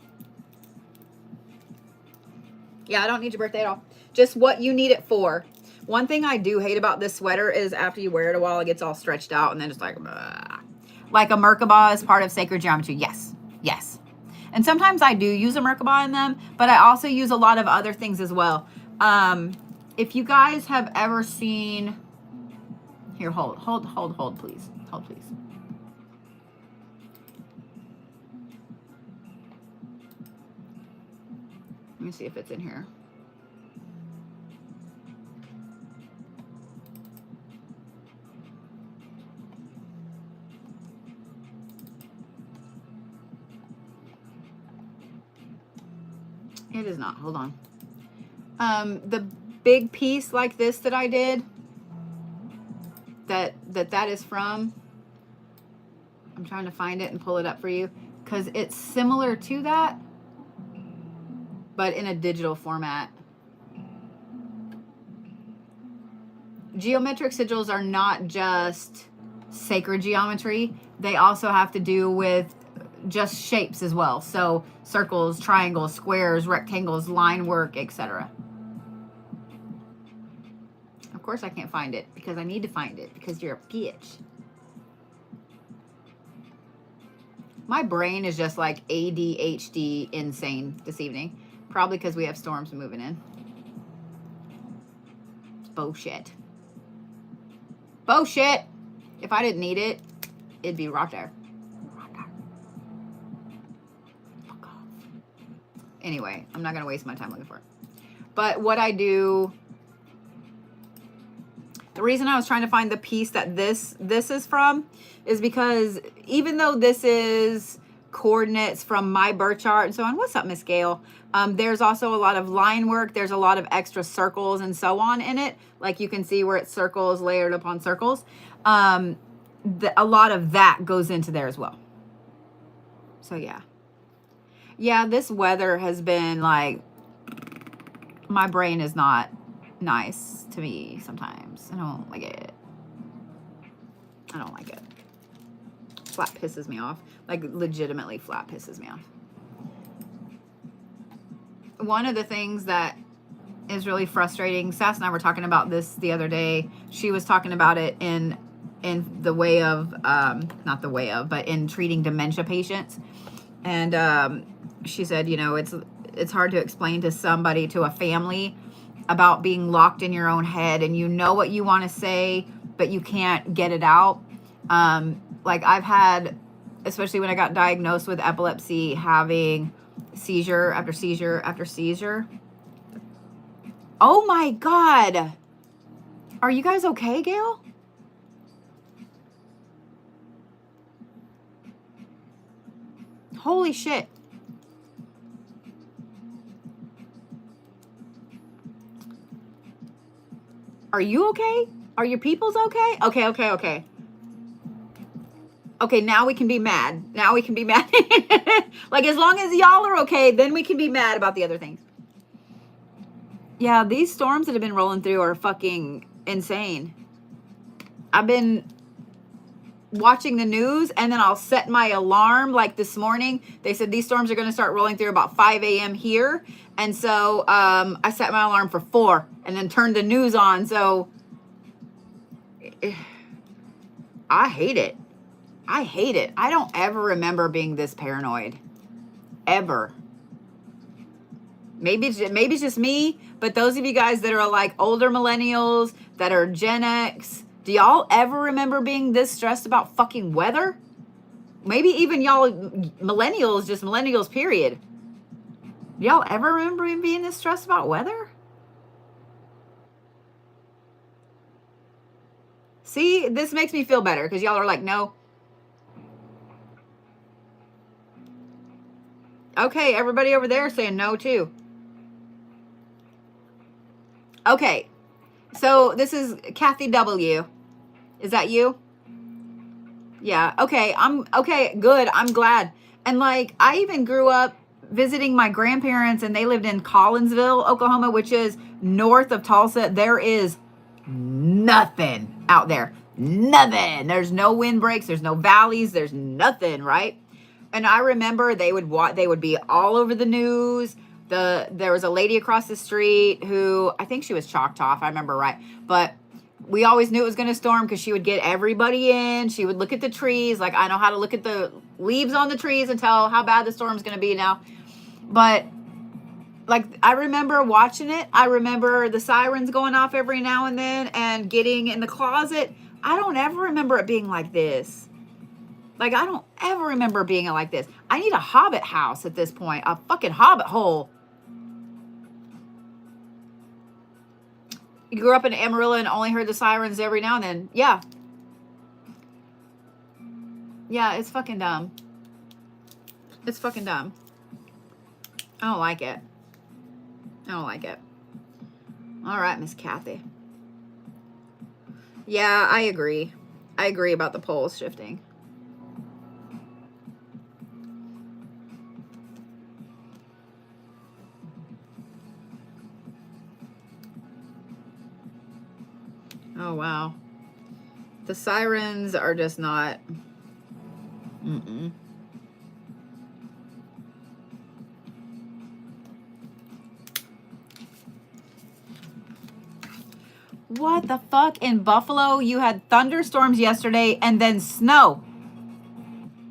Yeah, I don't need your birthday at all. Just what you need it for. One thing I do hate about this sweater is after you wear it a while, it gets all stretched out and then it's like, blah. Like a Merkaba is part of sacred geometry. Yes, yes. And sometimes I do use a Merkaba in them, but I also use a lot of other things as well. If you guys have ever seen, here, hold, please. Hold, please. Let me see if it's in here. It is not. Hold on. The big piece like this that I did, that is from, I'm trying to find it and pull it up for you because it's similar to that, but in a digital format. Geometric sigils are not just sacred geometry. They also have to do with just shapes as well. So circles, triangles, squares, rectangles, line work, etc. Of course I can't find it because I need to find it because you're a bitch. My brain is just like ADHD insane this evening. Probably because we have storms moving in. It's bullshit. Bullshit. If I didn't need it, it'd be right there. Fuck off. Anyway, I'm not going to waste my time looking for it. But what I do, the reason I was trying to find the piece that this is from is because even though this is coordinates from my birth chart and so on, what's up, Miss Gail? There's also a lot of line work. There's a lot of extra circles and so on in it. Like you can see where it's circles layered upon circles. A lot of that goes into there as well. So yeah. Yeah, this weather has been like, my brain is not nice to me sometimes. I don't like it. I don't like it. Flat pisses me off. Like legitimately flat pisses me off. One of the things that is really frustrating, Sass and I were talking about this the other day. She was talking about it in the way of, not the way of, but in treating dementia patients. And she said, you know, it's hard to explain to somebody, to a family, about being locked in your own head and you know what you want to say, but you can't get it out. Like I've had, especially when I got diagnosed with epilepsy, having seizure after seizure after seizure. Oh my God. Are you guys okay, Gail? Holy shit. Are you okay? Are your peoples okay? Okay. Okay, now we can be mad. Now we can be mad. Like, as long as y'all are okay, then we can be mad about the other things. Yeah, these storms that have been rolling through are fucking insane. I've been watching the news, and then I'll set my alarm. Like this morning, they said these storms are going to start rolling through about 5 a.m. here. And so I set my alarm for 4 and then turned the news on. So I hate it. I hate it. I don't ever remember being this paranoid. Ever. Maybe it's just me, but those of you guys that are like older millennials, that are Gen X, do y'all ever remember being this stressed about fucking weather? Maybe even y'all millennials, just millennials, period. Do y'all ever remember being this stressed about weather? See, this makes me feel better because y'all are like, no. Okay, everybody over there saying no too. Okay, so this is Kathi W. Is that you? Yeah, okay, okay, good, I'm glad. And like, I even grew up visiting my grandparents, and they lived in Collinsville, Oklahoma, which is north of Tulsa. There is nothing out there. Nothing. There's no windbreaks. There's no valleys. There's nothing, right? And I remember they would be all over the news. There was a lady across the street who, I think she was Choctaw, if I remember right, but we always knew it was going to storm because she would get everybody in. She would look at the trees. Like, I know how to look at the leaves on the trees and tell how bad the storm's going to be now. But like, I remember watching it. I remember the sirens going off every now and then and getting in the closet. I don't ever remember it being like this. Like, I don't ever remember being like this. I need a hobbit house at this point. A fucking hobbit hole. You grew up in Amarillo and only heard the sirens every now and then. Yeah. Yeah, it's fucking dumb. It's fucking dumb. I don't like it. I don't like it. All right, Miss Kathy. Yeah, I agree. I agree about the poles shifting. Oh, wow. The sirens are just not... Mm-mm. What the fuck? In Buffalo, you had thunderstorms yesterday and then snow.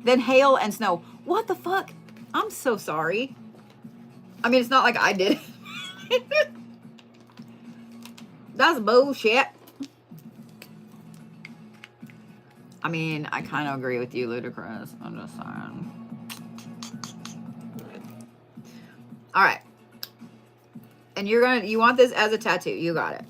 Then hail and snow. What the fuck? I'm so sorry. I mean, it's not like I did it. That's bullshit. I mean, I kind of agree with you, Ludacris. I'm just saying. All right. And you want this as a tattoo. You got it.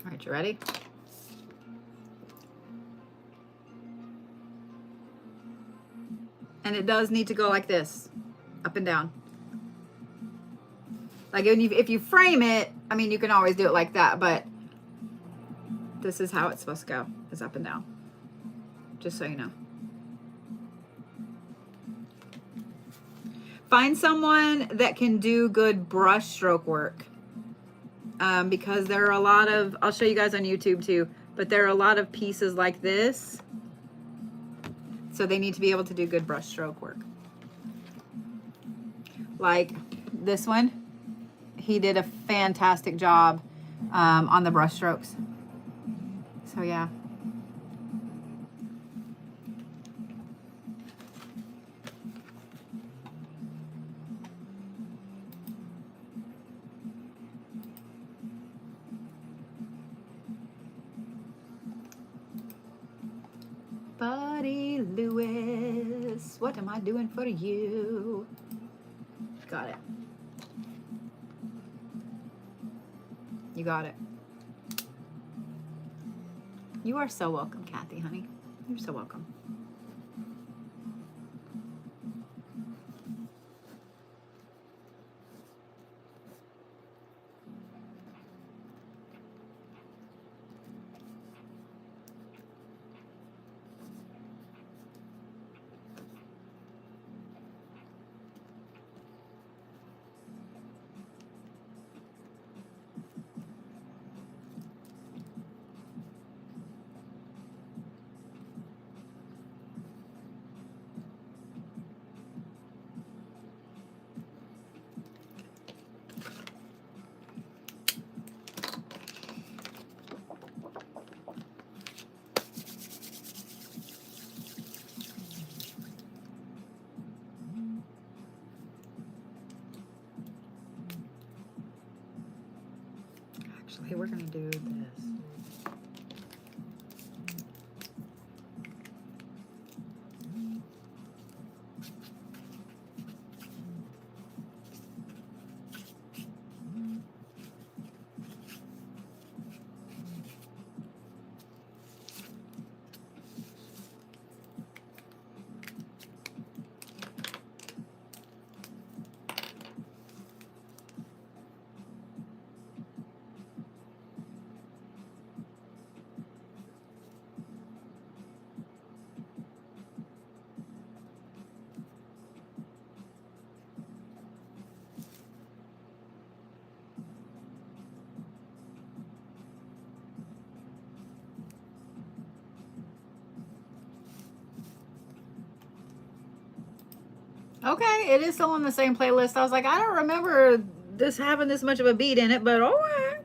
All right, you ready? And it does need to go like this, up and down. Like, if you frame it, I mean, you can always do it like that, but this is how it's supposed to go, is up and down. Just so you know. Find someone that can do good brush stroke work. Because there are a lot of, I'll show you guys on YouTube too, but there are a lot of pieces like this. So they need to be able to do good brush stroke work. Like this one, he did a fantastic job on the brush strokes. So yeah. Buddy Lewis, what am I doing for you? Got it. You got it. You are so welcome, Kathi, honey. You're so welcome. Actually, we're gonna do this. Okay, it is still on the same playlist. I was like, I don't remember this having this much of a beat in it, but all right.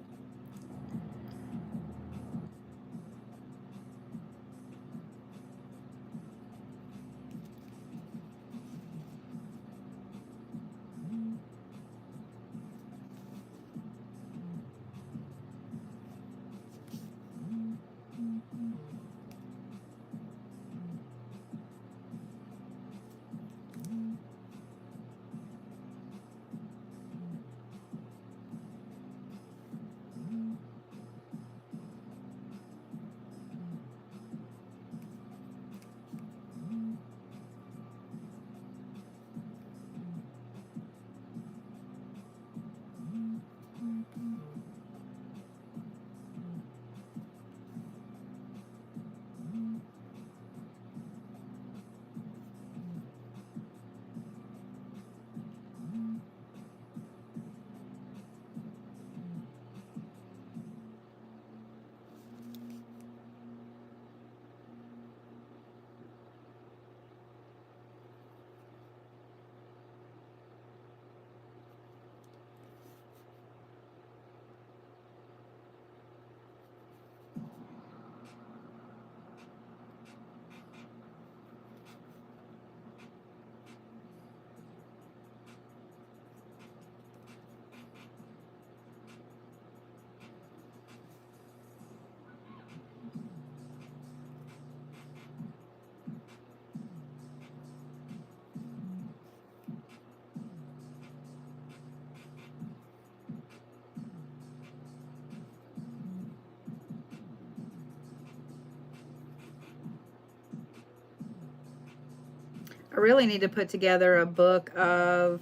I really need to put together a book of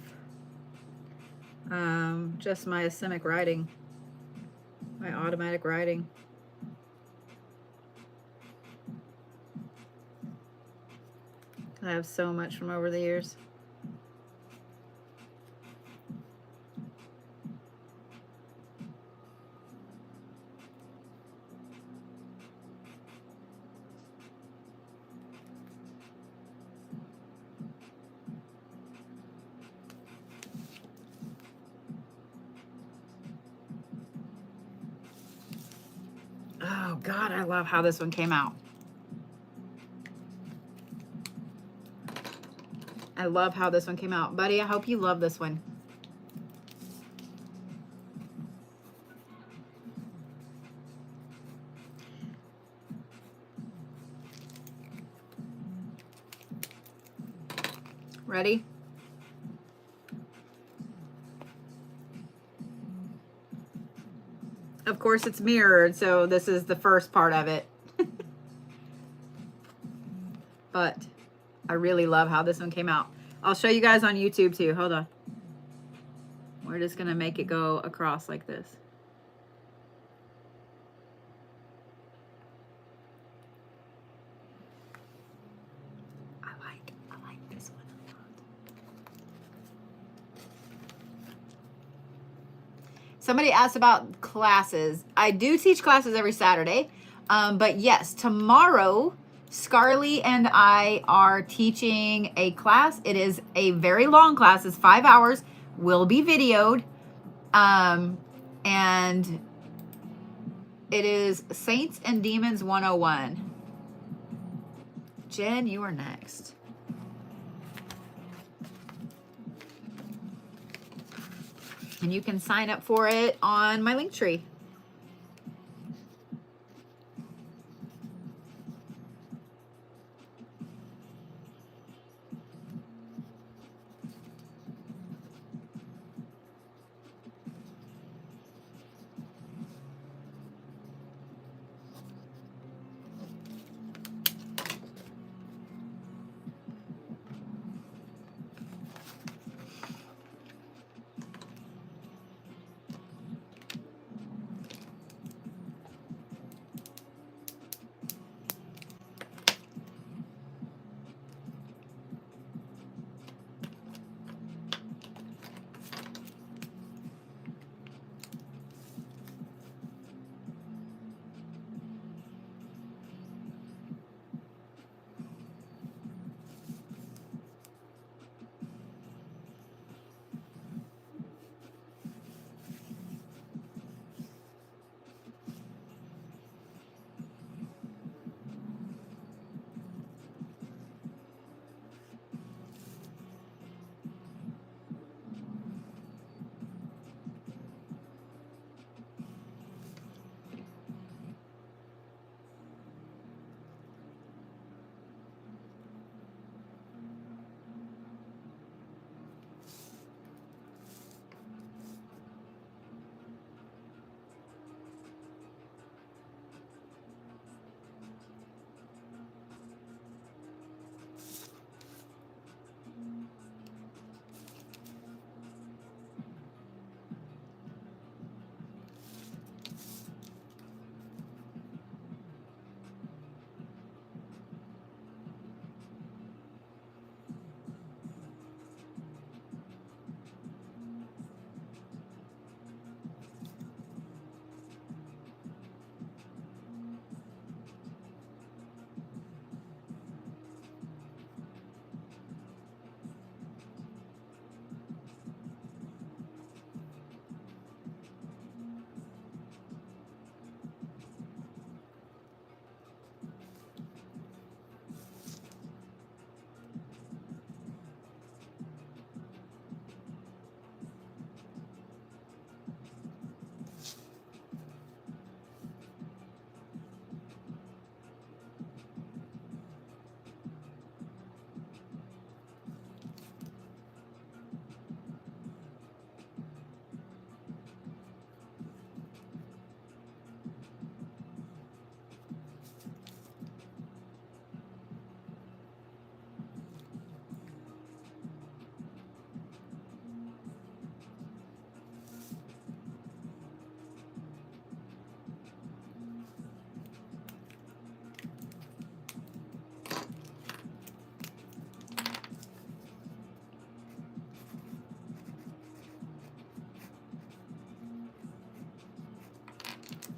just my asemic writing, my automatic writing. I have so much from over the years. God, I love how this one came out. I love how this one came out. Buddy, I hope you love this one. Ready? Of course, it's mirrored, so this is the first part of it. But I really love how this one came out. I'll show you guys on YouTube too. Hold on. We're just going to make it go across like this. I like this one a lot. Somebody asked about classes. I do teach classes every Saturday. But yes, tomorrow, Scarly and I are teaching a class. It is a very long class. It's 5 hours. Will be videoed. And it is Saints and Demons 101. Jen, you are next. And you can sign up for it on my Linktree.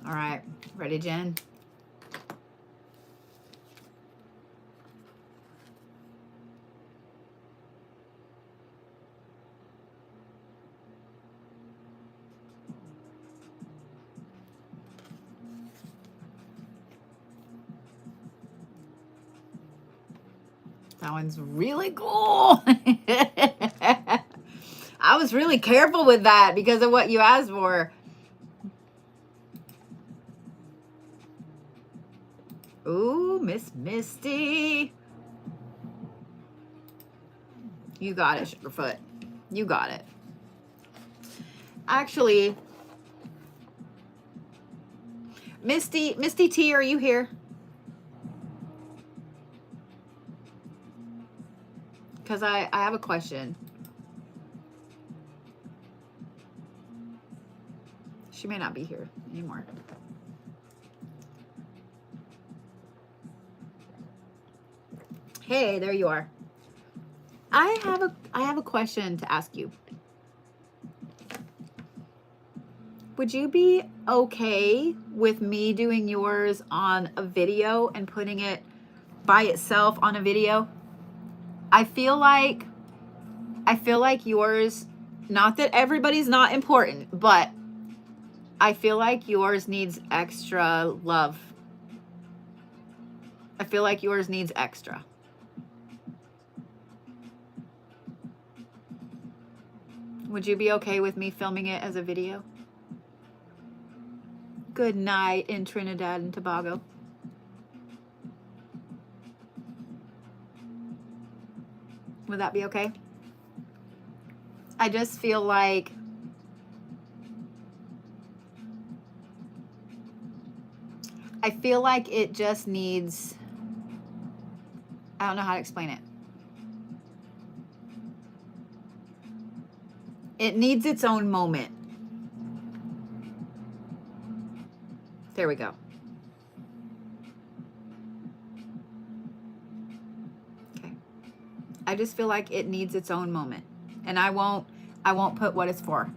All right. Ready, Jen? That one's really cool. I was really careful with that because of what you asked for. Ooh, Miss Misty. You got it, Sugarfoot. You got it. Actually, Misty T, are you here? Because I have a question. She may not be here anymore. Hey, there you are. I have a question to ask you. Would you be okay with me doing yours on a video and putting it by itself on a video? I feel like yours, not that everybody's not important, but I feel like yours needs extra love. I feel like yours needs extra. Would you be okay with me filming it as a video? Good night in Trinidad and Tobago. Would that be okay? I just feel like it just needs, I don't know how to explain it. It needs its own moment. There we go. Okay. I just feel like it needs its own moment. And I won't put what it's for.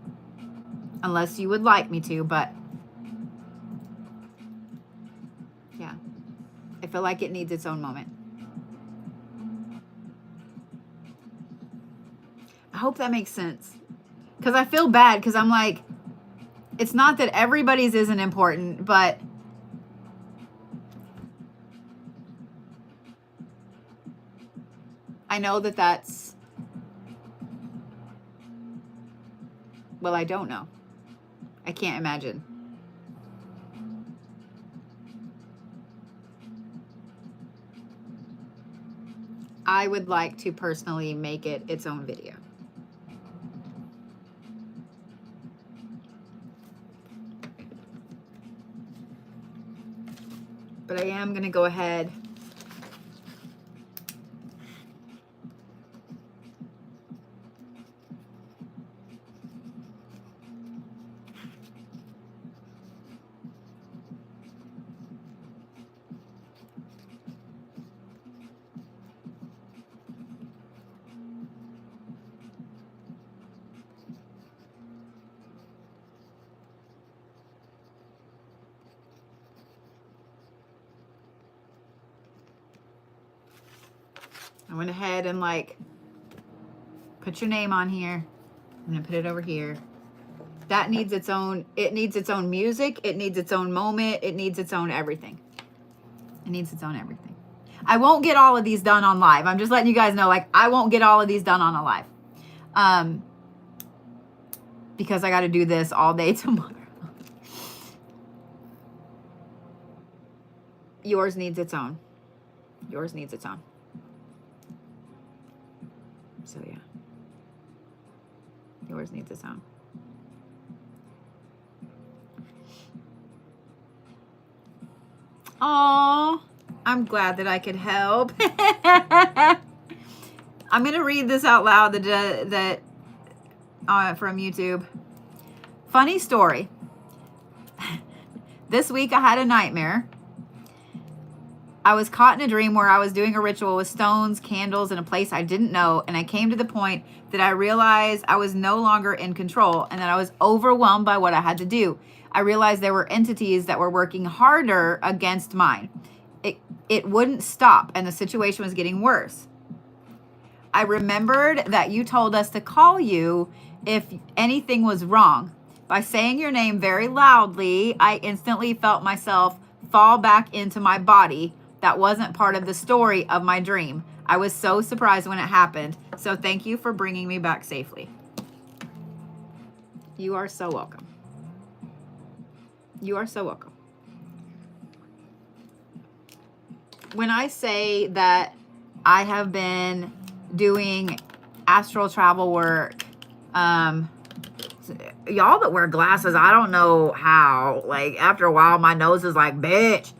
Unless you would like me to, but yeah. I feel like it needs its own moment. I hope that makes sense. Because I feel bad because I'm like, it's not that everybody's isn't important, but I know that that's, well, I don't know. I can't imagine. I would like to personally make it its own video. But I am going to go ahead I went ahead and like put your name on here. I'm going to put it over here. That needs its own, it needs its own music. It needs its own moment. It needs its own everything. It needs its own everything. I won't get all of these done on live. I'm just letting you guys know, like, I won't get all of these done on a live. Because I got to do this all day tomorrow. Yours needs its own. Yours needs its own. So yeah, yours needs its own. Oh, I'm glad that I could help. I'm gonna read this out loud that from YouTube. Funny story. This week I had a nightmare. I was caught in a dream where I was doing a ritual with stones, candles, in a place I didn't know, and I came to the point that I realized I was no longer in control and that I was overwhelmed by what I had to do. I realized there were entities that were working harder against mine. It wouldn't stop, and the situation was getting worse. I remembered that you told us to call you if anything was wrong. By saying your name very loudly, I instantly felt myself fall back into my body. That wasn't part of the story of my dream. I was so surprised when it happened. So thank you for bringing me back safely. You are so welcome. You are so welcome. When I say that I have been doing astral travel work, y'all that wear glasses, I don't know how, like after a while my nose is like, bitch.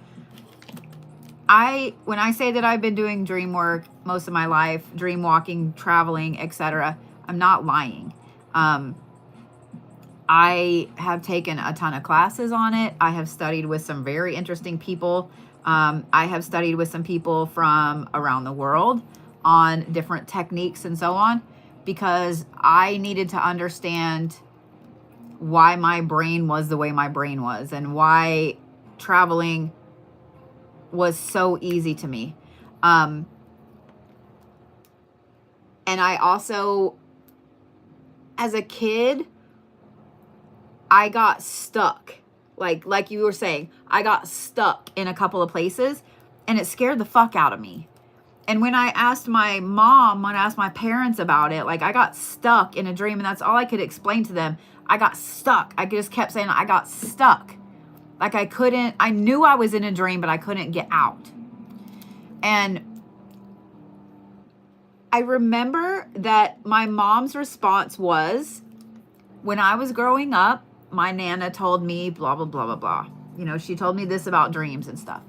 When I say that I've been doing dream work most of my life, dream walking, traveling, etc., I'm not lying. I have taken a ton of classes on it. I have studied with some very interesting people. I have studied with some people from around the world on different techniques and so on, because I needed to understand why my brain was the way my brain was and why traveling was so easy to me. And I also, as a kid, I got stuck. Like you were saying, I got stuck in a couple of places and it scared the fuck out of me. And when I asked my mom, when I asked my parents about it, like I got stuck in a dream and that's all I could explain to them. I got stuck. I just kept saying I got stuck. Like I knew I was in a dream, but I couldn't get out. And I remember that my mom's response was, when I was growing up, my Nana told me blah, blah, blah, blah, blah. You know, she told me this about dreams and stuff.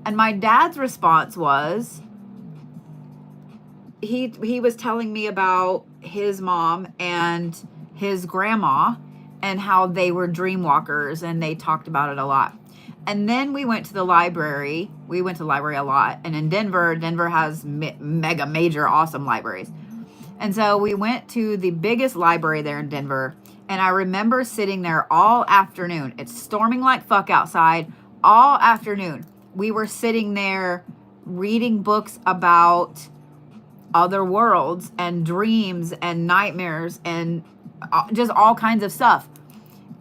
And my dad's response was, he was telling me about his mom and his grandma and how they were dream walkers and they talked about it a lot. And then we went to the library. We went to the library a lot. And in Denver has mega major awesome libraries. And so we went to the biggest library there in Denver. And I remember sitting there all afternoon. It's storming like fuck outside. All afternoon, we were sitting there reading books about other worlds and dreams and nightmares and just all kinds of stuff.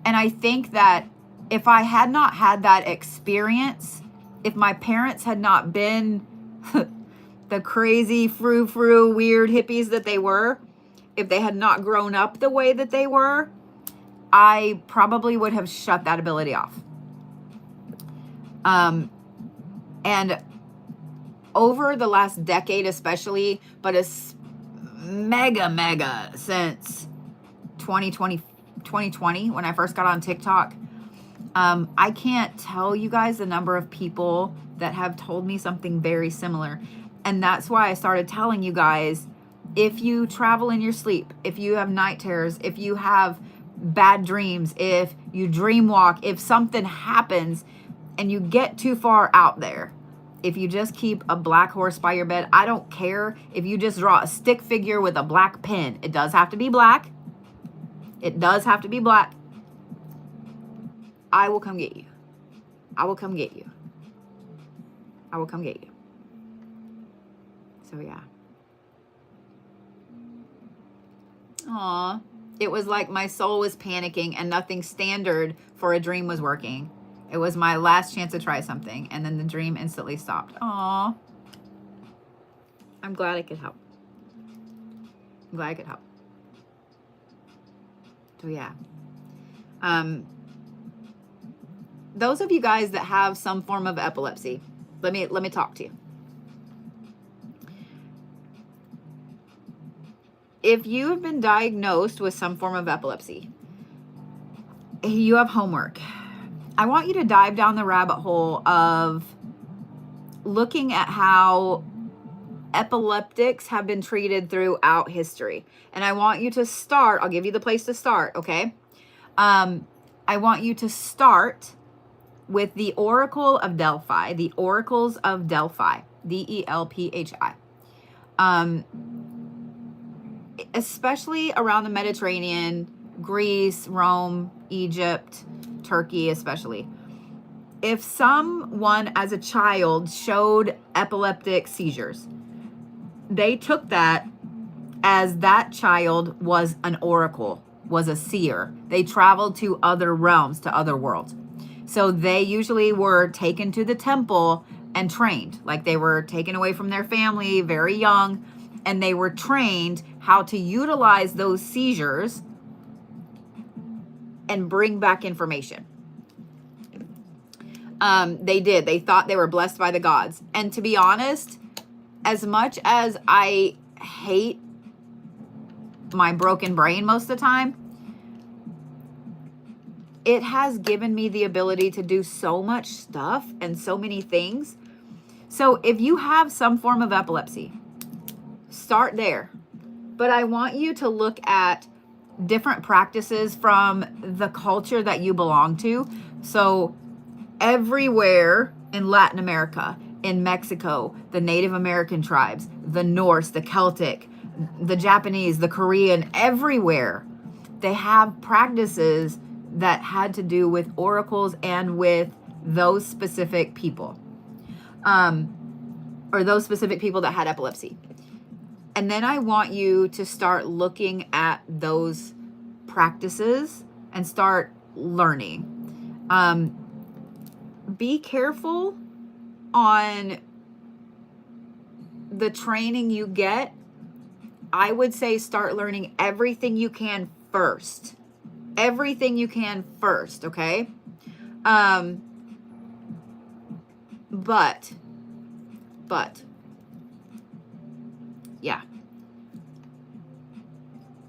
And I think that if I had not had that experience, if my parents had not been the crazy frou-frou weird hippies that they were, if they had not grown up the way that they were, I probably would have shut that ability off. And over the last decade especially, but it's mega since 2020 when I first got on TikTok, I can't tell you guys the number of people that have told me something very similar. And that's why I started telling you guys, if you travel in your sleep, if you have night terrors, if you have bad dreams, if you dream walk, if something happens and you get too far out there, if you just keep a black horse by your bed, I don't care if you just draw a stick figure with a black pen. It does have to be black. It does have to be black. I will come get you. I will come get you. I will come get you. So yeah. Aw. It was like my soul was panicking and nothing standard for a dream was working. It was my last chance to try something, and then the dream instantly stopped. Aw. I'm glad I could help. I'm glad I could help. So yeah. Those of you guys that have some form of epilepsy, let me talk to you. If you have been diagnosed with some form of epilepsy, you have homework. I want you to dive down the rabbit hole of looking at how epileptics have been treated throughout history. And I want you to start, I'll give you the place to start, okay? I want you to start with the Oracle of Delphi, the Oracles of Delphi, Delphi. Especially around the Mediterranean, Greece, Rome, Egypt, Turkey especially. If someone as a child showed epileptic seizures, they took that as that child was an oracle, was a seer. They traveled to other realms, to other worlds. So they usually were taken to the temple and trained. Like they were taken away from their family very young, and they were trained how to utilize those seizures and bring back information. They did. They thought they were blessed by the gods. And to be honest, as much as I hate my broken brain most of the time, it has given me the ability to do so much stuff and so many things. So if you have some form of epilepsy, start there. But I want you to look at different practices from the culture that you belong to. So everywhere in Latin America, in Mexico, the Native American tribes, the Norse, the Celtic, the Japanese, the Korean, everywhere, they have practices that had to do with oracles and with those specific people, or those specific people that had epilepsy. And then I want you to start looking at those practices and start learning. Be careful on the training you get. I would say start learning everything you can first. Everything you can first, okay? But, yeah.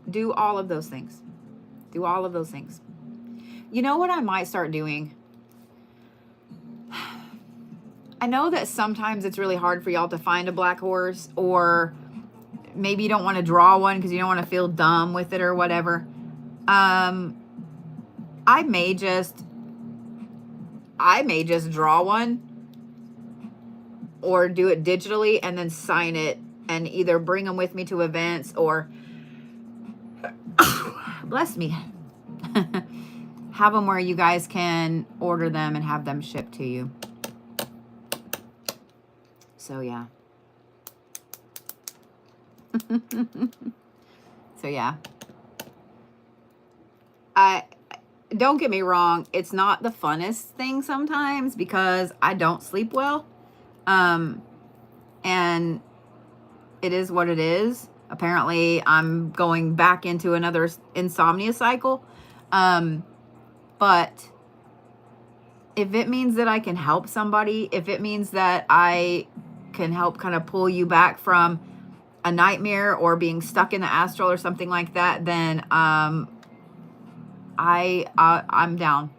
Do all of those things. Do all of those things. You know what I might start doing? I know that sometimes it's really hard for y'all to find a black horse, or maybe you don't want to draw one because you don't want to feel dumb with it or whatever. I may just draw one or do it digitally and then sign it and either bring them with me to events or bless me, have them where you guys can order them and have them shipped to you. So yeah. So yeah. Don't get me wrong, it's not the funnest thing sometimes because I don't sleep well. And it is what it is. Apparently I'm going back into another insomnia cycle. But if it means that I can help somebody, if it means that I can help kind of pull you back from a nightmare or being stuck in the astral or something like that, then I'm down.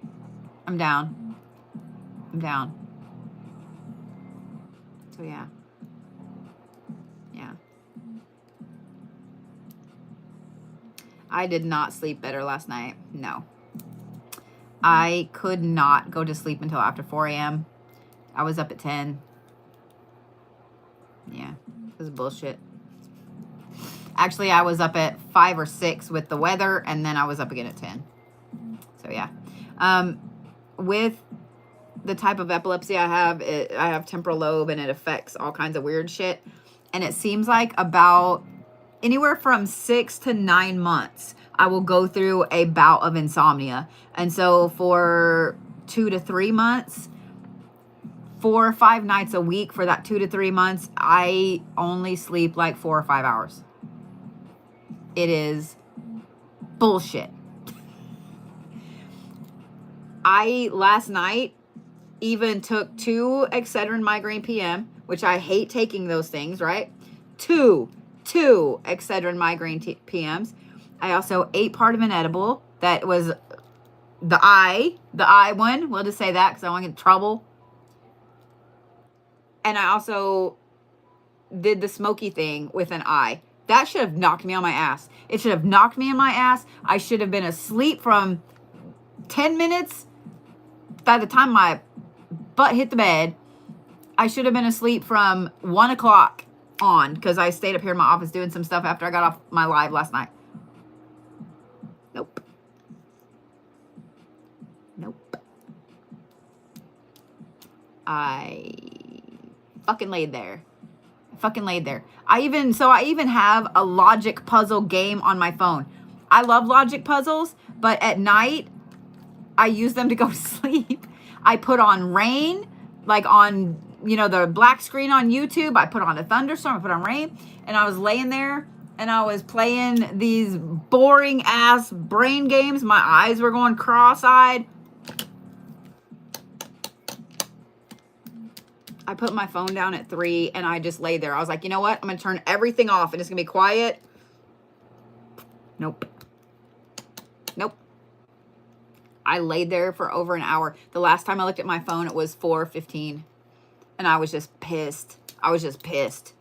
I'm down. So yeah. I did not sleep better last night. No. I could not go to sleep until after 4 a.m. I was up at 10. Yeah, it was bullshit. Actually, I was up at 5 or 6 with the weather, and then I was up again at 10. So yeah. With the type of epilepsy I have temporal lobe, and it affects all kinds of weird shit. And it seems like about anywhere from 6 to 9 months, I will go through a bout of insomnia. And so for 2 to 3 months, 4 or 5 nights a week for that 2 to 3 months, I only sleep like 4 or 5 hours. It is bullshit. I last night even took 2 Excedrin migraine PM, which I hate taking those things, right? Two Excedrin migraine PMs. I also ate part of an edible that was the eye one. We'll just say that because I don't want to get in trouble. And I also did the smoky thing with an eye. That should have knocked me on my ass. It should have knocked me on my ass. I should have been asleep from 10 minutes. By the time my butt hit the bed, I should have been asleep from 1 o'clock on because I stayed up here in my office doing some stuff after I got off my live last night. Nope. I fucking laid there. I even have a logic puzzle game on my phone. I love logic puzzles, but at night I use them to go to sleep. I put on rain, like on you know, the black screen on YouTube. I put on a thunderstorm, I put on rain, and I was laying there and I was playing these boring ass brain games. My eyes were going cross-eyed. I put my phone down at 3 and I just lay there. I was like, you know what? I'm going to turn everything off and it's going to be quiet. Nope. Nope. I laid there for over an hour. The last time I looked at my phone, it was 4:15. And I was just pissed. I was just pissed.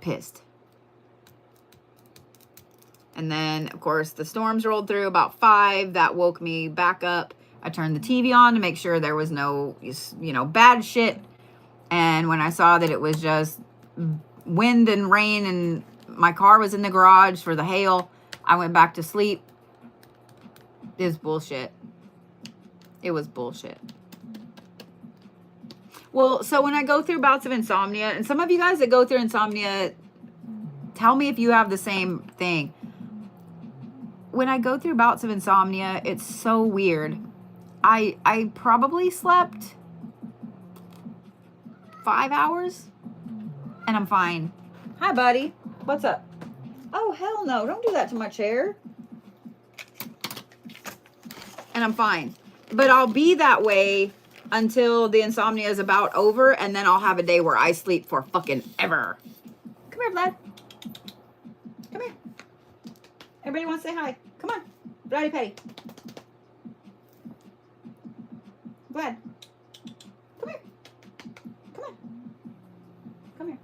Pissed. And then, of course, the storms rolled through about 5. That woke me back up. I turned the TV on to make sure there was no, you know, bad shit. And when I saw that it was just wind and rain and my car was in the garage for the hail, I went back to sleep. It was bullshit. It was bullshit. Well, so when I go through bouts of insomnia, and some of you guys that go through insomnia, tell me if you have the same thing. When I go through bouts of insomnia, it's so weird. I probably slept 5 hours and I'm fine. Hi, buddy. What's up? Oh, hell no. Don't do that to my chair. And I'm fine. But I'll be that way until the insomnia is about over, and then I'll have a day where I sleep for fucking ever. Come here, Vlad. Come here. Everybody wants to say hi. Come on. Vladdy Patty. Vlad. Come here. Come on. Come here.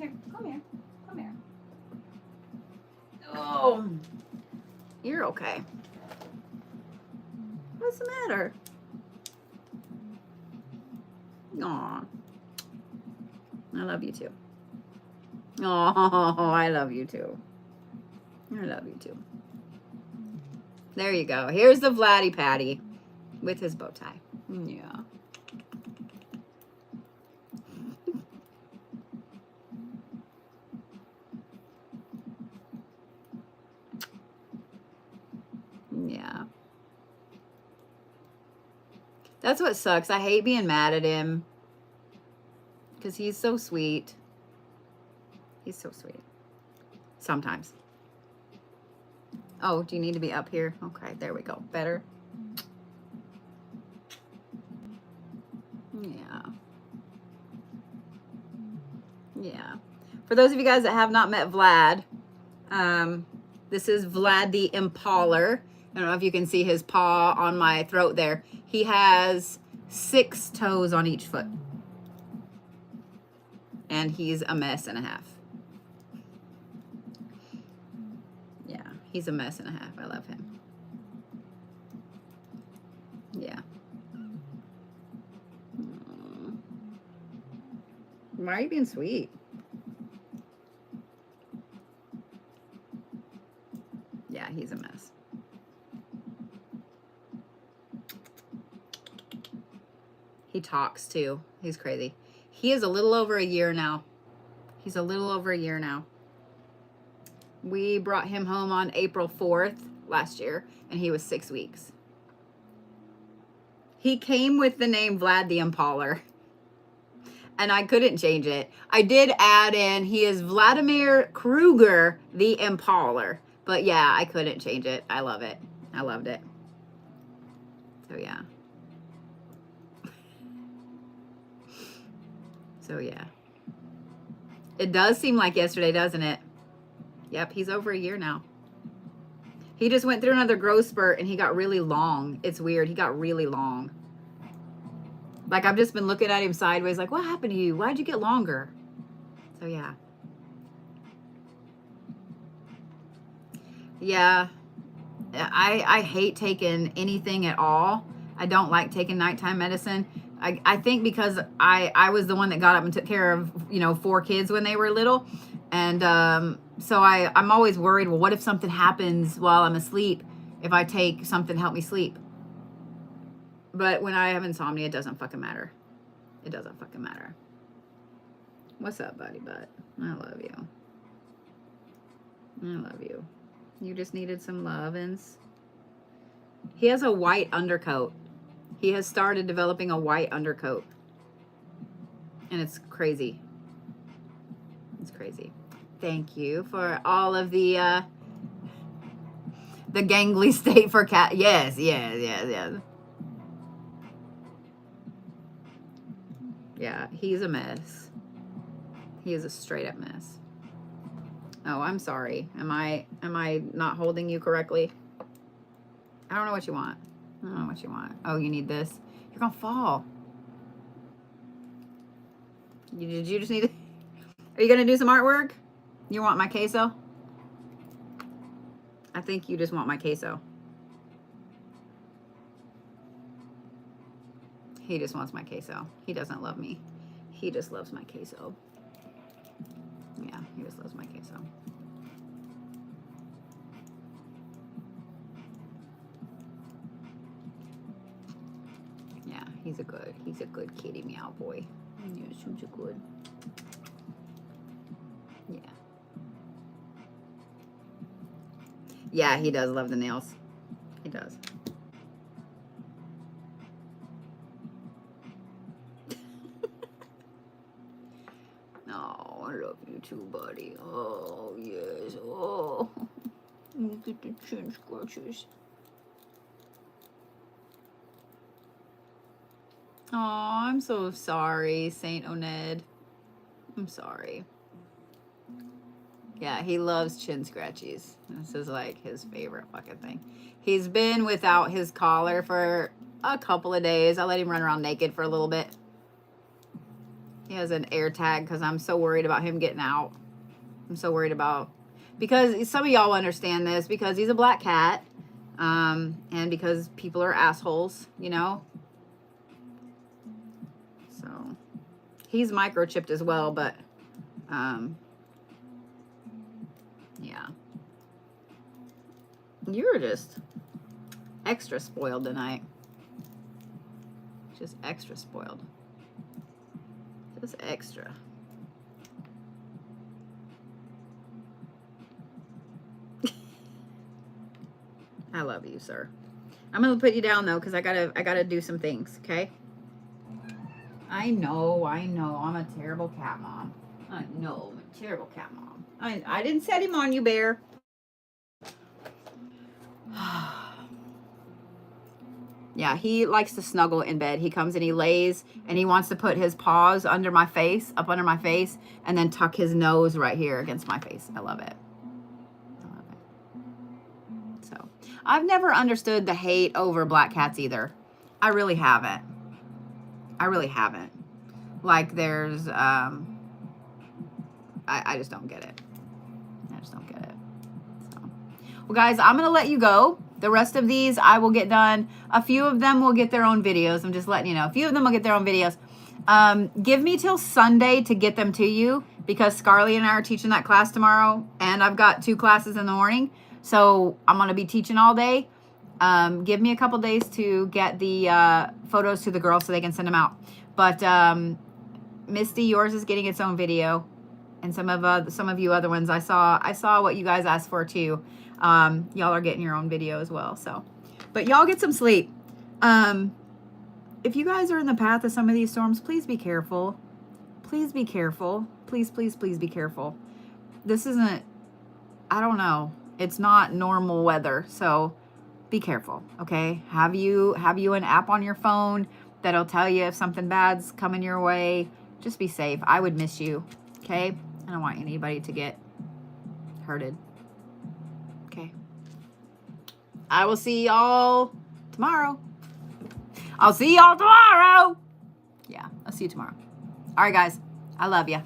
Here. Come here. Come here. Oh. You're okay. What's the matter? Aw. I love you too. Oh, I love you too. I love you too. There you go. Here's the Vladdy Patty with his bow tie. Yeah. Yeah. That's what sucks. I hate being mad at him because he's so sweet. He's so sweet. Sometimes. Oh, do you need to be up here? Okay, there we go. Better. Yeah. Yeah. For those of you guys that have not met Vlad, this is Vlad the Impaler. I don't know if you can see his paw on my throat there. He has 6 toes on each foot. And he's a mess and a half. Yeah, he's a mess and a half. I love him. Yeah. Why are you being sweet? Yeah, he's a mess. He talks too. He's crazy. He is a little over a year now. He's a little over a year now. We brought him home on April 4th last year, and he was 6 weeks. He came with the name Vlad the Impaler, and I couldn't change it. I did add in, he is Vladimir Kruger the Impaler, but yeah, I couldn't change it. I love it. I loved it. So yeah. So yeah. It does seem like yesterday, doesn't it? Yep, he's over a year now. He just went through another growth spurt and he got really long. It's weird. He got really long. Like, I've just been looking at him sideways like, what happened to you? Why'd you get longer? So yeah. Yeah. I hate taking anything at all. I don't like taking nighttime medicine. I think because I was the one that got up and took care of, 4 kids when they were little. And so I'm always worried, well, what if something happens while I'm asleep if I take something to help me sleep? But when I have insomnia, it doesn't fucking matter. It doesn't fucking matter. What's up, buddy butt? I love you. I love you. You just needed some lovin's. He has a white undercoat. He has started developing a white undercoat. And it's crazy. It's crazy. Thank you for all of the gangly state for cat. Yes. Yeah, he's a mess. He is a straight up mess. Oh, I'm sorry. Am I not holding you correctly? I don't know what you want. I don't know what you want. Oh, you need this. You're gonna fall. Did you just need to... Are you gonna do some artwork? You want my queso? I think you just want my queso. He just wants my queso. He doesn't love me. He just loves my queso. Yeah, he just loves my queso. Yeah, he's a good kitty meow boy. Yes, he's a good. Yeah. Yeah, he does love the nails. He does. Oh, I love you too, buddy. Oh, yes. Oh, look at the chin scratches. Oh, I'm so sorry, Saint Oned. I'm sorry. Yeah, he loves chin scratchies. This is like his favorite fucking thing. He's been without his collar for a couple of days. I let him run around naked for a little bit. He has an air tag because I'm so worried about him getting out. I'm so worried about, because some of y'all understand this, because he's a black cat, and because people are assholes, you know. So he's microchipped as well, but yeah, you're just extra spoiled tonight. Just extra spoiled. Just extra. I love you, sir. I'm gonna put you down though, because I gotta do some things, okay? I know. I'm a terrible cat mom. I know, I'm a terrible cat mom. I didn't set him on you, Bear. Yeah, he likes to snuggle in bed. He comes and he lays and he wants to put his paws under my face, up under my face, and then tuck his nose right here against my face. I love it. I love it. So I've never understood the hate over black cats either. I really haven't. Like there's I just don't get it. So, well, guys, I'm gonna let you go. The rest of these I will get done. A few of them will get their own videos. I'm just letting you know. A few of them will get their own videos. Give me till Sunday to get them to you, because Scarlett and I are teaching that class tomorrow, and I've got 2 classes in the morning, so I'm gonna be teaching all day. Give me a couple days to get the photos to the girls so they can send them out. But Misty, yours is getting its own video, and some of you other ones I saw what you guys asked for too. Y'all are getting your own video as well. So, but y'all get some sleep. If you guys are in the path of some of these storms, please be careful. Please be careful. Please be careful. This isn't, I don't know. It's not normal weather, so be careful. Okay. Have you an app on your phone that'll tell you if something bad's coming your way? Just be safe. I would miss you. Okay. I don't want anybody to get hurted. Okay. I will see y'all tomorrow. Yeah, I'll see you tomorrow. All right, guys. I love you.